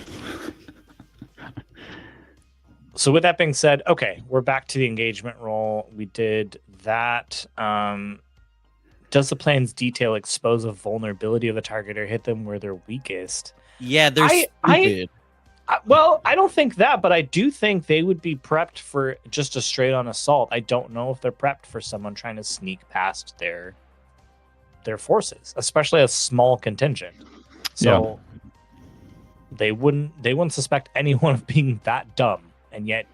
So with that being said, okay, we're back to the engagement roll. We did that. Does the plan's detail expose a vulnerability of the target or hit them where they're weakest? Yeah, they're stupid. Well, I don't think that, but I do think they would be prepped for just a straight-on assault. I don't know if they're prepped for someone trying to sneak past their forces, especially a small contingent. So they wouldn't suspect anyone of being that dumb, and yet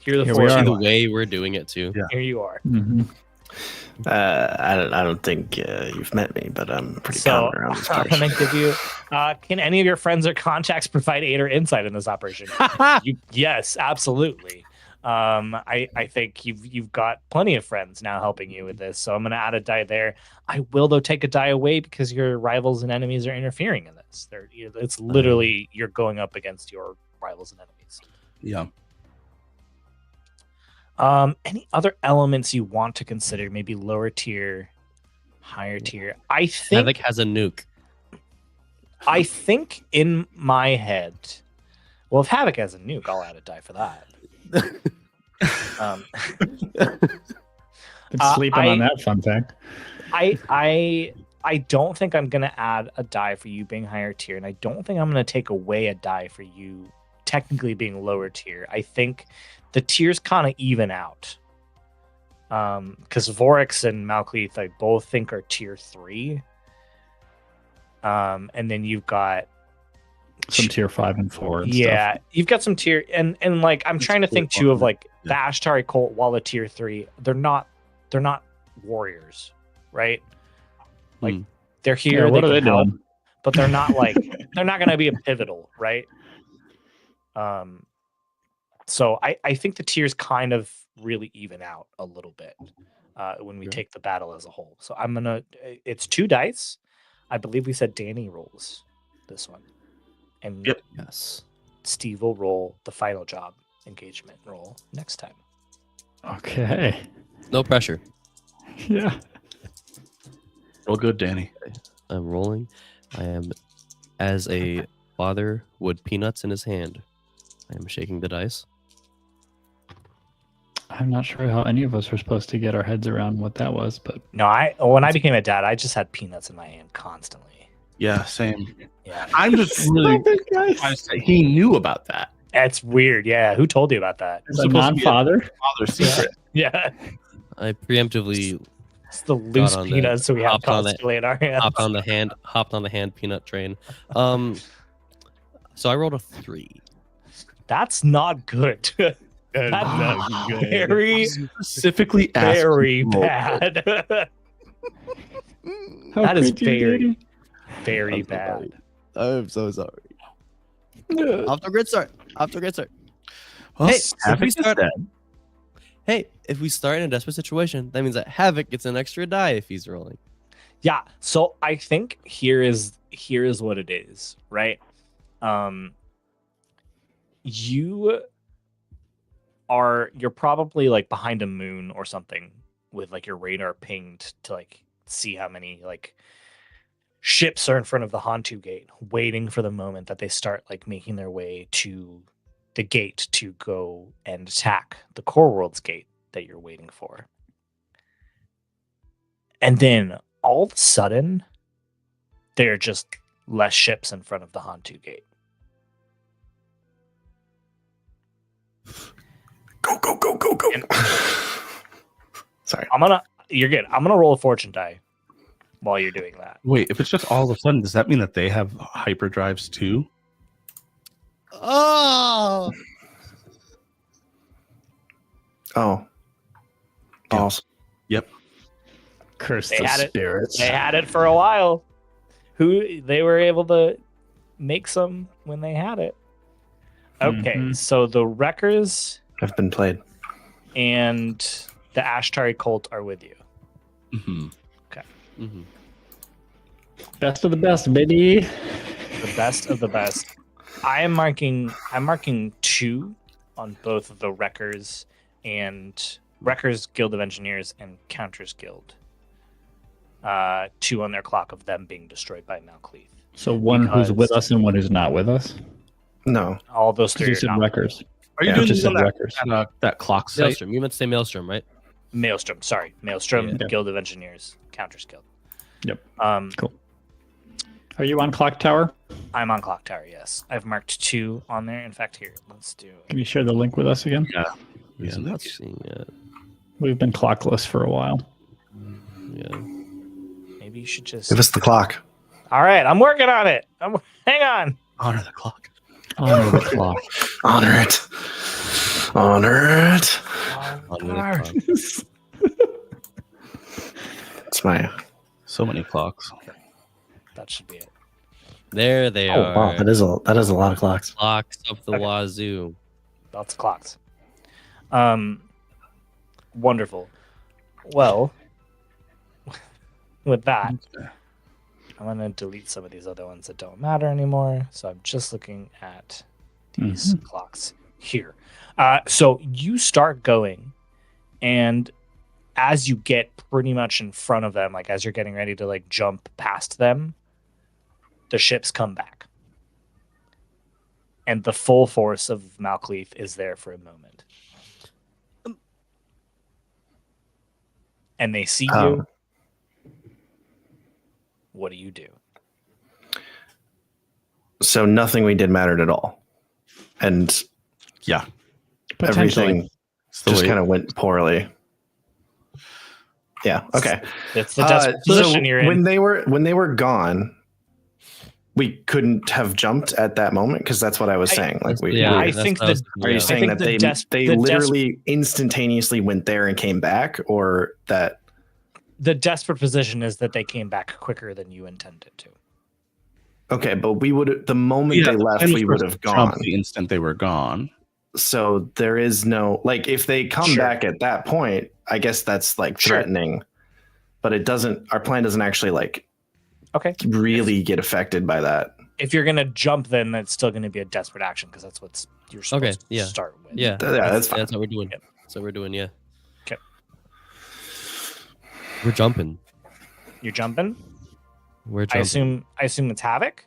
here we are. The way we're doing it too. Here you are. Mm-hmm. I don't think you've met me, but I'm pretty common around this I'm place. gonna give you. Can any of your friends or contacts provide aid or insight in this operation? Yes, absolutely. I think you've got plenty of friends now helping you with this, so I'm gonna add a die there. I will though take a die away because your rivals and enemies are interfering in this. It's literally you're going up against your rivals and enemies. Yeah. Any other elements you want to consider? Maybe lower tier, higher tier. I think Havoc has a nuke. I think in my head, well, if Havoc has a nuke, I'll add a die for that. Sleeping on that fun fact. I don't think I'm gonna add a die for you being higher tier, and I don't think I'm gonna take away a die for you technically being lower tier. I think the tiers kind of even out. Because Voryx and Malcleith, I both think are tier 3. And then you've got some tier 5 and 4 and stuff. Stuff. You've got some tier and like I'm trying to think too of like the Ashtari cult while a tier 3. They're not warriors, right? Like they're here, what they are they can help, doing? but they're not like they're not gonna be a pivotal, right? So I think the tiers kind of really even out a little bit when we take the battle as a whole. So it's 2 dice. I believe we said Danny rolls this one. And Yes. Steve will roll the final job engagement roll next time. Okay. No pressure. Yeah. Real good, Danny. I'm rolling. I am, as a father would peanuts in his hand, I am shaking the dice. I'm not sure how any of us are supposed to get our heads around what that was, but No, when I became a dad, I just had peanuts in my hand constantly. Yeah, same. Yeah. I'm just really he knew about that. That's weird. Yeah. Who told you about that? a non-father. Father's secret. Yeah. I preemptively It's the loose on peanuts we have hopped on constantly in our hands. hopped on the hand peanut train. So I rolled a 3. That's not good. That's not good. very, Specifically very bad. That is very, very bad. I'm so sorry. Off to a great start. Well, Hey, Havoc is dead. Hey, if we start in a desperate situation, that means that Havoc gets an extra die if he's rolling. Yeah. So I think here is what it is, right? You're probably like behind a moon or something with like your radar pinged to like see how many like ships are in front of the Hantu Gate, waiting for the moment that they start like making their way to the gate to go and attack the core world's gate that you're waiting for. And then all of a sudden, there are just less ships in front of the Hantu Gate. Go. And- Sorry. You're good. I'm gonna roll a fortune die while you're doing that. Wait, if it's just all of a sudden, does that mean that they have hyperdrives too? Oh, Oh. Balls. Yep. Curse They the had it. spirits. They had it for a while. who they were able to make some when they had it. Okay, so the Wreckers Have been played. and the Ashtari cult are with you. Mhm. Mm-hmm. Best of the best, baby. The best of the best. I'm marking 2 on both of the Wreckers Guild of Engineers and Counters Guild. 2 on their clock of them being destroyed by Malcleave. So one who's with Because- us and one who's not with us. No. All those Because 3 you are said not Wreckers. Are you Yeah, doing just the one said that, Wreckers. that clock site? Maelstrom. You meant to say Maelstrom, right? Maelstrom. Sorry, Maelstrom Yeah. Guild of Engineers, Counters Guild. Yep. Cool. Are you on Clock Tower? I'm on Clock Tower. Yes, I've marked 2 on there. In fact, here, let's do. Can you share the link with us again? Yeah. Yeah, Isn't I'm it? not seeing it. We've been clockless for a while. Yeah. Maybe you should just. Give us the clock. All right, I'm working on it. Hang on. Honor the clock. Honor the clock. Honor it. Honor it. Honor the It's my. So many clocks. That should be it. There they Oh are. wow, that is a lot of clocks. Clocks up the Okay. wazoo. Lots of clocks. Wonderful. Well, with that, I'm gonna delete some of these other ones that don't matter anymore. So I'm just looking at these clocks here. So you start going, and as you get pretty much in front of them, like as you're getting ready to like jump past them, the ships come back. And the full force of Malcleave is there for a moment. And they see you. What do you do? So nothing we did mattered at all, and Yeah. Potentially. everything Still just wait. kind of went poorly. Yeah. Okay. It's the desperate position you're in. when they were gone, we couldn't have jumped at that moment because that's what I was saying. Like we. Yeah, I that's think what I was- Are you yeah. saying think that the they the literally instantaneously went there and came back, or that? The desperate position is that they came back quicker than you intended to. Okay, but we would the moment Yeah, they the left, plan was we for would us have to jump gone. the instant they were gone. So there is no like if they come Sure. back at that point, I guess that's like Sure. threatening. But it doesn't. Our plan doesn't actually like Okay. really get affected by that. If you're gonna jump, then that's still gonna be a desperate action because that's what you're supposed Okay, to yeah. start with. Yeah, That's fine. that's what we're doing. Yep. That's what we're doing. Yeah. 'Kay. We're jumping. You're jumping. We're I jumping. assume it's Havoc.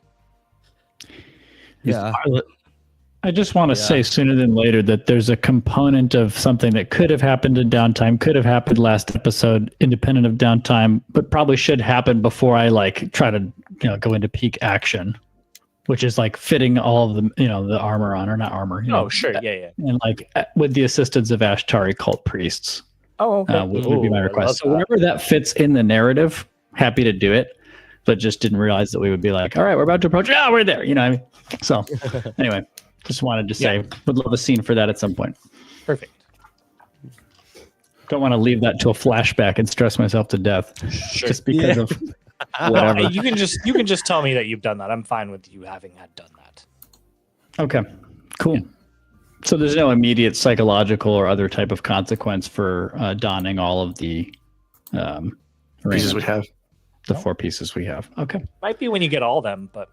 Yeah. I just want to Yeah. say sooner than later that there's a component of something that could have happened in downtime, could have happened last episode, independent of downtime, but probably should happen before I like try to go into peak action, which is like fitting all of the the armor on, or not armor. Oh, sure. Yeah. And like with the assistance of Ashtari cult priests, Oh, okay. would be my Ooh, I request. love So that. whenever that fits in the narrative, happy to do it, but just didn't realize that we would be like, all right, we're about to approach. Yeah, we're there. You know what I mean? So anyway, just wanted to say, would love a scene for that at some point. Perfect. Don't want to leave that to a flashback and stress myself to death Sure. just because of No, whatever. you can just tell me that you've done that. I'm fine with you having had done that. Okay, cool. So there's no immediate psychological or other type of consequence for donning all of the Pieces we raiment, have. the 4 pieces we have. Okay. Might be when you get all of them, but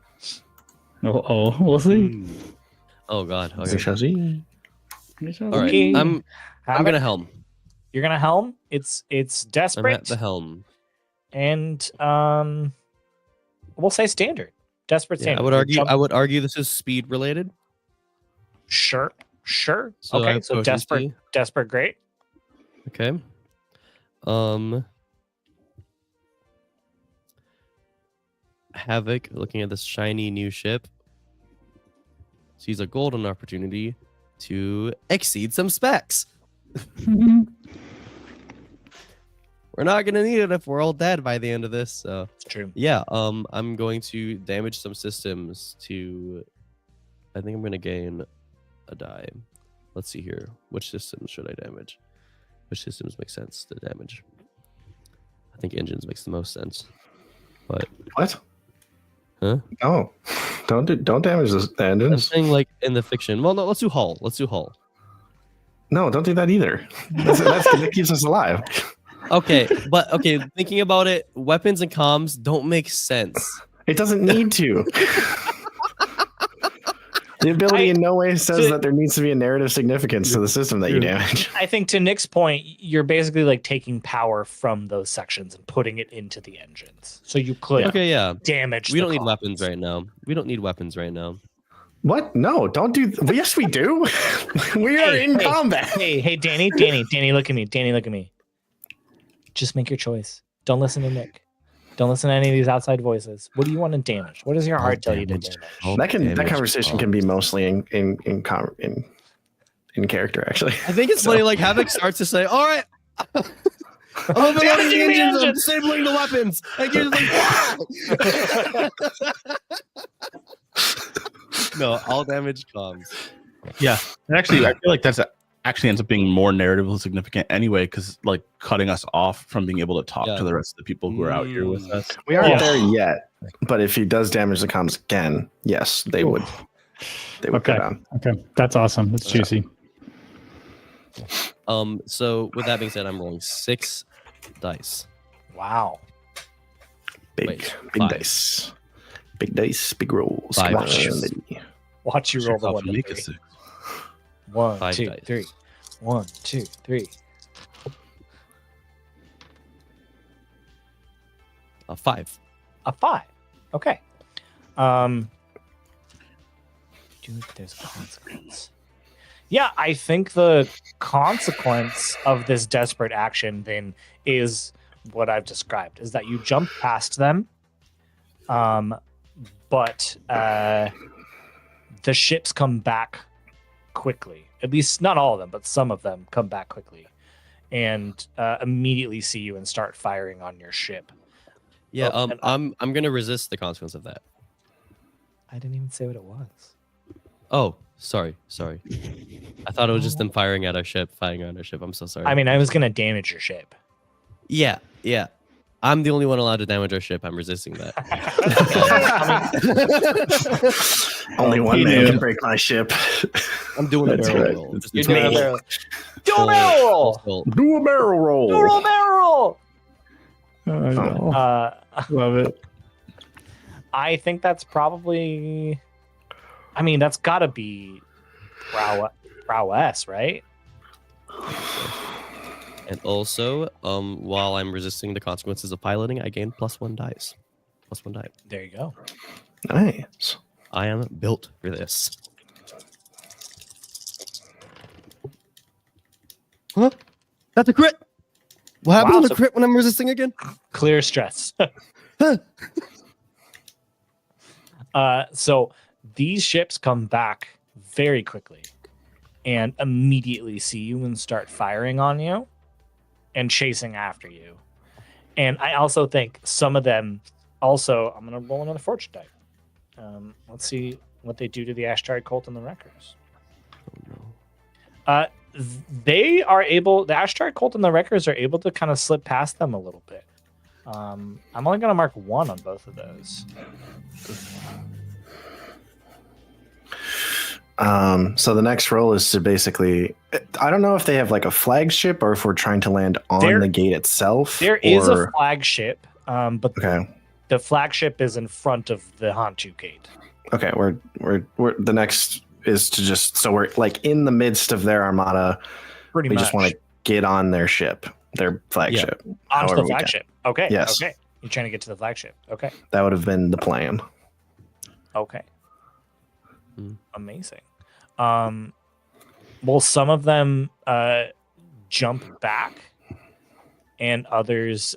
Oh, we'll see. Oh God. Okay. All All right. Okay. I'm Havoc, gonna helm. You're gonna helm. It's I'm desperate at the helm. and we'll say standard. Desperate Yeah, standard. I would You're argue. jump- I would argue this is speed related. Sure. So I Okay. have So desperate. proficiency. Great. Okay. Havoc, looking at this shiny new ship, sees a golden opportunity to exceed some specs. We're not gonna need it if we're all dead by the end of this. So It's true. yeah, I'm going to damage some systems to. I think I'm gonna gain a die. Let's see here. Which systems should I damage? Which systems make sense to damage? I think engines makes the most sense. But What? Huh? Oh, don't damage the I'm engines. saying like in the fiction. Well, no, let's do Hull. Let's do Hull. No, don't do that either. That keeps us alive. Okay, but okay, thinking about it, weapons and comms don't make sense. It doesn't need to. The ability in no way says that there needs to be a narrative significance to the system that you damage. I think to Nick's point, you're basically like taking power from those sections and putting it into the engines. So you could damage. We don't need weapons right now. We don't need weapons right now. What? No, don't do. Yes, we do. We are in combat. Hey, Danny, look at me. Danny, look at me. Just make your choice. Don't listen to Nick. Don't listen to any of these outside voices. What do you want to damage? What does your heart tell you to damage? That conversation can be mostly in character, actually. I think it's funny. Like Havoc starts to say, "All right, I'm overloading the engines. I'm disabling the weapons." And you're like, "No, all damage comes." Yeah, and actually, I feel like that's actually ends up being more narratively significant anyway, because like cutting us off from being able to talk to the rest of the people who are out here with us. We aren't there yet, but if he does damage the comms again, yes, they would. They would go down. Okay, that's awesome. That's juicy. So with that being said, I'm rolling 6 dice. Wow. Big dice. Big dice, big rolls. 5 Watch you roll the one. Make a 6. 1, 5 2, dice. 3. 1, 2, 3. 5. A 5. Okay. Dude, there's a consequence. Yeah, I think the consequence of this desperate action then is what I've described, is that you jump past them, but the ships come back quickly. At least not all of them, but some of them come back quickly and immediately see you and start firing on your ship. Yeah, I'm gonna resist the consequence of that. I didn't even say what it was. Oh, sorry. I thought it was just them firing at our ship, I'm so sorry. I mean, I was gonna damage your ship. Yeah. I'm the only one allowed to damage our ship. I'm resisting that. Only one man can break my ship. I'm doing a barrel right. roll. It's me. Do a barrel roll. Do a barrel roll. Do a barrel roll. Love it. I think that's probably. I mean, that's got to be prowess, right? And also, while I'm resisting the consequences of piloting, I gain +1 dice. +1 die. There you go. Nice. I am built for this. Huh? That's a crit. What happens on the crit when I'm resisting again? Clear stress. So these ships come back very quickly and immediately see you and start firing on you and chasing after you. And I also think some of them also, I'm going to roll another fortune die. Let's see what they do to the Ashtray Cult and the Wreckers. They are able, the Ashtray Cult and the Wreckers are able to kind of slip past them a little bit. I'm only going to mark 1 on both of those. So the next roll is to basically, I don't know if they have like a flagship or if we're trying to land on the gate itself. There is a flagship, but okay. The flagship is in front of the Hantu Gate. Okay, we're the next is to just, so we're like in the midst of their armada. Pretty much. We just want to get on their ship, their flagship. Onto the flagship. Okay. Yes. Okay. You're trying to get to the flagship. Okay. That would have been the plan. Okay. Amazing. Well, some of them jump back and others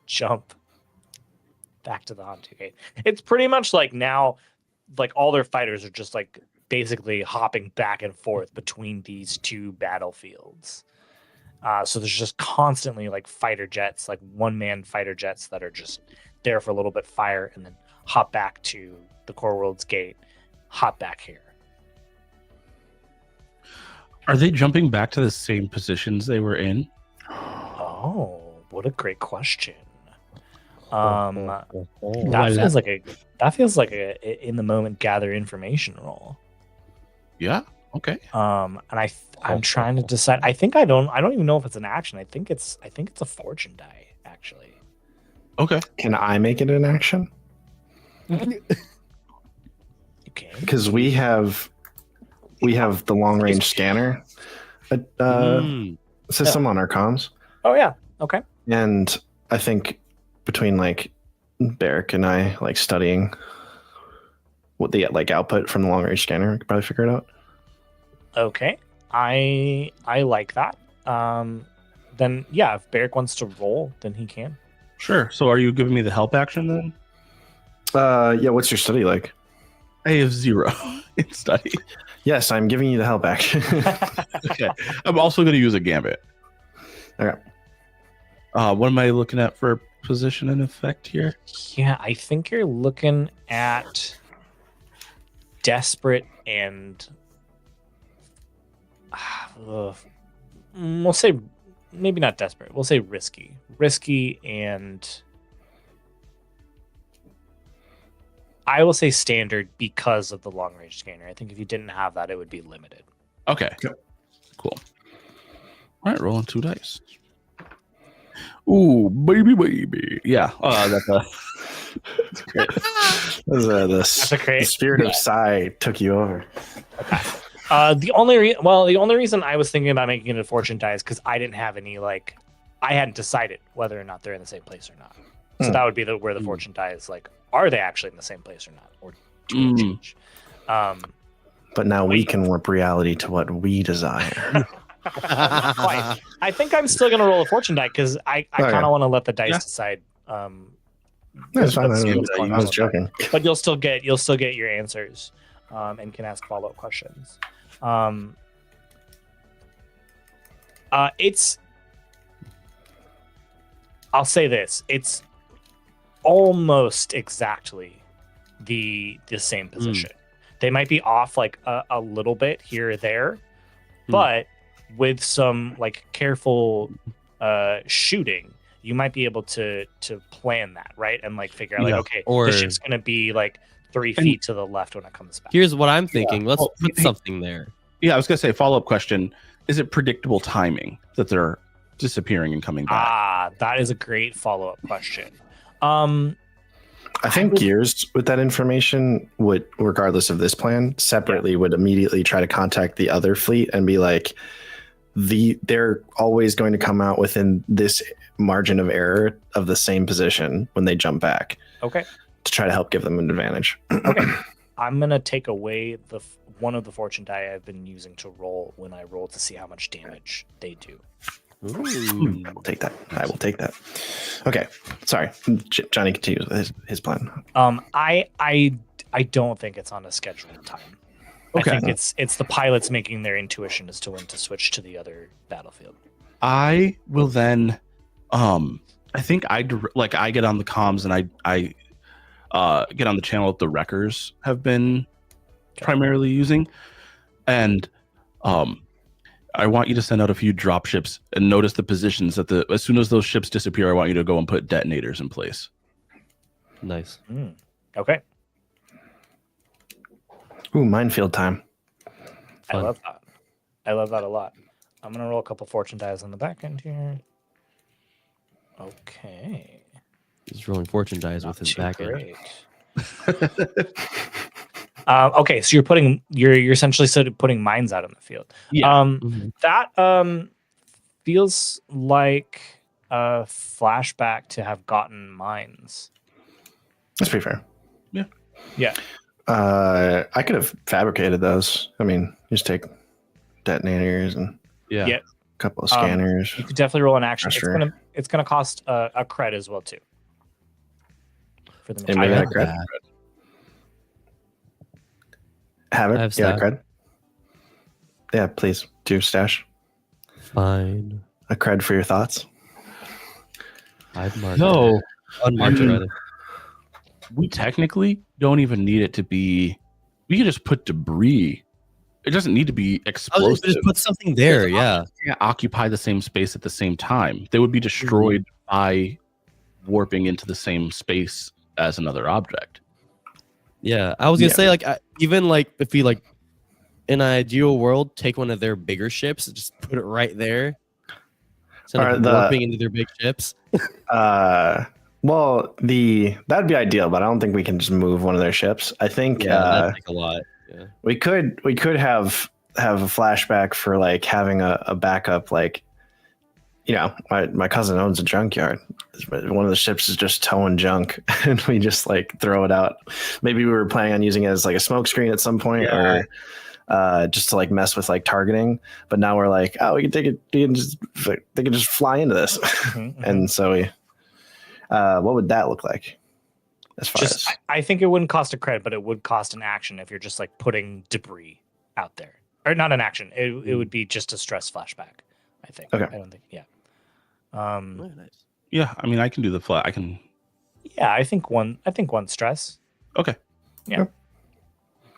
jump back to the Hantu Gate. It's pretty much like now, like all their fighters are just like basically hopping back and forth between these two battlefields. So there's just constantly like fighter jets, like one-man fighter jets that are just there for a little bit, fire, and then hop back to the Core World's Gate, hop back here. Are they jumping back to the same positions they were in? Oh, what a great question. That feels like a in the moment gather information roll. Yeah. Okay. And I'm trying to decide. I don't even know if it's an action. I think it's a fortune die actually. Okay. Can I make it an action? You can. Because we have the long range scanner system on our comms. Oh yeah. Okay. And I think between like Barrick and I like studying what the like output from the long range scanner, we could probably figure it out. Okay. I like that. Then yeah, if Barrick wants to roll, then he can. Sure. So are you giving me the help action then? Yeah, what's your study like? I have 0 in study. Yes, I'm giving you the help action. Okay. I'm also going to use a gambit. Okay. What am I looking at for position and effect here? Yeah, I think you're looking at desperate and we'll say maybe not desperate. We'll say risky and I will say standard because of the long range scanner. I think if you didn't have that, it would be limited. Okay. Cool. All right, rolling 2 dice. Ooh, baby. Yeah. That's great. The spirit of Psy took you over. The only reason I was thinking about making it a fortune die is because I didn't have any I hadn't decided whether or not they're in the same place or not. So that would be where the fortune die is like, are they actually in the same place or not, or do they change? But now we can warp reality to what we desire. Not quite. I think I'm still gonna roll a fortune die because I kind of want to let the dice decide. That's fine. I was joking. But you'll still get your answers, and can ask follow-up questions. I'll say this: it's almost exactly the same position. They might be off like a little bit here or there, but with some like careful shooting, you might be able to plan that, right? And like figure out like, okay, the ship's gonna be like 3 feet to the left when it comes back. Here's what I'm thinking. Let's put something there. Yeah, I was gonna say follow-up question. Is it predictable timing that they're disappearing and coming back? That is a great follow-up question. I think Gears with that information would, regardless of this plan, separately would immediately try to contact the other fleet and be like, they're always going to come out within this margin of error of the same position when they jump back. Okay. To try to help give them an advantage. Okay. I'm gonna take away one of the fortune die I've been using to roll when I roll to see how much damage they do. Ooh. I will take that. Okay. Sorry. Johnny continues with his plan. I don't think it's on a scheduled time. Okay. I think it's the pilots making their intuition as to when to switch to the other battlefield. I will then I think I get on the comms and I get on the channel that the wreckers have been primarily using, and I want you to send out a few drop ships and notice the positions that as soon as those ships disappear, I want you to go and put detonators in place. Nice. Okay. Ooh, minefield time. I love that. I love that a lot. I'm gonna roll a couple fortune dice on the back end here. Okay. He's rolling fortune dice with his back end. Okay, so you're essentially putting mines out in the field. Yeah. That feels like a flashback to have gotten mines. That's pretty fair. Yeah. Yeah. I could have fabricated those. I mean, just take detonators and a couple of scanners. You could definitely roll an action. Sure. It's gonna cost a cred as well too. For the Anybody got a material. cred? Have it? Yeah, cred. Yeah, please do stash. Fine. A cred for your thoughts. I'd mark No. Unmarked it, rather. We technically don't even need it to be. We can just put debris. It doesn't need to be explosive. Just put something there, yeah. Occupy the same space at the same time. They would be destroyed by warping into the same space as another object. Yeah, I was gonna say like even like if we like in an ideal world take one of their bigger ships and just put it right there, instead of warping into their big ships. Well, that'd be ideal, but I don't think we can just move one of their ships. I think that'd take a lot. Yeah. We could have a flashback for like having a backup, like, you know, my cousin owns a junkyard. One of the ships is just towing junk, and we just like throw it out. Maybe we were planning on using it as like a smoke screen at some point, or just to like mess with like targeting. But now we're like, oh, we can take it. They can just fly into this, and so we. What would that look like? As far as I think it wouldn't cost a credit, but it would cost an action if you're just like putting debris out there, or not an action. It would be just a stress flashback. I think. Okay. I don't think. Yeah. Nice. Yeah, I mean, I can do the flat. I can. Yeah, I think one stress. Okay. Yeah.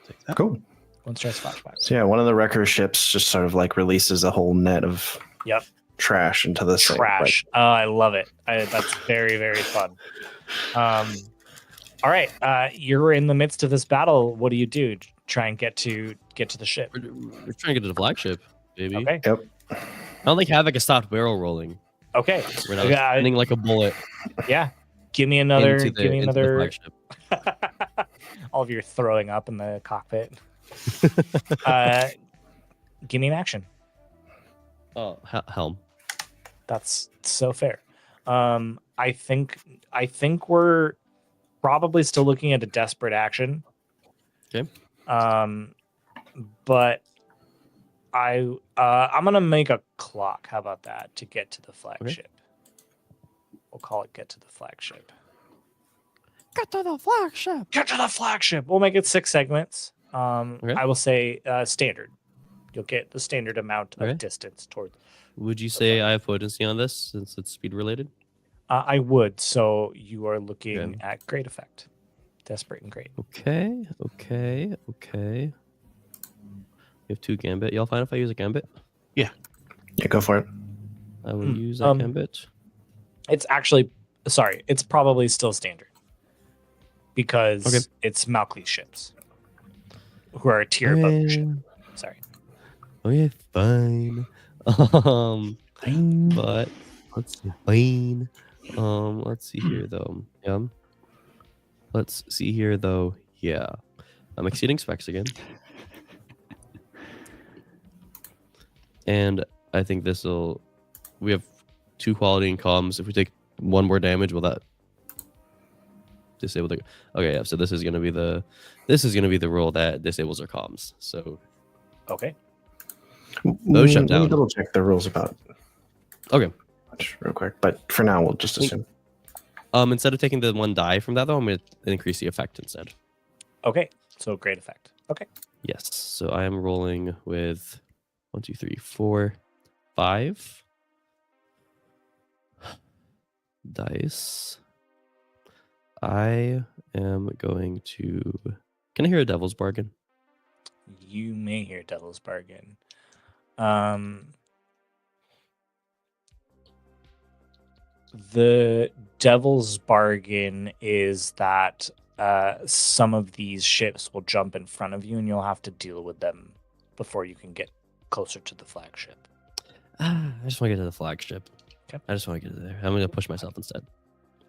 Take that. Cool. One stress flashback. So yeah, one of the wrecker ships just sort of like releases a whole net of trash into the trash. Oh, I love it. That's very, very fun. All right, you're in the midst of this battle. What do you do? Try and get to the ship. We're trying to get to the flagship, baby. Okay. Yep. I don't think Havoc has stopped barrel rolling. Okay. We're not spinning like a bullet. Yeah. Give me another. Into the flagship. All of your throwing up in the cockpit. Give me an action. Oh, helm. That's so fair. I think we're probably still looking at a desperate action. Okay. But I'm gonna make a clock. How about that to get to the flagship? Okay. We'll call it get to the flagship. Get to the flagship. Get to the flagship. We'll make it 6 segments. Okay. I will say standard. You'll get the standard amount of distance towards. Would you say I have potency on this since it's speed related? I would. So you are looking at great effect. Desperate and great. Okay. We have 2 gambit. Y'all fine if I use a gambit? Yeah, go for it. I will use a gambit. It's actually, sorry, it's probably still standard. Because it's Malkley's ships. Who are a tier above your ship. Sorry. Okay, fine. But let's see. Fine. Let's see here though. Yeah. Let's see here though. Yeah. I'm exceeding specs again. And I think we have 2 quality in comms. If we take 1 more damage, will that disable the okay, yeah, so this is gonna be the rule that disables our comms. So okay. Those shut down. Let me double check the rules about okay. Real quick. But for now we'll just assume. Instead of taking the 1 die from that though, I'm gonna increase the effect instead. Okay. So great effect. Okay. Yes. So I am rolling with 1, 2, 3, 4, 5 dice. I am going to. Can I hear a devil's bargain? You may hear devil's bargain. The devil's bargain is that some of these ships will jump in front of you, and you'll have to deal with them before you can get closer to the flagship. I just want to get to the flagship. Okay. I just want to get there. I'm going to push myself instead.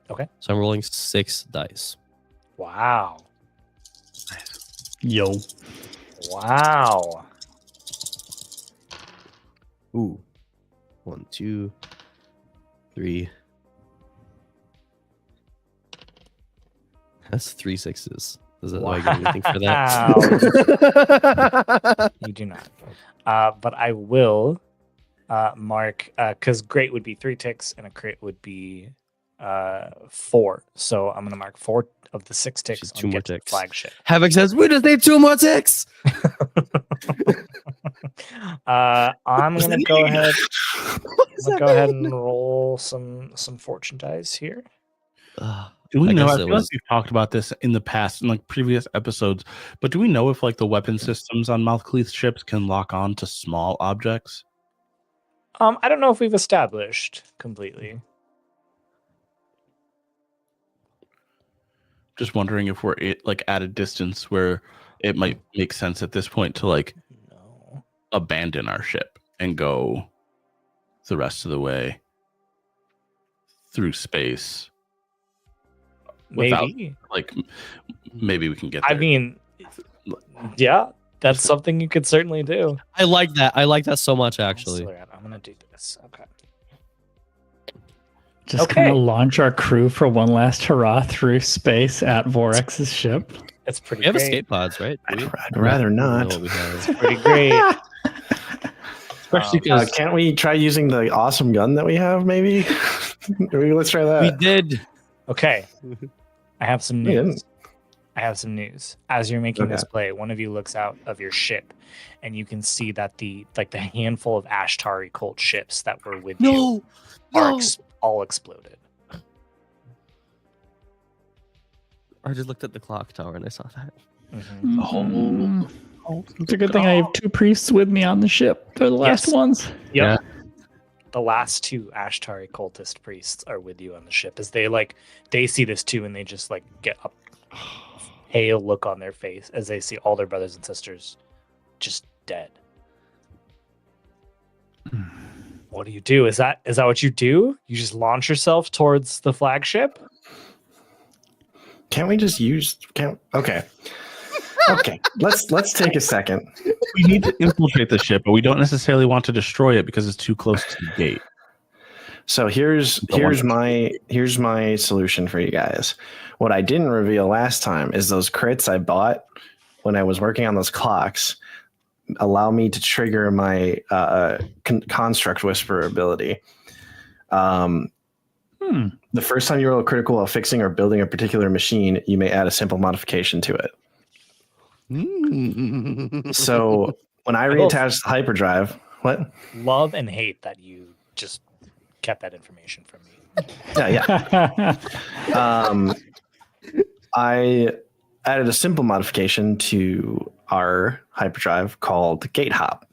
Okay. So I'm rolling 6 dice. Wow. Yo. Wow. Ooh. 1, 2, 3. That's 3 6s. Does that like anything for that? You do not. But I will mark because great would be 3 ticks and a crit would be 4. So I'm gonna mark 4 of the 6 ticks. Just 2 more ticks. Flagship. Havoc says we just need 2 more ticks. I'm gonna go ahead. Go ahead and roll some fortune dice here. Do we know? I guess feel like we've talked about this in the past in like previous episodes, but do we know if like the weapon systems on Malkley's ships can lock on to small objects? I don't know if we've established completely. just wondering if we're at a distance where it might make sense at this point to No. abandon our ship and go the rest of the way through space. Without, Maybe. Maybe we can get there. I mean, yeah, that's something you could certainly do. I like that. I like that so much, actually. I'm gonna do this. Okay. Just Okay. kind of launch our crew for one last hurrah through space at Vorex's ship. It's pretty We have great. escape pods, right? Do we? I'd rather I don't know not. what we have. It's pretty great. Especially because Can't we try using the awesome gun that we have? Maybe. Let's try that. We did. Okay. I have some We news. As you're making this Okay. play, one of you looks out of your ship and you can see that the handful of Ashtari cult ships that were with you are all exploded. I just looked at the clock tower and I saw that. Mhm. It's a good thing I have 2 priests with me on the ship. They're the last Yes. ones. Yep. The last 2 Ashtari cultist priests are with you on the ship as they see this too and they just get a pale look on their face as they see all their brothers and sisters just dead. What do you do? Is that what you do? You just launch yourself towards the flagship? Can't we just use? Okay. Okay. Let's take a second. we need to infiltrate the ship, but we don't necessarily want to destroy it because it's too close to the gate. So here's my solution for you guys. What I didn't reveal last time is those crits I bought when I was working on those clocks allow me to trigger my construct whisper ability. The first time you roll a critical while fixing or building a particular machine, you may add a simple modification to it. So when I reattached the hyperdrive, what? Love and hate that you just kept that information from me. Yeah. I added a simple modification to our hyperdrive called gate hop.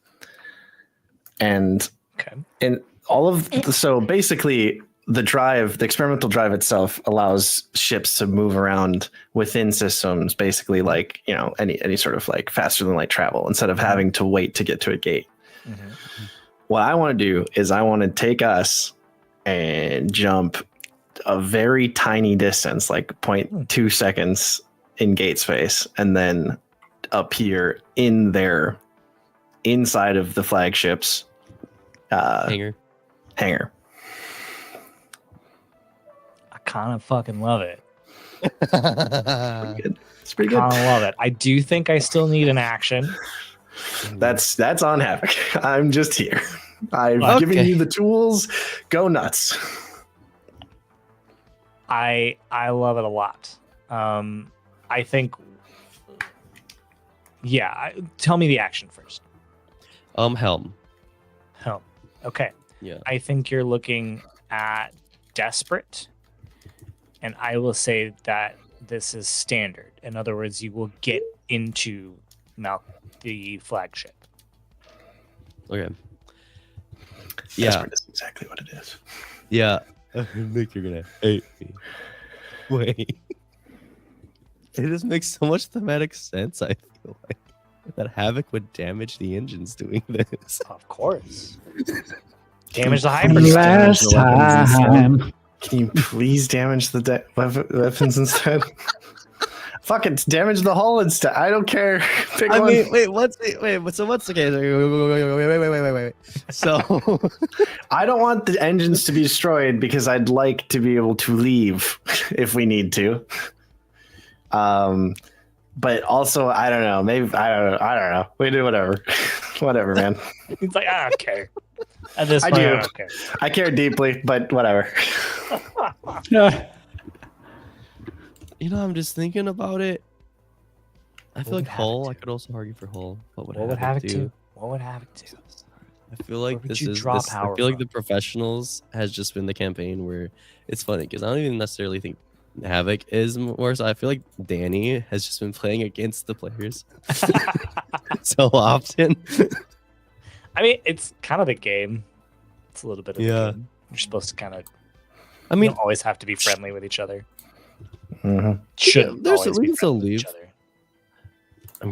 And Okay. so basically the experimental drive itself allows ships to move around within systems, basically any sort of faster than light travel instead of having to wait to get to a gate. Mm-hmm. What I want to do is I want to take us and jump a very tiny distance, 0.2 seconds in gate space, and then appear inside of the flagship's Hanger. hangar. I kind of fucking love it. It's pretty Kind good. of love it. I do think I still need an action. That's on Havoc. I'm just here. I've Okay. given you the tools. Go nuts. I love it a lot. I think. Yeah. Tell me the action first. Helm. Helm. Okay. Yeah. I think you're looking at desperate, and I will say that this is standard. In other words, you will get into the flagship. Okay. Yeah. That's exactly what it is. Yeah. I think you're gonna hate me. Wait. It just makes so much thematic sense, I feel like. That Havoc would damage the engines doing this. Of course. Damage the hyper. Last time. Can you please damage the weapons instead? Fuck it, damage the hull instead. I don't care. Pick one. Wait. So what's okay? Wait. So I don't want the engines to be destroyed because I'd like to be able to leave if we need to. But also, I don't know. Maybe I don't know. We do whatever. Whatever, man. He's like, I don't care. At this I point, do. I don't care. I care deeply, but whatever. I'm just thinking about it. I feel What like would Hull. Havoc I could also argue for Hull. What would What would Havoc Havoc do? do? What would Havoc do? I feel like Where would this you is. draw This, I power feel like from? the professionals has just been the campaign where it's funny because I don't even necessarily think Havoc is more. So I feel like Danny has just been playing against the players so often. I mean, it's kind of the game. It's a little bit of Yeah. the game. You're supposed to kind of. I You mean, don't always have to be friendly with each other. Shouldn't There's always we be can still friendly with leave. each other. I'm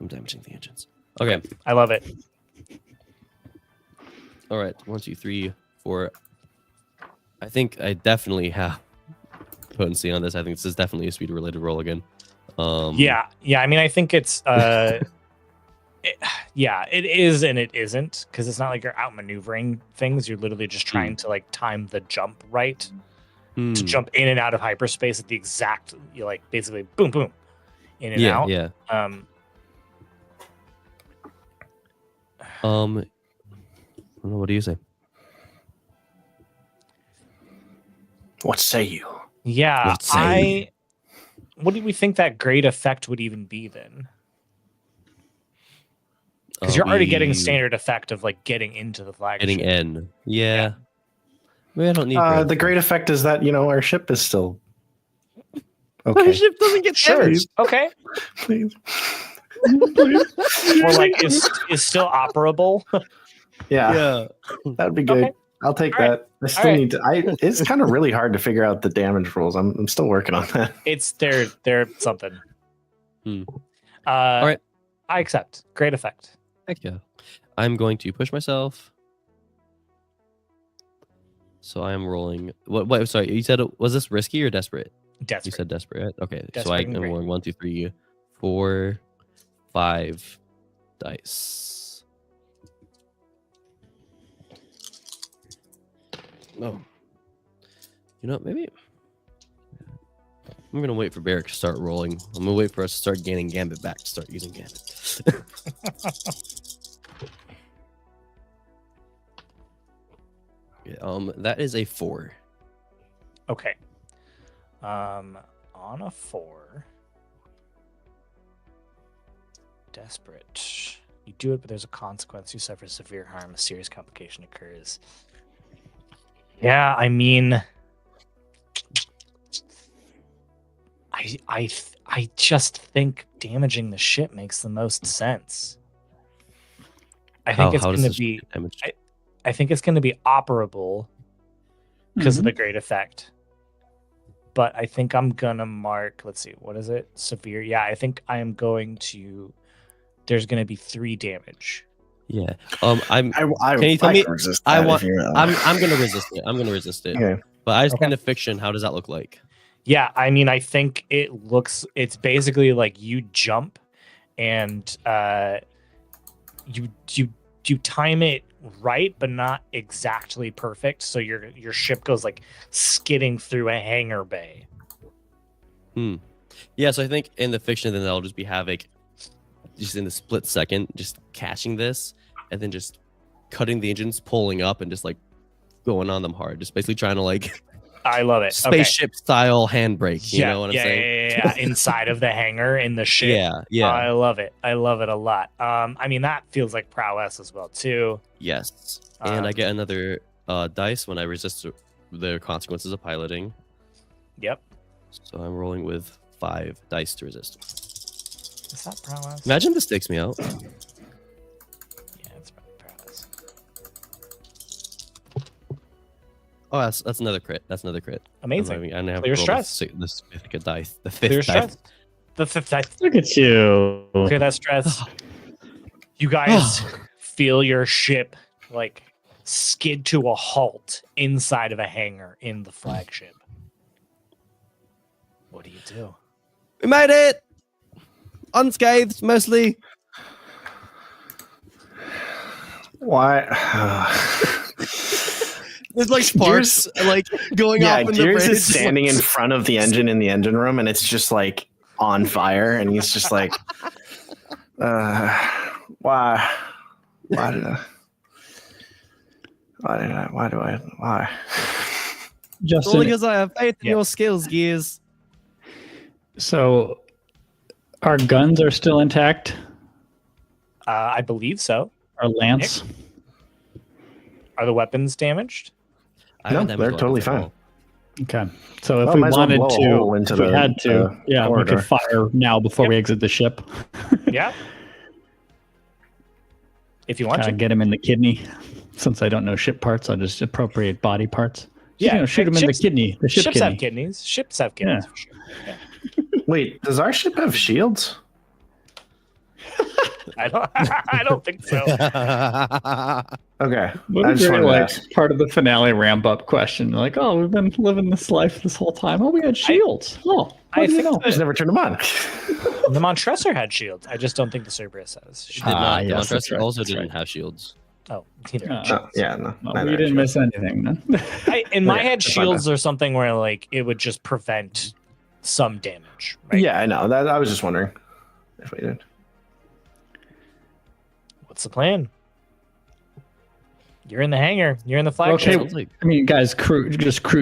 damaging the engines. Okay. I love it. All right. 1, 2, 3, 4. I think I definitely have potency on this. I think this is definitely a speed related roll again. Yeah. I mean, I think it's it is and it isn't, because it's not like you're outmaneuvering things. You're literally just trying to like time the jump right to jump in and out of hyperspace at the exact, you like basically boom boom in and out. Yeah. What do you say? What say you? Yeah, What say what do we think that great effect would even be then? Because you're already getting standard effect of like getting into the flagship. Getting in. Yeah. Maybe I don't need The great effect is that, our ship is still okay. Our ship doesn't get damaged. Okay. Please. Or like is still operable. Yeah. That'd be good. Okay. I'll take All that. I still need to. It's kind of really hard to figure out the damage rules. I'm still working on that. It's they're something. All right. I accept. Great effect. Heck yeah. I'm going to push myself. So I am rolling. What? Sorry, you said was this risky or desperate? Desperate. You said desperate. Okay, Desperate so I and am great. rolling 1, 2, 3, 4, 5 dice. Oh, maybe I'm gonna wait for Barrick to start rolling. I'm gonna wait for us to start gaining Gambit back to start using Gambit. Yeah, that is a 4. Okay. On a 4. Desperate. You do it, but there's a consequence. You suffer severe harm. A serious complication occurs. Yeah, I mean, I just think damaging the ship makes the most sense. I think it's going to be. I think it's going to be operable because of the great effect. But I think I'm gonna mark. Let's see, what is it? Severe. Yeah, I think I am going to. There's going to be 3 damage. Yeah. Can you tell me? Resist I that want. if you're, I'm gonna resist it. I'm gonna resist it. Okay. But I just kind of fiction. How does that look like? Yeah, I mean, I think it's basically like you jump and you time it right, but not exactly perfect. So your ship goes like skidding through a hangar bay. Yeah, so I think in the fiction, then I'll just be Havoc, just in the split second, just catching this, and then just cutting the engines, pulling up, and just like going on them hard, just basically trying to like. I love it. Spaceship style handbrake. You know what I'm saying? Yeah. Inside of the hangar in the ship. Yeah. I love it. I love it a lot. I mean, that feels like prowess as well too. Yes. And I get another dice when I resist the consequences of piloting. Yep. So I'm rolling with 5 dice to resist. Is that prowess? Imagine this takes me out. Yeah, it's prowess. Oh, that's another crit. That's another crit. Amazing. I have Clear stress. This dice. The Clear 5th dice. stress. The 5th dice. Look at you. Clear that stress. You guys feel your ship like skid to a halt inside of a hangar in the flagship. What do you do? We made it! Unscathed, mostly. Why? There's like sparks like going off in the Gears bridge. is standing in front of the engine in the engine room, and it's just like on fire, and he's just like, why Justin, Only because I have faith in your skills, Gears. So our guns are still intact? I believe so. Our lance? Nick? Are the weapons damaged? No, they're totally fine. Okay. So if we wanted to, if we had to, we could fire now before we exit the ship. Yeah. If you want to get him in the kidney. Since I don't know ship parts, I'll just appropriate body parts. Yeah, shoot him in the ships- kidney. The ship ships kidney. have kidneys. Ships have kidneys Yeah. for sure. Yeah. Wait, does our ship have shields? I don't think so. Okay. What I a just great, wanted to like, ask. part of the finale ramp up question. Like, oh, we've been living this life this whole time. Oh, we had shields. I think I just never turned them on. the Montressor had shields. I just don't think the Cerberus has. She did not. The yes, that's Montressor right, also that's didn't right. have shields. Oh, neither. had Oh, shields. Oh, yeah, no. Well, neither we didn't actually. miss anything then. In my Yeah, head, that's shields are something where like it would just prevent some damage. Right? Yeah, I know. That I was just wondering if we did. What's the plan? You're in the hangar. You're in the Okay. flagship. Sounds like I mean, guys, crew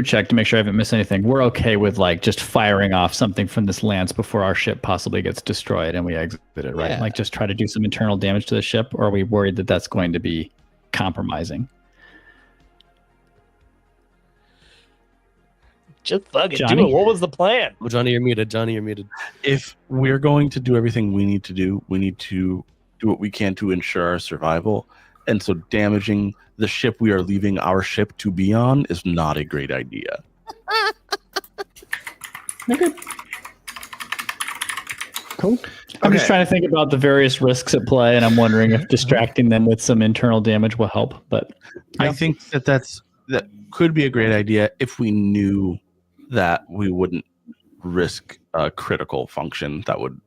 check to make sure I haven't missed anything. We're okay with like just firing off something from this lance before our ship possibly gets destroyed and we exit it, right? Yeah. Like just try to do some internal damage to the ship, or are we worried that that's going to be compromising? Just fucking Johnny? do it. What was the plan? Oh, Johnny, you're muted. Johnny, you're muted. If we're going to do everything we need to do what we can to ensure our survival. And so damaging the ship we are leaving our ship to be on is not a great idea. Okay. Cool. I'm just Okay. trying to think about the various risks at play, and I'm wondering if distracting them with some internal damage will help. But I think that could be a great idea if we knew that we wouldn't risk a critical function that would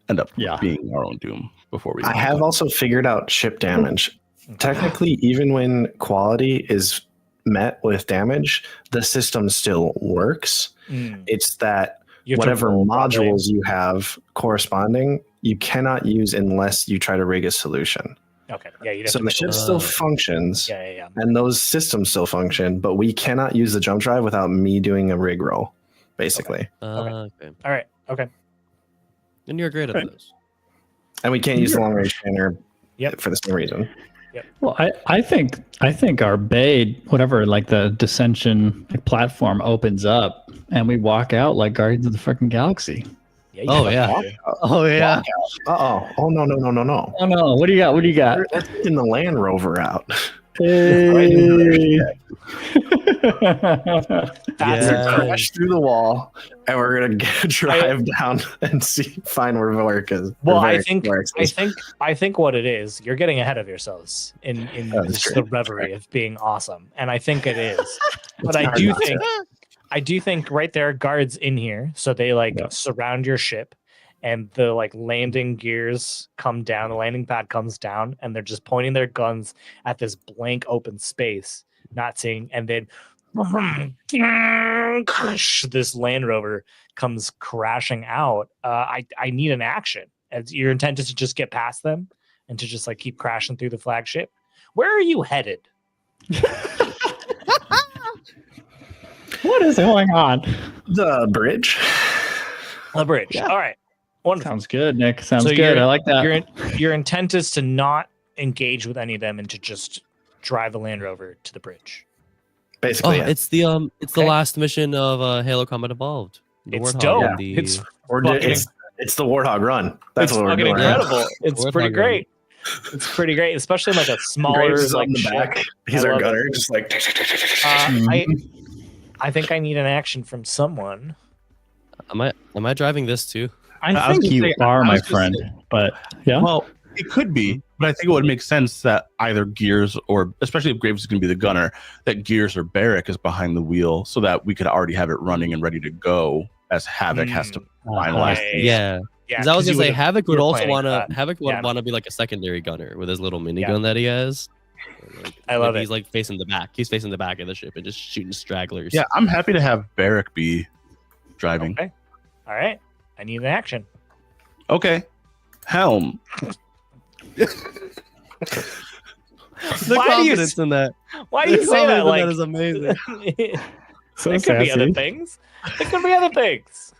end up Yeah. being our own doom before we. I have also figured out ship damage. Technically, even when quality is met with damage, the system still works. Mm. It's that You have to whatever roll probably. modules you have corresponding, you cannot use unless you try to rig a solution. Okay. Yeah. You'd have So to the make a ship roll. still functions, Yeah. and those systems still function, but we cannot use the jump drive without me doing a rig roll, basically. Okay. All right. Okay. And you're great at Right. those. And we can't use the long range scanner Yep. for the same reason. well, I think our bay, whatever, like the dissension platform opens up, and we walk out like Guardians of the fucking Galaxy. Yeah. Oh, yeah. Oh, yeah. Uh-oh. Oh, no. Oh no! What do you got? What do you got? Let's get the Land Rover out. Hey. That's We're Yeah. gonna crash through the wall, and we're gonna drive down and find where Varric is. Well, Or I Varric- think Varric is. I think what it is, you're getting ahead of yourselves in That's just true. the reverie of being awesome, and I think it is. But I hard do not to. think right there are guards in here, so they like Yeah. surround your ship, and the like landing gears come down, the landing pad comes down, and they're just pointing their guns at this blank open space, not seeing, and then this Land Rover comes crashing out. I need an action. As your intent is to just get past them and to just like keep crashing through the flagship. Where are you headed? What is going on? The bridge. The bridge. Yeah. All right. Wonderful. Sounds good, Nick. Sounds So good. you're- I like that. Your intent is to not engage with any of them and to just drive the Land Rover to the bridge. Oh, Basically, yeah. it's the Okay. last mission of Halo Combat Evolved. The It's Warthog dope. and the- It's We're fucking- it's the Warthog run. That's it's what we're fucking doing. incredible. It's Warthog pretty run. great. It's pretty great, especially in like a smaller Graves is like on the ship. back. He's I our love it. gunner, just like. I think I need an action from someone. Am I driving this too? I I was think gonna you say- are, I my was gonna friend. But yeah, Well, it could be, but I think it would make sense that either Gears or, especially if Graves is going to be the gunner, that Gears or Barrick is behind the wheel so that we could already have it running and ready to go as Havoc has to finalize. Okay. these. Yeah. Yeah, Because I was 'cause you gonna say would've- Havoc you would were also planning want for to that. Havoc would Yeah. want to be like a secondary gunner with his little minigun Yeah. that he has. Like, I love maybe it. He's like facing the back. He's facing the back of the ship and just shooting stragglers. Yeah, I'm happy to have Barrick be driving. Okay. All right. I need an action. Okay. Helm. The Why do you confidence in that. Why do you The say that? confidence in Like that is amazing. so there could be other sassy. things. There could be other things.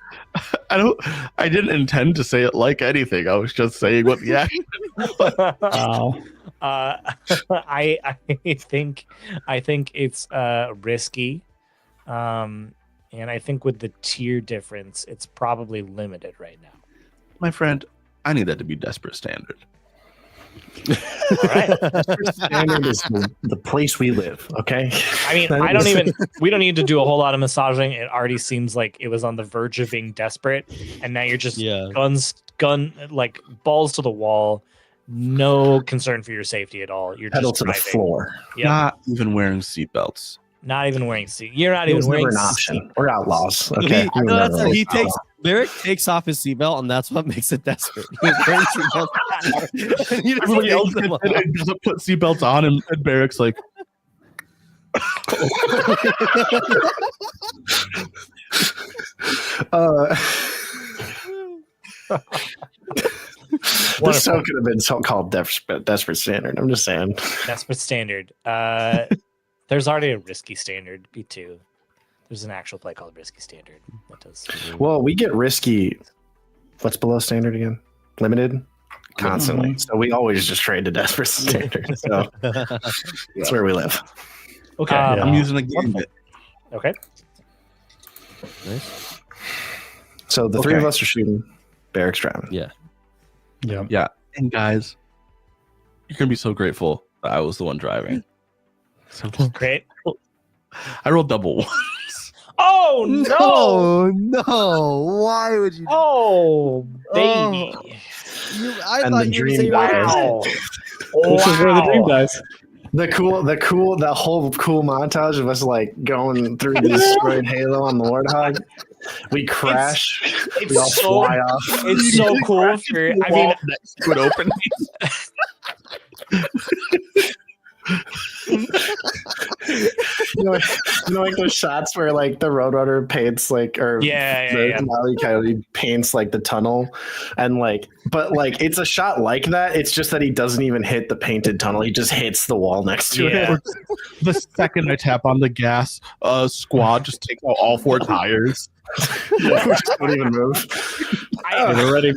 I didn't intend to say it like anything. I was just saying what the action. Wow. I think it's risky, and I think with the tier difference, it's probably limited right now. My friend, I need that to be desperate standard. All right. Standard is the place we live. Okay. I mean, That I don't is- even. We don't need to do a whole lot of massaging. It already seems like it was on the verge of being desperate, and now you're just Yeah. gun like balls to the wall. No concern for your safety at all. You're pedal just to the driving. floor. Yep. Not even wearing seatbelts. Not even wearing seat. You're not It even was wearing never an seat option. We're outlaws. He, Okay. I know that's Never how he was takes. outlaw. Barrick takes off his seatbelt, and that's what makes it desperate. He was wearing seatbelts. And he just Everybody else takes them gets off. in and doesn't put seatbelts on, and Barrick's like, This show could have been so-called desperate standard. I'm just saying. Desperate standard. There's already a risky standard. B2. There's an actual play called risky standard. That does. Well, we get risky. What's below standard again? Limited. Constantly. So we always just trade to desperate standard. So that's where we live. Okay. I'm using a game bit. Okay. Nice. So the three Okay. of us are shooting. Barrick's driving. Yeah. Yeah. Yeah. And guys, you're going to be so grateful that I was the one driving. So Great. I rolled double ones. Oh no! no! Why would you? Oh baby! I And thought the you were dream saying dies. Wow! This is where the dream dies. The whole cool montage of us like going through the destroyed Halo on the Warthog. We crash. It's We all so fly off. it's so cool for. I mean, next would open. Like those shots where like the Roadrunner paints like, or Yeah. Wile E. Coyote paints like the tunnel, and like, but like it's a shot like that. It's just that he doesn't even hit the painted tunnel. He just hits the wall next to Yeah. it. The second I tap on the gas, squad just takes out all four tires. We just don't even move. We're ready.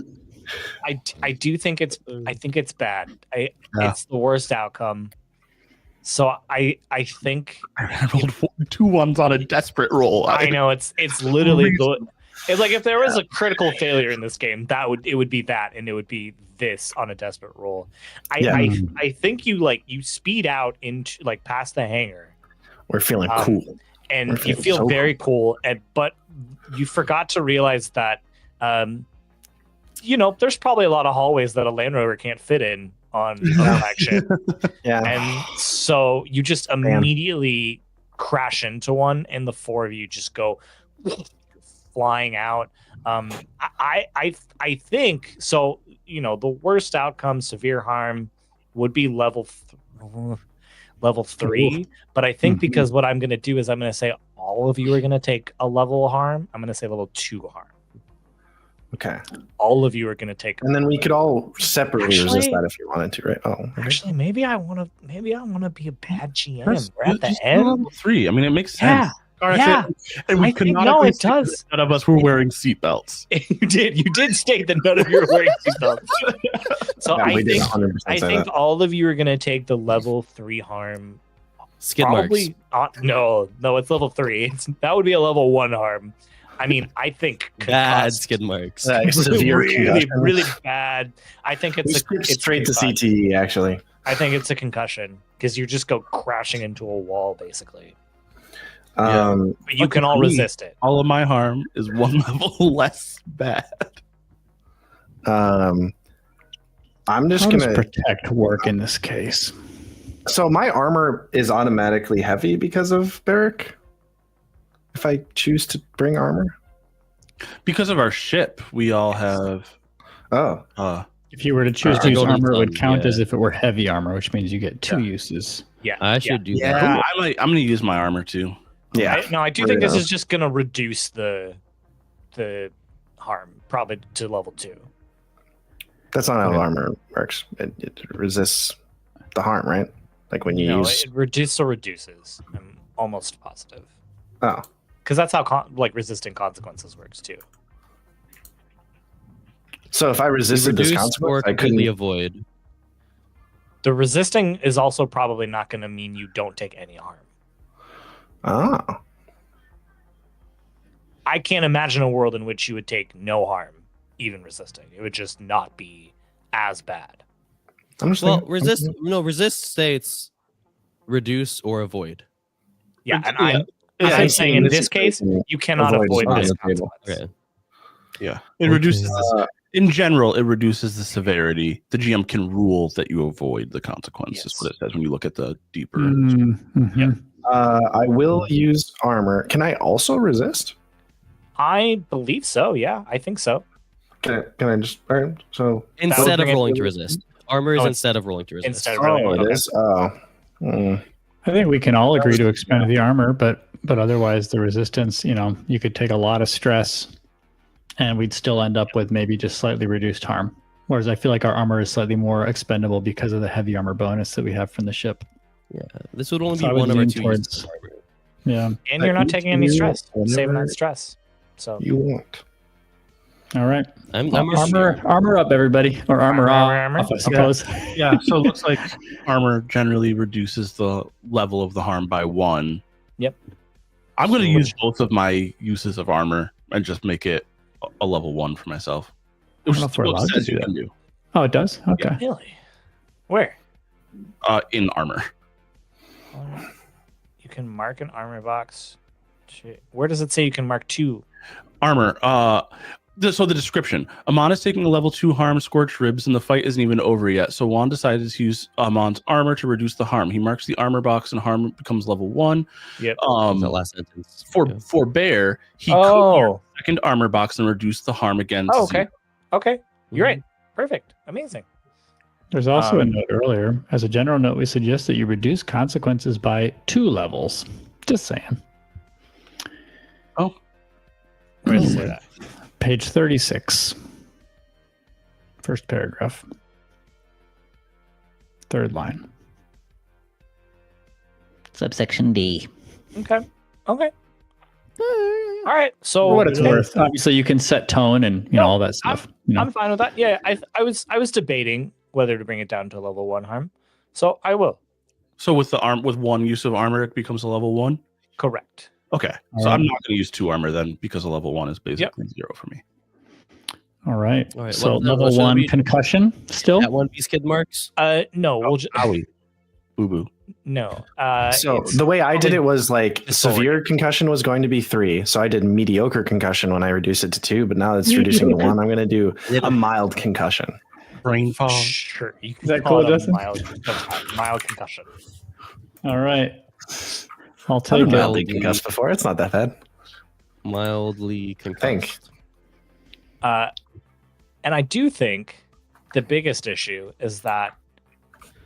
I do think it's. I think it's bad. Yeah. It's the worst outcome. So I think I rolled 2 1s on a desperate roll. I know it's literally the. It's like if there was a critical failure in this game, it would be that, and it would be this on a desperate roll. I think you speed out into like past the hangar, We're feeling cool. and We're you feeling feel so very cool, but you forgot to realize that there's probably a lot of hallways that a Land Rover can't fit in on a flagship. Yeah. And so you just immediately crash into one, and the four of you just go flying out. I think so. The worst outcome, severe harm, would be level 3. But I think because what I'm going to do is I'm going to say all of you are going to take a level harm. I'm going to say level 2 harm. Okay. All of you are going to take. And then we could all separately Actually- resist that if you wanted to, right? Oh, okay. Actually, maybe I want to be a bad GM. Just- We're at the just do end. level 3. I mean, it makes Yeah. sense. All Yeah. And we I could think- not no, agree it does. that none of us were wearing seatbelts. You did state that none of you are wearing seatbelts. So Yeah, I we did think 100% I say think that. all of you are going to take the level 3 harm. Skid marks. Probably no, it's level 3. That would be a level 1 harm. I mean, I think Bad concussed. skid marks. Severe really, concussion. really bad. I think We it's skipped it's straight to concussed. CTE, actually. I think it's a concussion because you just go crashing into a wall, basically. Yeah. But you But can all me- resist it. All of my harm is 1 level less bad. I'm just How going does to. protect work in this case? So my armor is automatically heavy because of Barrick. If I choose to bring armor. Because of our ship, we all have. Oh, If you were to choose to use Golden armor, it would Sun, count yeah. as if it were heavy armor, which means you get 2 uses. Yeah, I should do that. Yeah, I'm going to use my armor too. yeah. I do Bring think it this up. is just going to reduce the harm probably to level 2. That's not how Okay. armor works. It resists the harm, right? Like when you No, use. it reduces. I'm almost positive Oh, because that's how resisting consequences works too. so if I resisted this Reduce or consequence, I completely couldn't. avoid. The resisting is also probably not going to mean you don't take any harm. Oh, I can't imagine a world in which you would take no harm, even resisting. It would just not be as bad. I'm just Well, thinking- resist states reduce or avoid. Yeah, It's- and yeah, I'm it's- saying in this this case, you cannot avoid avoid is on this the table. consequence. Okay. Yeah, it Okay. reduces in general. It reduces the severity. The GM can rule that you avoid the consequences. Yes. What it says when you look at the deeper. Mhm. I will use armor. Can I also resist? I believe so. Yeah, I think so. Can I just? All right. So Instead of bring it rolling to to resist. Armor is Oh, instead of rolling to resist. instead of rolling. it Okay. is. Oh. Hmm. I think we can all agree to expend the armor, but otherwise the resistance, you could take a lot of stress and we'd still end up with maybe just slightly reduced harm. Whereas I feel like our armor is slightly more expendable because of the heavy armor bonus that we have from the ship. Yeah, this would only So I be would one of our lean 2 towards- uses of armor. Yeah. And you're not taking any you stress. whenever Saving that stress. So You want? All right. I'm Armor up, everybody, or armor Armor, off, armor. I suppose. Yeah, so it looks like armor generally reduces the level of the harm by 1. Yep. I'm going to So- use both of my uses of armor and just make it a level 1 for myself. Which know is if we're what it allowed to says do you that. can do Oh, it does. Okay. really, where in armor. you can mark an armor box. Where does it say you can mark 2? Armor. So the description: Amon is taking a level 2 harm, scorched ribs, and the fight isn't even over yet. So Juan decided to use Amon's armor to reduce the harm. He marks the armor box, and harm becomes level 1. Yep. that last sentence. For Bear, he could Oh. second armor box and reduce the harm again. to Oh, okay. 0. Okay. You're right. Perfect. Amazing. There's also a Um, note earlier. As a general note, we suggest that you reduce consequences by 2 levels. Just saying. Where does it say that? Page 36. First paragraph. Third line. Subsection D. Okay. Okay. All right. So For what it's yeah, worth. Obviously, you can set tone and all that stuff. I'm fine with that. Yeah, I was debating whether to bring it down to level 1 harm, so I will. So with with 1 use of armor, it becomes a level 1. Correct. Okay, so I'm not going to use 2 armor then, because a level 1 is basically 0 for me. All right. All right, So what level should 1 we- concussion still? At One Piece kid marks. No, we'll just Owie. Boo boo. no. So It's the way I did it was like disorient. severe concussion was going to be 3. So I did mediocre concussion when I reduced it to 2, but now it's reducing to 1. I'm going to do a mild concussion. Brain fog. sure. You can Is that call cool, it a Justin? mild concussion. All right. I'll I've take been it. mildly concussed before. It's not that bad. Mildly concussed. Think. And I do think the biggest issue is that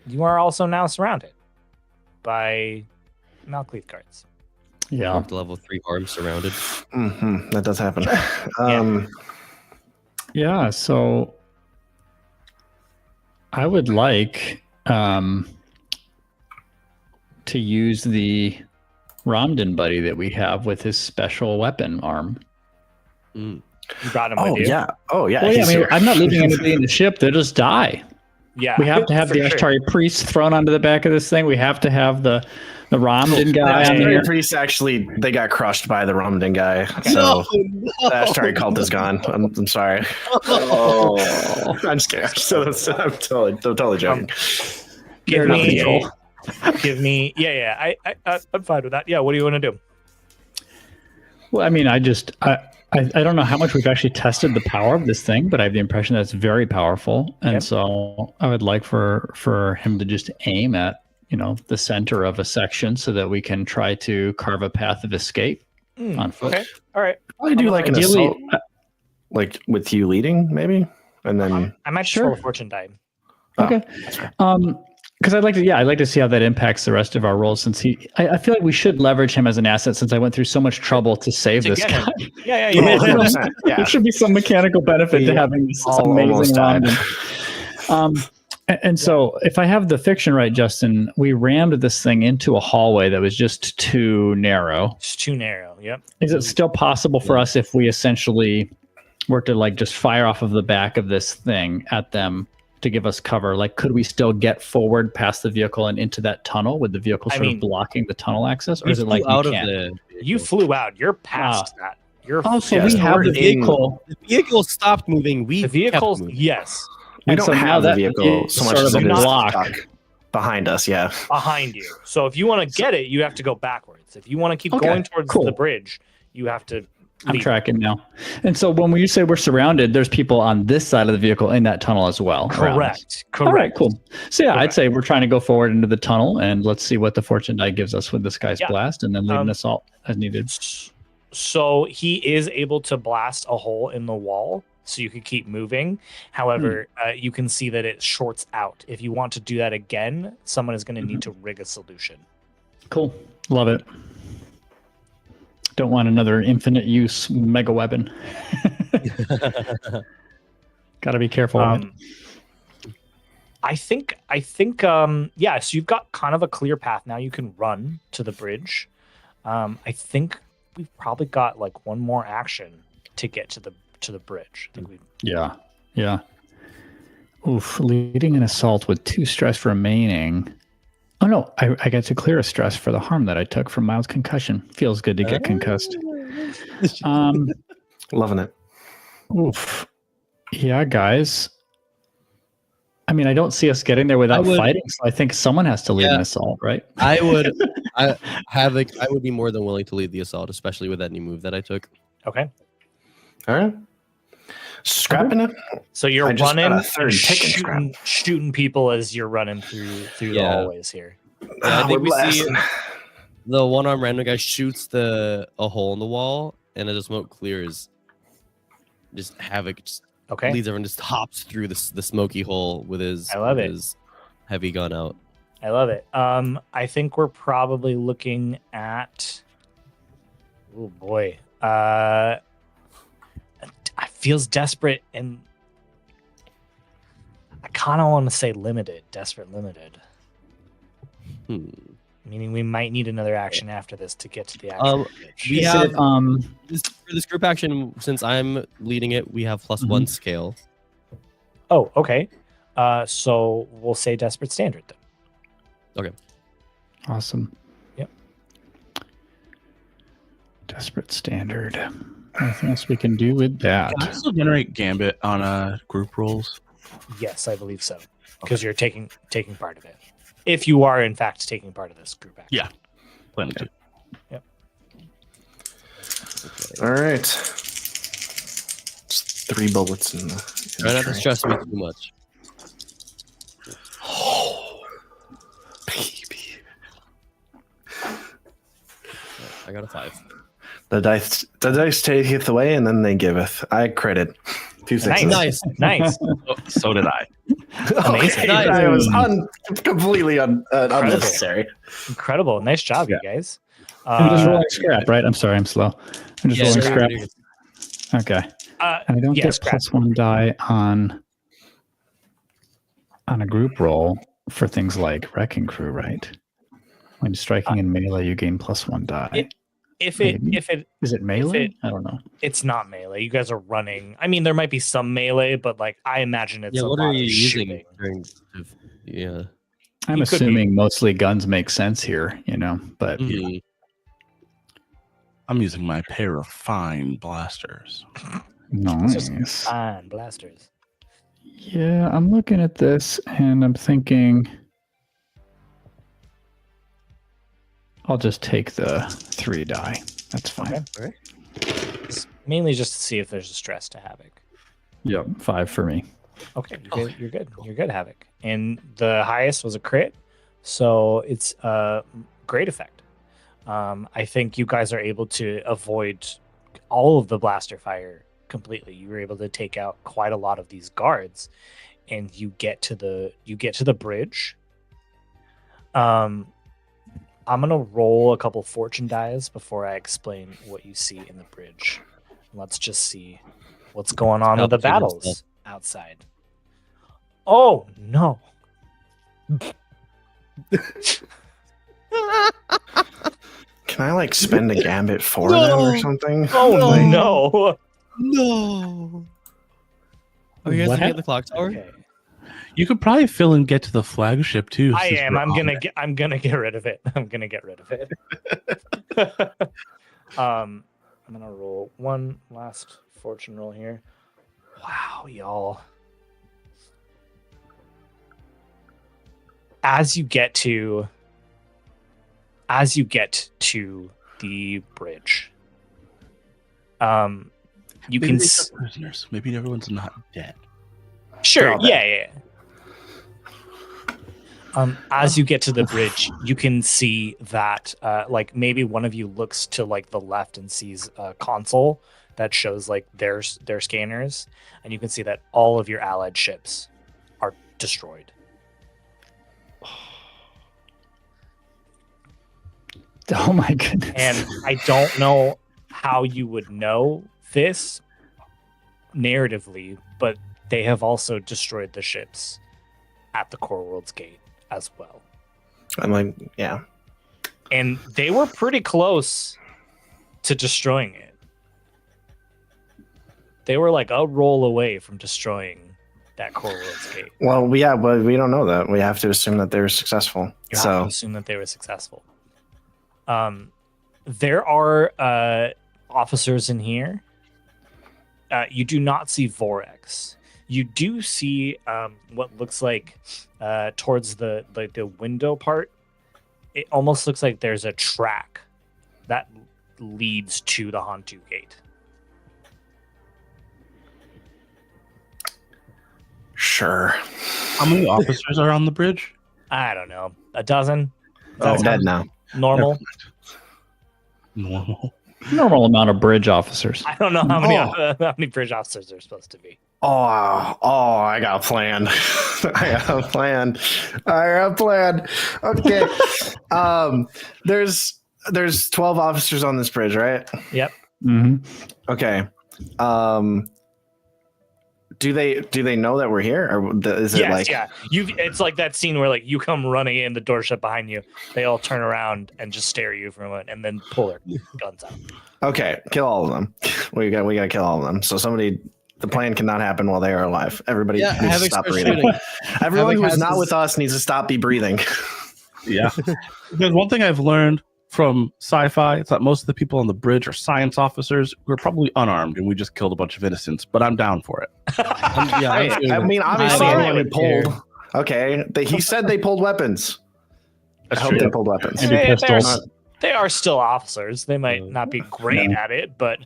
you are also now surrounded by Malcleave guards. Yeah. Up to level 3 harm surrounded. That does happen. Yeah. So I would like to use the Ramdan buddy that we have with his special weapon arm. Mm. You got him Oh with you. yeah. Oh yeah. Well, yeah, I he's mean, here. I'm not leaving anybody in the ship. They'll just die. Yeah. We have to have for the sure. Ashtari priest thrown onto the back of this thing. We have to have the Ramdan guy on The here. priests actually they got crushed by the Ramdan guy. So the Ashtari cult is gone. I'm sorry. Oh. I'm scared. I'm totally joking. Give Not me, control. give me. Yeah. I'm fine with that. Yeah. What do you want to do? Well, I mean, I don't know how much we've actually tested the power of this thing, but I have the impression that it's very powerful. And Yep. so I would like for him to just aim at, the center of a section so that we can try to carve a path of escape on foot. Okay. All right. I do like an Ideally, assault, like with you leading, maybe, and then I might just Sure. roll a fortune die. Okay. Because I'd like to see how that impacts the rest of our roles. Since I feel like we should leverage him as an asset since I went through so much trouble to save To this get guy. him. Yeah. Oh, 100%. There Yeah. should be some mechanical benefit to Yeah. having this Almost amazing died. Ramdan. And so, if I have the fiction right, Justin, we rammed this thing into a hallway that was just too narrow. It's too narrow. Yep. Is it still possible for us if we essentially were to just fire off of the back of this thing at them to give us cover? Like, could we still get forward past the vehicle and into that tunnel with the vehicle I sort mean, of blocking the tunnel access, or You is it like flew out you of can't? the. You flew out. You're past that. You're Oh, so Yeah, we so have we're the in- vehicle. The vehicle stopped moving. We the kept vehicles. moving. Yes. We And don't so now have the that vehicle is so much sort as of it a is block. stuck behind us. Yeah. behind you. So if you want to get it, you have to go backwards. If you want to keep Okay, going towards cool. the bridge, you have to. I'm leave. tracking now. And so when you say we're surrounded, there's people on this side of the vehicle in that tunnel as well. around us. Correct. All right, cool. So yeah, I'd Correct. say we're trying to go forward into the tunnel, and let's see what the fortune die gives us with this guy's Yeah. blast, and then lead an assault as needed. So he is able to blast a hole in the wall, so you could keep moving. However, you can see that it shorts out. If you want to do that again, someone is going to need to rig a solution. Cool. Love it. Don't want another infinite use mega weapon. Got to be careful. with it. I think, yeah, so you've got kind of a clear path now. You can run to the bridge. I think we've probably got like one more action to get to the bridge. I think we. Yeah. Yeah. Oof. Leading an assault with 2 stress remaining. Oh no, I get to clear a stress for the harm that I took from mild concussion. Feels good to get concussed. Loving it. Oof. Yeah, guys. I mean, I don't see us getting there without fighting, so I think someone has to lead an assault, right? I would be more than willing to lead the assault, especially with that new move that I took. Okay. All right. Scrapping it. So you're I just got running, a third tick and scrap. shooting people as you're running through the hallways here. Yeah, I think We're we see blasting. the one-armed random guy shoots a hole in the wall, and as the smoke clears, just Havoc just Okay. leads everyone, just hops through the smoky hole with his his heavy gun out. I love it. I think we're probably looking at. Oh boy. It feels desperate, and I kind of want to say limited, desperate limited. Meaning we might need another action after this to get to the actual bridge. We have for this group action, since I'm leading it, we have +1 scale. Oh, okay. So we'll say desperate standard then. Okay. Awesome. Yep. Desperate standard. Anything else we can do with that? Can I still generate Gambit on group rolls? Yes, I believe so. Because you're taking part of it. If you are in fact taking part of this group action. Yeah. Planning to. Yep. All right. Just 3 bullets in the. Try not to stress me too much. Oh, baby. I got a 5. The dice taketh away, and then they giveth. I credit 2 6s. Nice. So did I. Amazing. Okay, that was completely unnecessary. Incredible. Nice job, you guys. I'm just rolling scrap, right? I'm sorry, I'm slow. I'm just rolling scrap. Okay. And I don't get scrap. +1 die on a group roll for things like Wrecking Crew, right? When striking in melee, you gain +1 die. If it Is it melee? I don't know. It's not melee. You guys are running. I mean, there might be some melee, but like I imagine it's a what lot are you of using shooting. during? I'm You could assuming mostly guns make sense here, but I'm using my pair of fine blasters. nice. Fine blasters. Yeah, I'm looking at this and I'm thinking I'll just take the 3 die. That's fine. Okay. It's mainly just to see if there's a stress to Havoc. Yep, 5 for me. Okay, you're good. You're good, Havoc. And the highest was a crit, so it's a great effect. I think you guys are able to avoid all of the blaster fire completely. You were able to take out quite a lot of these guards, and you get to the bridge. I'm gonna roll a couple fortune dice before I explain what you see in the bridge. Let's just see what's going on with the battles outside. Oh no! Can I like spend a gambit for them or something? Oh Like, no! No. Are you guys What looking at the clock tower? Okay. You could probably fill and get to the flagship too. I since am. we're I'm on gonna it. get rid of it. I'm gonna get rid of it. I'm gonna roll one last fortune roll here. Wow, y'all. as you get to the bridge, you Maybe can they took prisoners. Maybe everyone's not dead. sure, all yeah. As you get to the bridge, you can see that like maybe one of you looks to like the left and sees a console that shows like their scanners, and you can see that all of your allied ships are destroyed. Oh my goodness. And I don't know how you would know this narratively, but they have also destroyed the ships at the Core World's Gate as well. I'm like, yeah. And they were pretty close to destroying it. They were like a roll away from destroying that Core World's Gate. Well, yeah, but we don't know that. We have to assume that they were successful. You have to assume that they were successful. There are officers in here. You do not see Vorex. You do see what looks like towards the window part. It almost looks like there's a track that leads to the Hantu Gate. Sure. How many officers are on the bridge? I don't know, a dozen. Oh, dead now. Normal. Normal. Normal amount of bridge officers. I don't know how many bridge officers there are supposed to be. Oh, I got a plan. I got a plan. Okay. There's 12 officers on this bridge, right? Yep. Mm-hmm. Okay. Do they know that we're here, or is it like? Yeah. It's like that scene where like you come running in, the door shut behind you. They all turn around and just stare at you for a moment, and then pull their guns out. Okay, kill all of them. We got to kill all of them. So the plan cannot happen while they are alive. Everybody needs to stop breathing. Everyone who is not with us needs to stop breathing. Yeah. Because one thing I've learned from sci-fi is that most of the people on the bridge are science officers who are probably unarmed, and we just killed a bunch of innocents. But I'm down for it. I mean, obviously, anyone who pulled. Okay, he said they pulled weapons. I hope they pulled weapons. They are still officers. They might not be great at it, but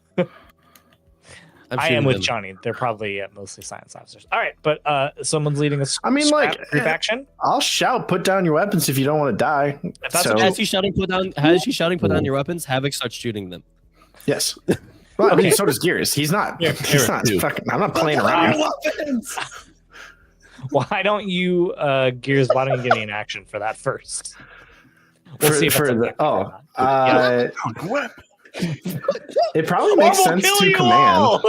I am with Johnny. They're probably mostly science officers. All right, but someone's leading a group action. I'll shout, "Put down your weapons if you don't want to die." As he's shouting, "Put down your weapons," Havoc starts shooting them. Yes. Well, I mean, so does Gears. He's not. He's not fucking. I'm not playing around. Why don't you, Gears? Why don't you give me an action for that first? We'll see if it probably makes sense to command.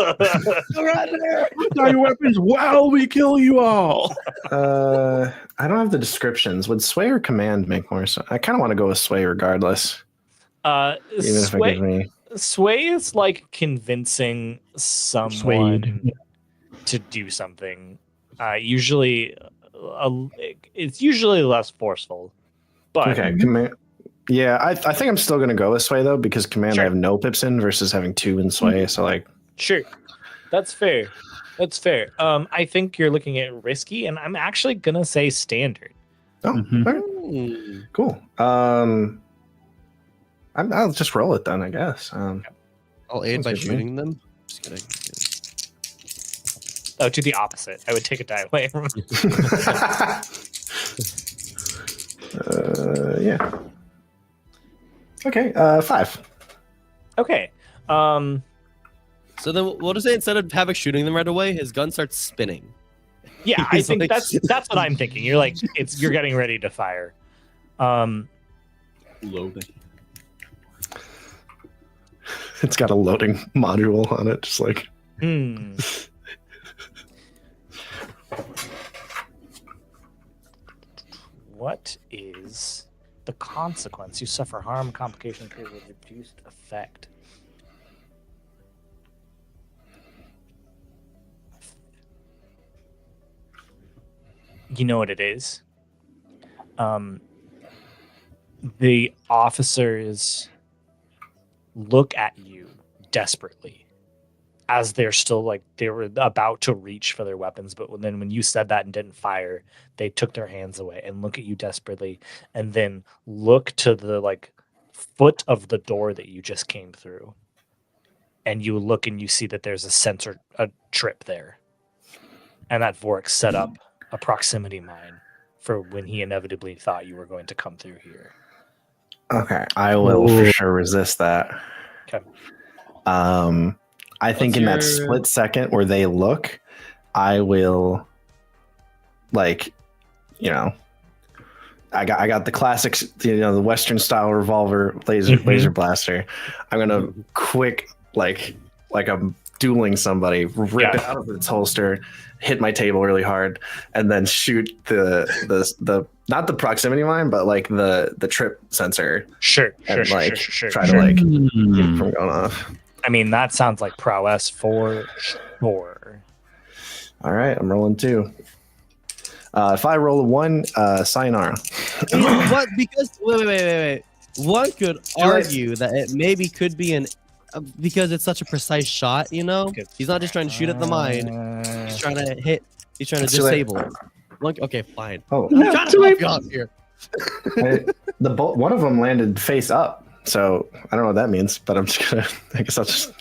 Put down your weapons while we kill you all. I don't have the descriptions. Would sway or command make more sense? I kind of want to go with sway regardless. Sway is like convincing someone to do something. Usually, it's usually less forceful. But okay, command. Yeah, I think I'm still gonna go with sway though, because command I have no pips in versus having 2 in sway. So like, sure, that's fair. I think you're looking at risky, and I'm actually gonna say standard. Oh, okay. Cool. I'll just roll it then, I guess. I'll aid by shooting them. Just kidding. Oh, to the opposite. I would take a die away from. Yeah. Okay, 5. Okay. So then, what is it? Instead of Havoc shooting them right away, his gun starts spinning. Yeah, I think that's what I'm thinking. You're like you're getting ready to fire. Loading. It's got a loading module on it, just like. What is the consequence? You suffer harm, complication, with reduced effect. You know what it is? The officers look at you desperately as they're still like they were about to reach for their weapons, but then when you said that and didn't fire, they took their hands away and look at you desperately, and then look to the like foot of the door that you just came through, and you look and you see that there's a trip there, and that Vorik set up a proximity mine for when he inevitably thought you were going to come through here. Okay, I will for sure resist that. Okay. I think in that split second where they look, I will, like, I got the classics, the Western style revolver, laser blaster. I'm gonna quick, like I'm dueling somebody, rip it out of its holster, hit my table really hard, and then shoot the not the proximity mine, but like the trip sensor. Sure. Try to like keep it from going off. I mean, that sounds like prowess for sure. All right, I'm rolling 2. If I roll a 1, sayonara. What? Because wait. One could argue that it maybe could be because it's such a precise shot. He's not just trying to shoot at the mine. He's trying to hit. He's trying to disable. Okay, fine. Oh, I'm trying to help you out here. One of them landed face up. So I don't know what that means, but I'm just gonna. I guess I'll just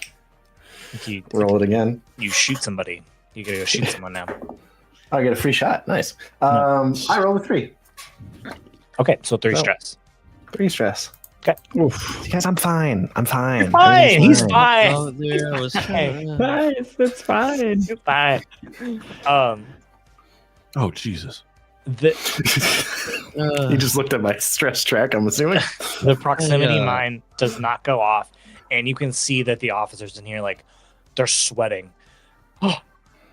roll it again. You shoot somebody. You gotta go shoot someone now. I get a free shot. Nice. I roll a 3. Okay, so 3 stress. 3 stress. Okay. Oof. Guys, I'm fine. You're fine. He's fine. Oh, there was Nice. It's fine. You're fine. Oh Jesus. You just looked at my stress track, I'm assuming. The proximity mine does not go off, and you can see that the officers in here, like, they're sweating.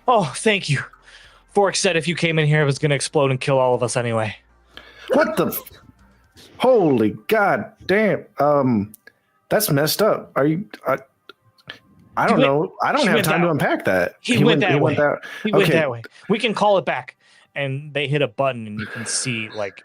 Oh, thank you. Vorik said if you came in here, it was going to explode and kill all of us anyway. What the? Holy god damn! That's messed up. Are you? I don't know. I don't have time to unpack that. He went that way. He went that way. We can call it back. And they hit a button, and you can see like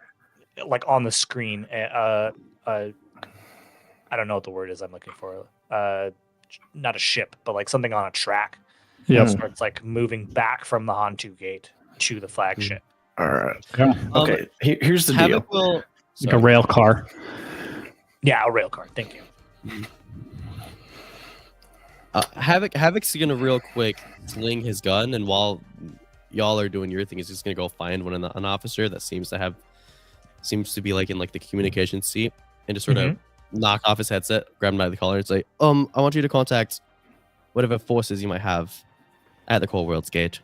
on the screen. I don't know what the word is I'm looking for. Not a ship, but like something on a track. Yeah, starts like moving back from the Hantu Gate to the flagship. All right. Okay. Here's the deal. Like a rail car. Yeah, a rail car. Thank you. Havoc's gonna real quick sling his gun, and while y'all are doing your thing, he's just gonna go find an officer that seems to be like in like the communication seat, and just sort of knock off his headset, grab him by the collar, and say, I want you to contact whatever forces you might have at the Core World's Gate.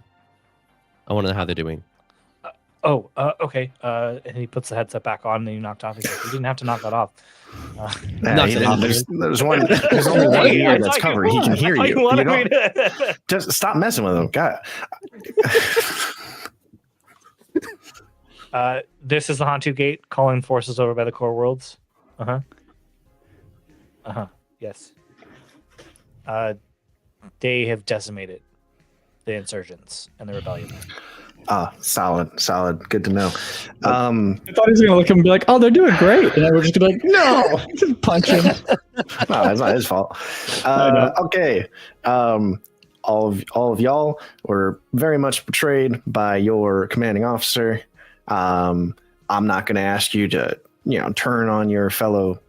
I want to know how they're doing. Okay. And he puts the headset back on, and then you knocked off. He's like, you didn't have to knock that off. There's only one ear that's covered. He can hear you. Just stop messing with him. God. This is the Hantu Gate, calling forces over by the Core Worlds. Yes. They have decimated the insurgents and the rebellion. Solid. Good to know. I thought he was gonna look at him and be like, "Oh, they're doing great," and I would just be like, "No!" Just punch him. No, it's not his fault. Okay. All of y'all were very much betrayed by your commanding officer. I'm not going to ask you to, turn on your fellow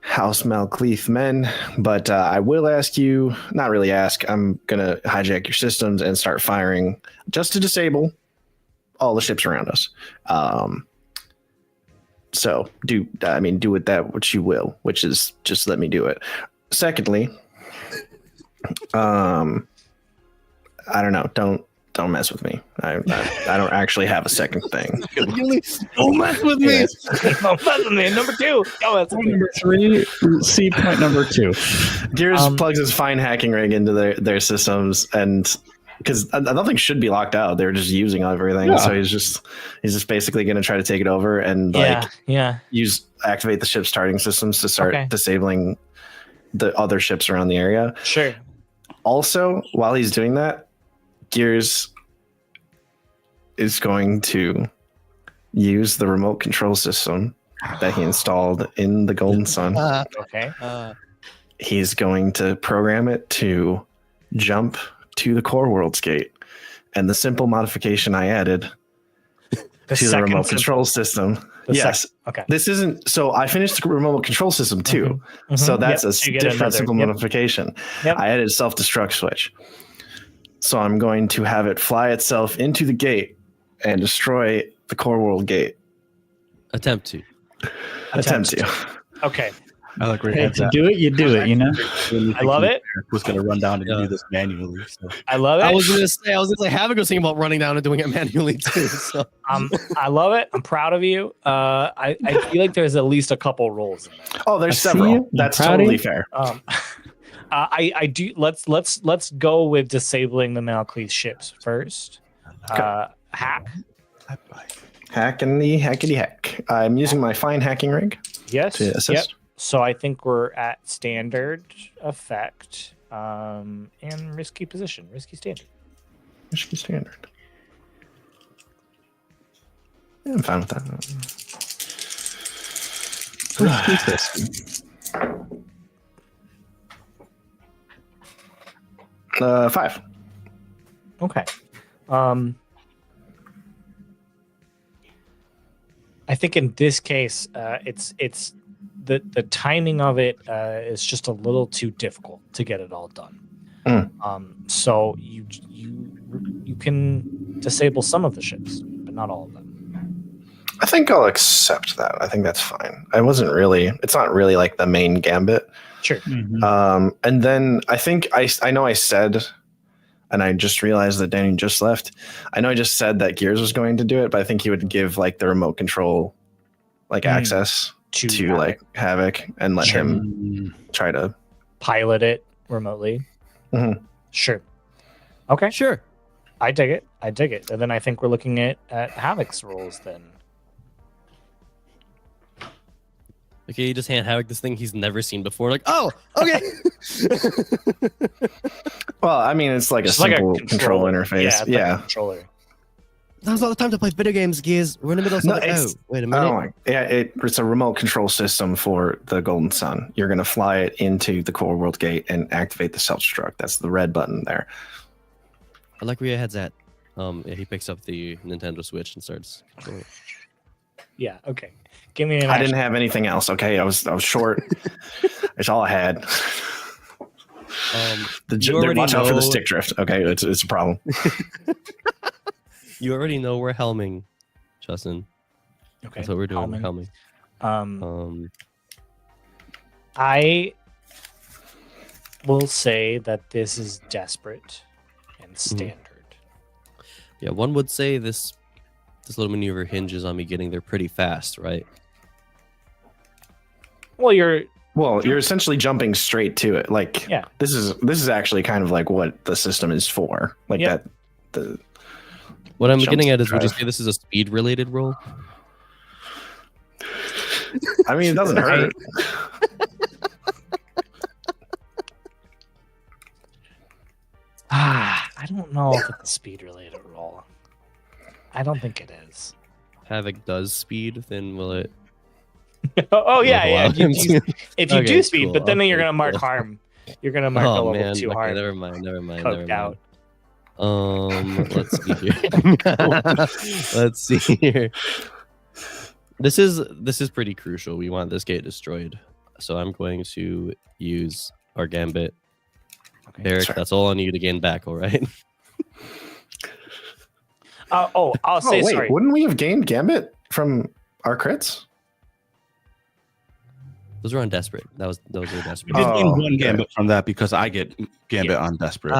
House Malcleith men, but I will ask you, not really ask, I'm going to hijack your systems and start firing just to disable all the ships around us. So do with that what you will, which is just let me do it. Secondly, I don't know. Don't mess with me. I don't actually have a second thing. Don't mess with me. Don't mess with me. Number 2. Number 3. C point number 2. Gears plugs his fine hacking rig into their systems, and because nothing should be locked out, they're just using everything. Yeah. So he's just basically going to try to take it over and activate the ship's starting systems to start disabling the other ships around the area. Sure. Also, while he's doing that, Gears is going to use the remote control system that he installed in the Golden Sun. Okay. he's going to program it to jump to the core world's gate. And the simple modification I added to the remote control system. Yes. Okay. This isn't so I finished the remote control system too. So that's a different simple modification. I added a self-destruct switch. So I'm going to have it fly itself into the gate and destroy the core world gate. Attempt to. Okay. I like Hey, to do it, you do it, you know? I love it. Was going to run down and do this manually. So. I love it. I was going to say, Havoc was thinking about running down and doing it manually too. So. I love it. I'm proud of you. I feel like there's at least a couple roles in there. Oh, there's several. That's totally fair. I do. Let's go with disabling the Malcleese ships first. Hack. Hack and the hackety hack. I'm using my fine hacking rig. Yes. To assist. Yep. So I think we're at standard effect and risky position, risky standard. Risky standard. Yeah, I'm fine with that. 5. Okay. I think in this case, it's the timing of it is just a little too difficult to get it all done. So you can disable some of the ships, but not all of them. I think I'll accept that. I think that's fine. It's not really like the main gambit. Sure. And then I think I know I said, and I just realized that Danny just left. I know I just said that Gears was going to do it, but I think he would give like the remote control access to like Havoc and let him try to pilot it remotely. Sure. Okay. Sure. I dig it. And then I think we're looking at Havoc's roles then. Okay, you just hand Havoc this thing he's never seen before. Like, oh, okay. Well, I mean, it's like a simple control interface. Yeah. Controller. Now's not the time to play video games, Gears. We're in the middle of something. Wait a minute. It's a remote control system for the Golden Sun. You're going to fly it into the core world gate and activate the self-destruct. That's the red button there. I like where your head's at. He picks up the Nintendo Switch and starts controlling it. Yeah, okay. Give me an I didn't have anything else. Okay, I was short. It's all I had. Watch out for the stick drift. Okay, it's a problem. You already know we're helming, Justin. Okay, that's what we're doing. We're helming. I will say that this is desperate and standard. Yeah, one would say this little maneuver hinges on me getting there pretty fast, right? Well, you're essentially jumping straight to it. Like, this is actually kind of like what the system is for. Like that. What I'm getting at is, would you say this is a speed related role? I mean, it doesn't hurt. I don't know if it's a speed related role. I don't think it is. Havoc does speed, then will it? Oh yeah. If you do speed, cool. But then you're gonna mark harm. You're gonna mark a level 2 harm. Never mind. Coked out. Let's see here. Let's see here. This is pretty crucial. We want this gate destroyed, so I'm going to use our gambit. Okay, Derek, that's all I need to gain back. All right. I'll say wait, sorry. Wouldn't we have gained gambit from our crits? Those were on desperate. Those were desperate. We did gain one gambit from that because I get gambit on desperate.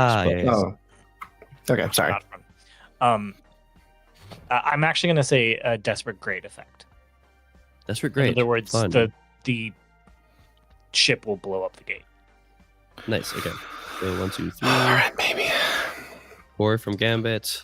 Okay, sorry. I'm actually going to say a desperate great effect. Desperate great. In other words, the ship will blow up the gate. Nice. Okay. So 1, 2, 3. All right, baby. 4 from gambit.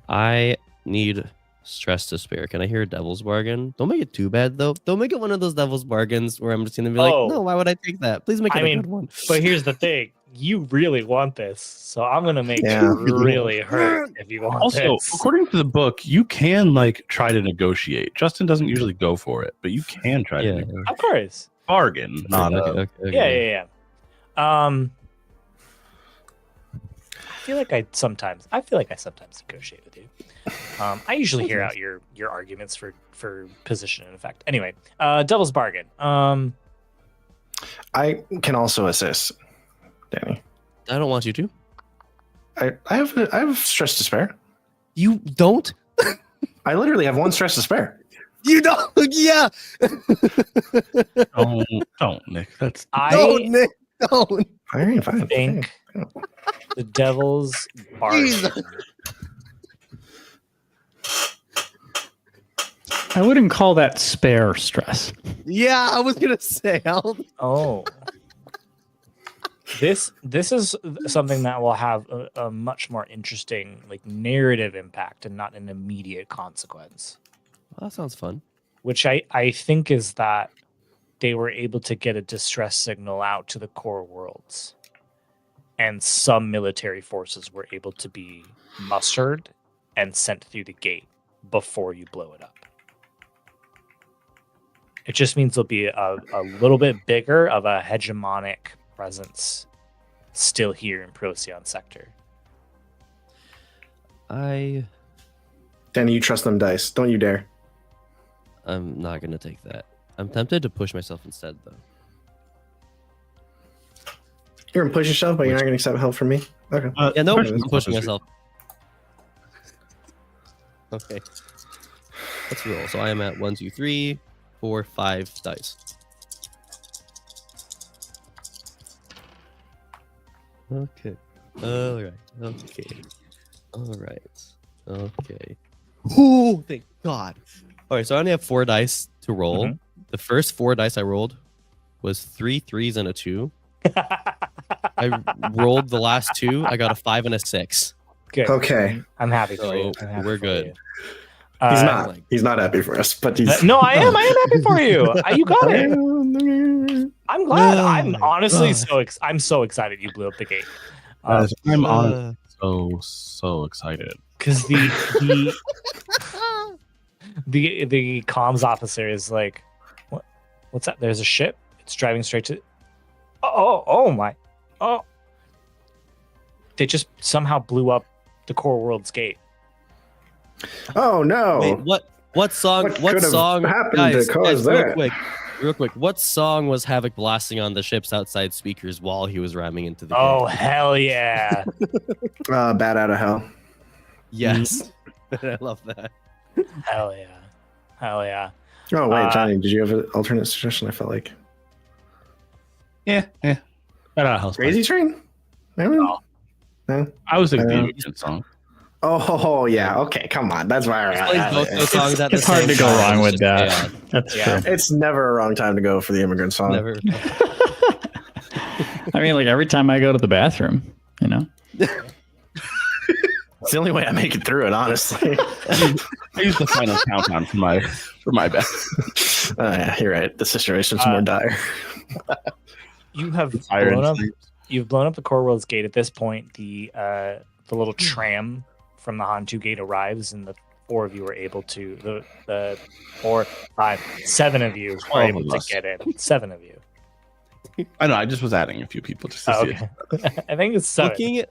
I need stress to spare. Can I hear a devil's bargain? Don't make it too bad though. Don't make it one of those devil's bargains where I'm just gonna be like, no, why would I take that? Please make it a good one. But here's the thing. You really want this, so I'm gonna make it really hurt if you want this. Also, according to the book, you can try to negotiate. Justin doesn't usually go for it, but you can try to negotiate. Of course. Bargain, not Yeah. I feel like I sometimes negotiate with you. I usually hear out your arguments for position and effect. Anyway, devil's bargain. I can also assist, Danny. I don't want you to. I have stress to spare. You don't? I literally have 1 stress to spare. You don't? Yeah. Don't, Nick. That's Don't, Nick. Don't. Fine, fine. I think the devil's bargain. I wouldn't call that spare stress. Yeah, I was gonna say. Oh, this is something that will have a much more interesting like narrative impact and not an immediate consequence. Well, that sounds fun. Which I think is that they were able to get a distress signal out to the core worlds, and some military forces were able to be mustered and sent through the gate before you blow it up. It just means there'll be a little bit bigger of a hegemonic presence still here in Procyon sector. Danny, you trust them dice. Don't you dare. I'm not gonna take that. I'm tempted to push myself instead, though. You're going to push yourself, but you're not going to accept help from me? Okay. Yeah, no, Fine, I'm that's pushing fine. myself. Okay. Let's roll. So I am at 1, 2, 3, 4, 5 dice. Okay. All right. Okay. All right. Okay. Ooh, thank God. All right. So I only have 4 dice to roll. Mhm. The first 4 dice I rolled was 3 3s and a 2. I rolled the last 2. I got a 5 and a 6. Good. Okay. I'm happy for So you. I'm happy we're for good. you. He's Uh, not. He's not happy for us, but he's. No, I am happy for you. You got it. I'm glad. Oh I'm my honestly God. I'm so excited you blew up the gate. Guys, I'm Uh, so excited. Because the comms officer is like, what's that? There's a ship. It's driving straight to. Oh my! Oh, they just somehow blew up the core world's gate. Oh no! Wait, what song? What What could have song? happened Guys, to cause real that? quick. What song was Havoc blasting on the ship's outside speakers while he was ramming into the Oh gate? hell yeah! Bad out of hell. Yes, I love that. Hell yeah! Hell yeah! Oh wait, Johnny, did you have an alternate suggestion? I felt like Yeah. That helps. Crazy Train. No. I was thinking the Uh, Immigrant Song. Oh yeah. Okay, come on. That's why. Just plays both those songs at the It's hard same to go time. wrong It's with just that. chaos. That's Yeah. true. It's never a wrong time to go for the Immigrant Song. Never. I mean, like every time I go to the bathroom, you know. It's the only way I make it through it, honestly. I use the final countdown for my bet. Yeah, you're right. The situation's more dire. You have Iron blown up. Sleeves. You've blown up the core world's gate. At this point, the little tram from the Hantu Gate arrives, and the 4 of you are able to the 4, 5, 7 of you are 12 able of to us. get in. 7 of you. I know. I just was adding a few people just to Oh, see. okay. I think it's 7.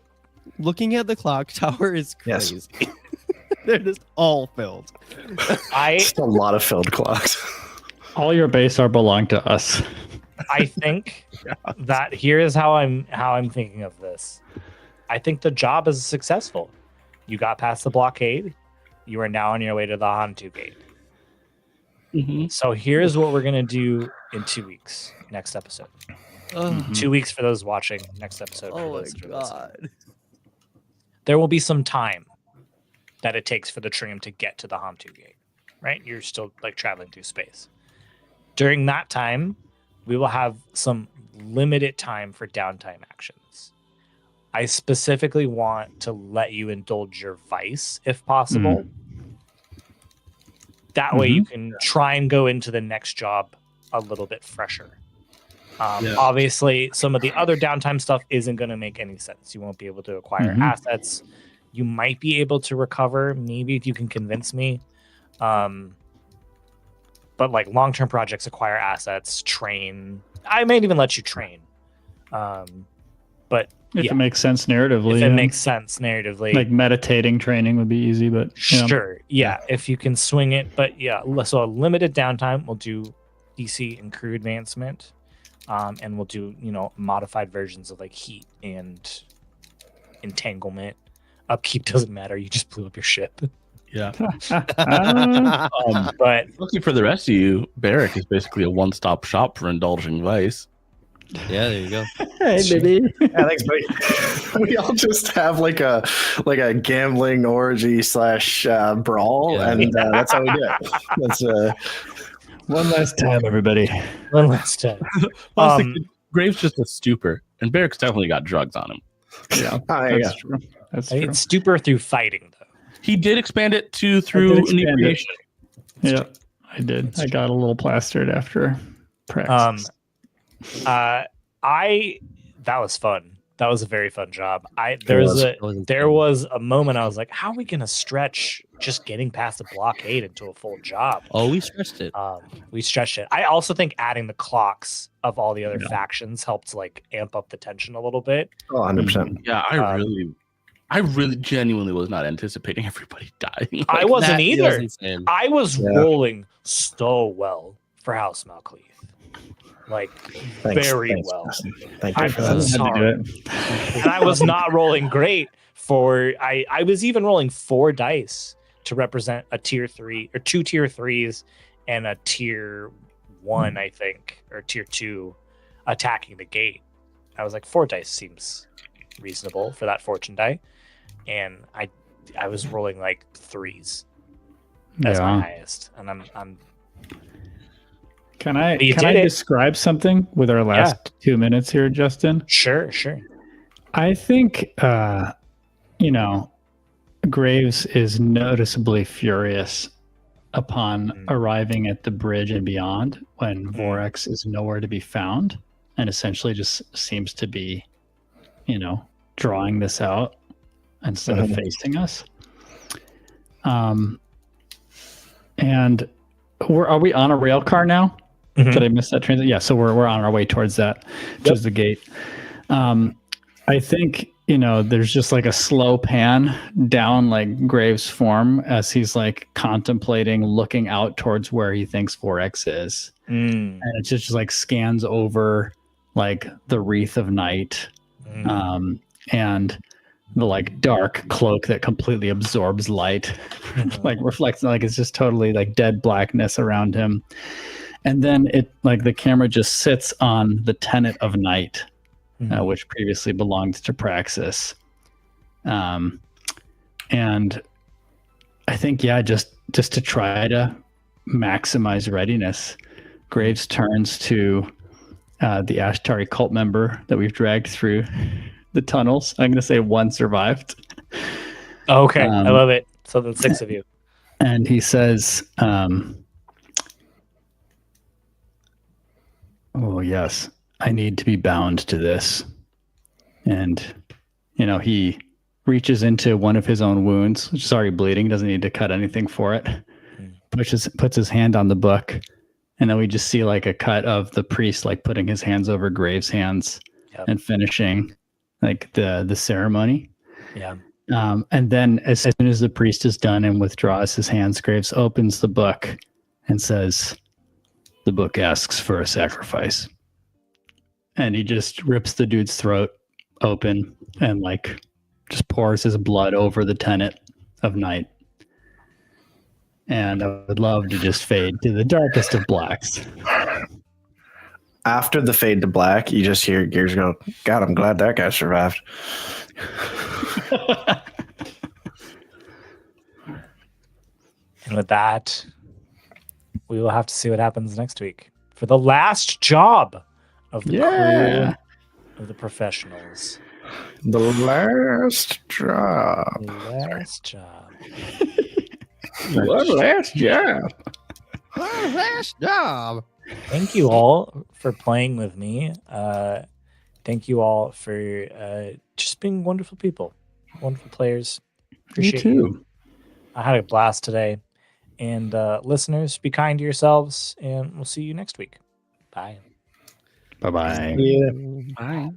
Looking at the clock tower is Yes. crazy. They're just all filled. It's a lot of filled clocks. All your base are belong to us. I think that here is how I'm thinking of this. I think the job is successful. You got past the blockade. You are now on your way to the Hantu Gate. Mm-hmm. So here's what we're gonna do in 2 weeks. Next episode. Mhm. 2 weeks for those watching. Next episode. for Oh my those that are listening. God. There will be some time that it takes for the tram to get to the Hantu Gate. Right? You're still like traveling through space. During that time, we will have some limited time for downtime actions. I specifically want to let you indulge your vice if possible. That way you can try and go into the next job a little bit fresher. Yeah. Obviously, some of the other downtime stuff isn't going to make any sense. You won't be able to acquire assets. You might be able to recover, maybe if you can convince me. But like long-term projects acquire assets, train. I might even let you train. But If yeah, it makes sense narratively. if it yeah. makes sense narratively, Like meditating training would be easy, but yeah. sure, yeah, if you can swing it. But yeah, so a limited downtime. We'll do DC and crew advancement, and we'll do modified versions of like heat and entanglement. Upkeep doesn't matter. You just blew up your ship. Yeah. But Luckily for the rest of you, Barrack is basically a one-stop shop for indulging vice. Yeah, there you go. Hey, baby. Yeah, thanks, buddy. We all just have like a gambling orgy / brawl, Yeah. and that's how we do it. That's One last time, everybody. one last time. Honestly, Graves just a stupor, and Barrack's definitely got drugs on him. Yeah, there you that's go. true. That's I true. mean, stupor through fighting though. He did expand it did through expand it. inebriation. Yeah, I did. I got a little plastered after praxis. That was fun. That was a very fun job. There was a moment I was like, how are we gonna stretch just getting past the blockade into a full job? Oh, we stretched it. We stretched it. I also think adding the clocks of all the other factions helped like amp up the tension a little bit. Oh, 100%. Yeah, I really genuinely was not anticipating everybody dying. I wasn't That either. was insane. I was rolling so well for House Malcleave. Like very well. Justin. Thank I'm you for that. sorry. And I was not rolling great for I was even rolling 4 dice to represent a tier 3 or 2 tier 3s and a tier 1, I think, or tier 2 attacking the gate. I was like 4 dice seems reasonable for that fortune die. And I was rolling like 3s as my highest. And I'm Can I You did it. describe something with our last 2 minutes here, Justin? sure. I think, Graves is noticeably furious upon arriving at the bridge and beyond when Vorax is nowhere to be found and essentially just seems to be, drawing this out instead of facing us. And are we on a rail car now? Mhm. Did I miss that transit? Yeah, so we're on our way towards that, towards the gate. I think there's just like a slow pan down like Graves' form as he's like contemplating, looking out towards where he thinks Vorax is, and it just like scans over like the wreath of night, and the like dark cloak that completely absorbs light, like reflects, like it's just totally like dead blackness around him. And then it like the camera just sits on the tenet of night, which previously belonged to Praxis. And I think, just to try to maximize readiness, Graves turns to the Ashtari cult member that we've dragged through the tunnels. I'm going to say one survived. Okay, I love it. So the 6 of you. And he says, oh, yes, I need to be bound to this. And, he reaches into one of his own wounds, which is already bleeding, doesn't need to cut anything for it. Puts his hand on the book. And then we just see like a cut of the priest, like putting his hands over Graves' hands and finishing like the ceremony. Yeah. And then as soon as the priest is done and withdraws his hands, Graves opens the book and says, "The book asks for a sacrifice." And he just rips the dude's throat open and like just pours his blood over the tenet of night. And I would love to just fade to the darkest of blacks. After the fade to black, you just hear Gears go, "God, I'm glad that guy survived." And with that, we will have to see what happens next week for the last job of the crew of the professionals. The last job. The last job. Last job. Last job. Thank you all for playing with me. Thank you all for just being wonderful people, wonderful players. Appreciate you. I had a blast today. And listeners, be kind to yourselves, and we'll see you next week. Bye. Bye-bye. Yeah. Bye.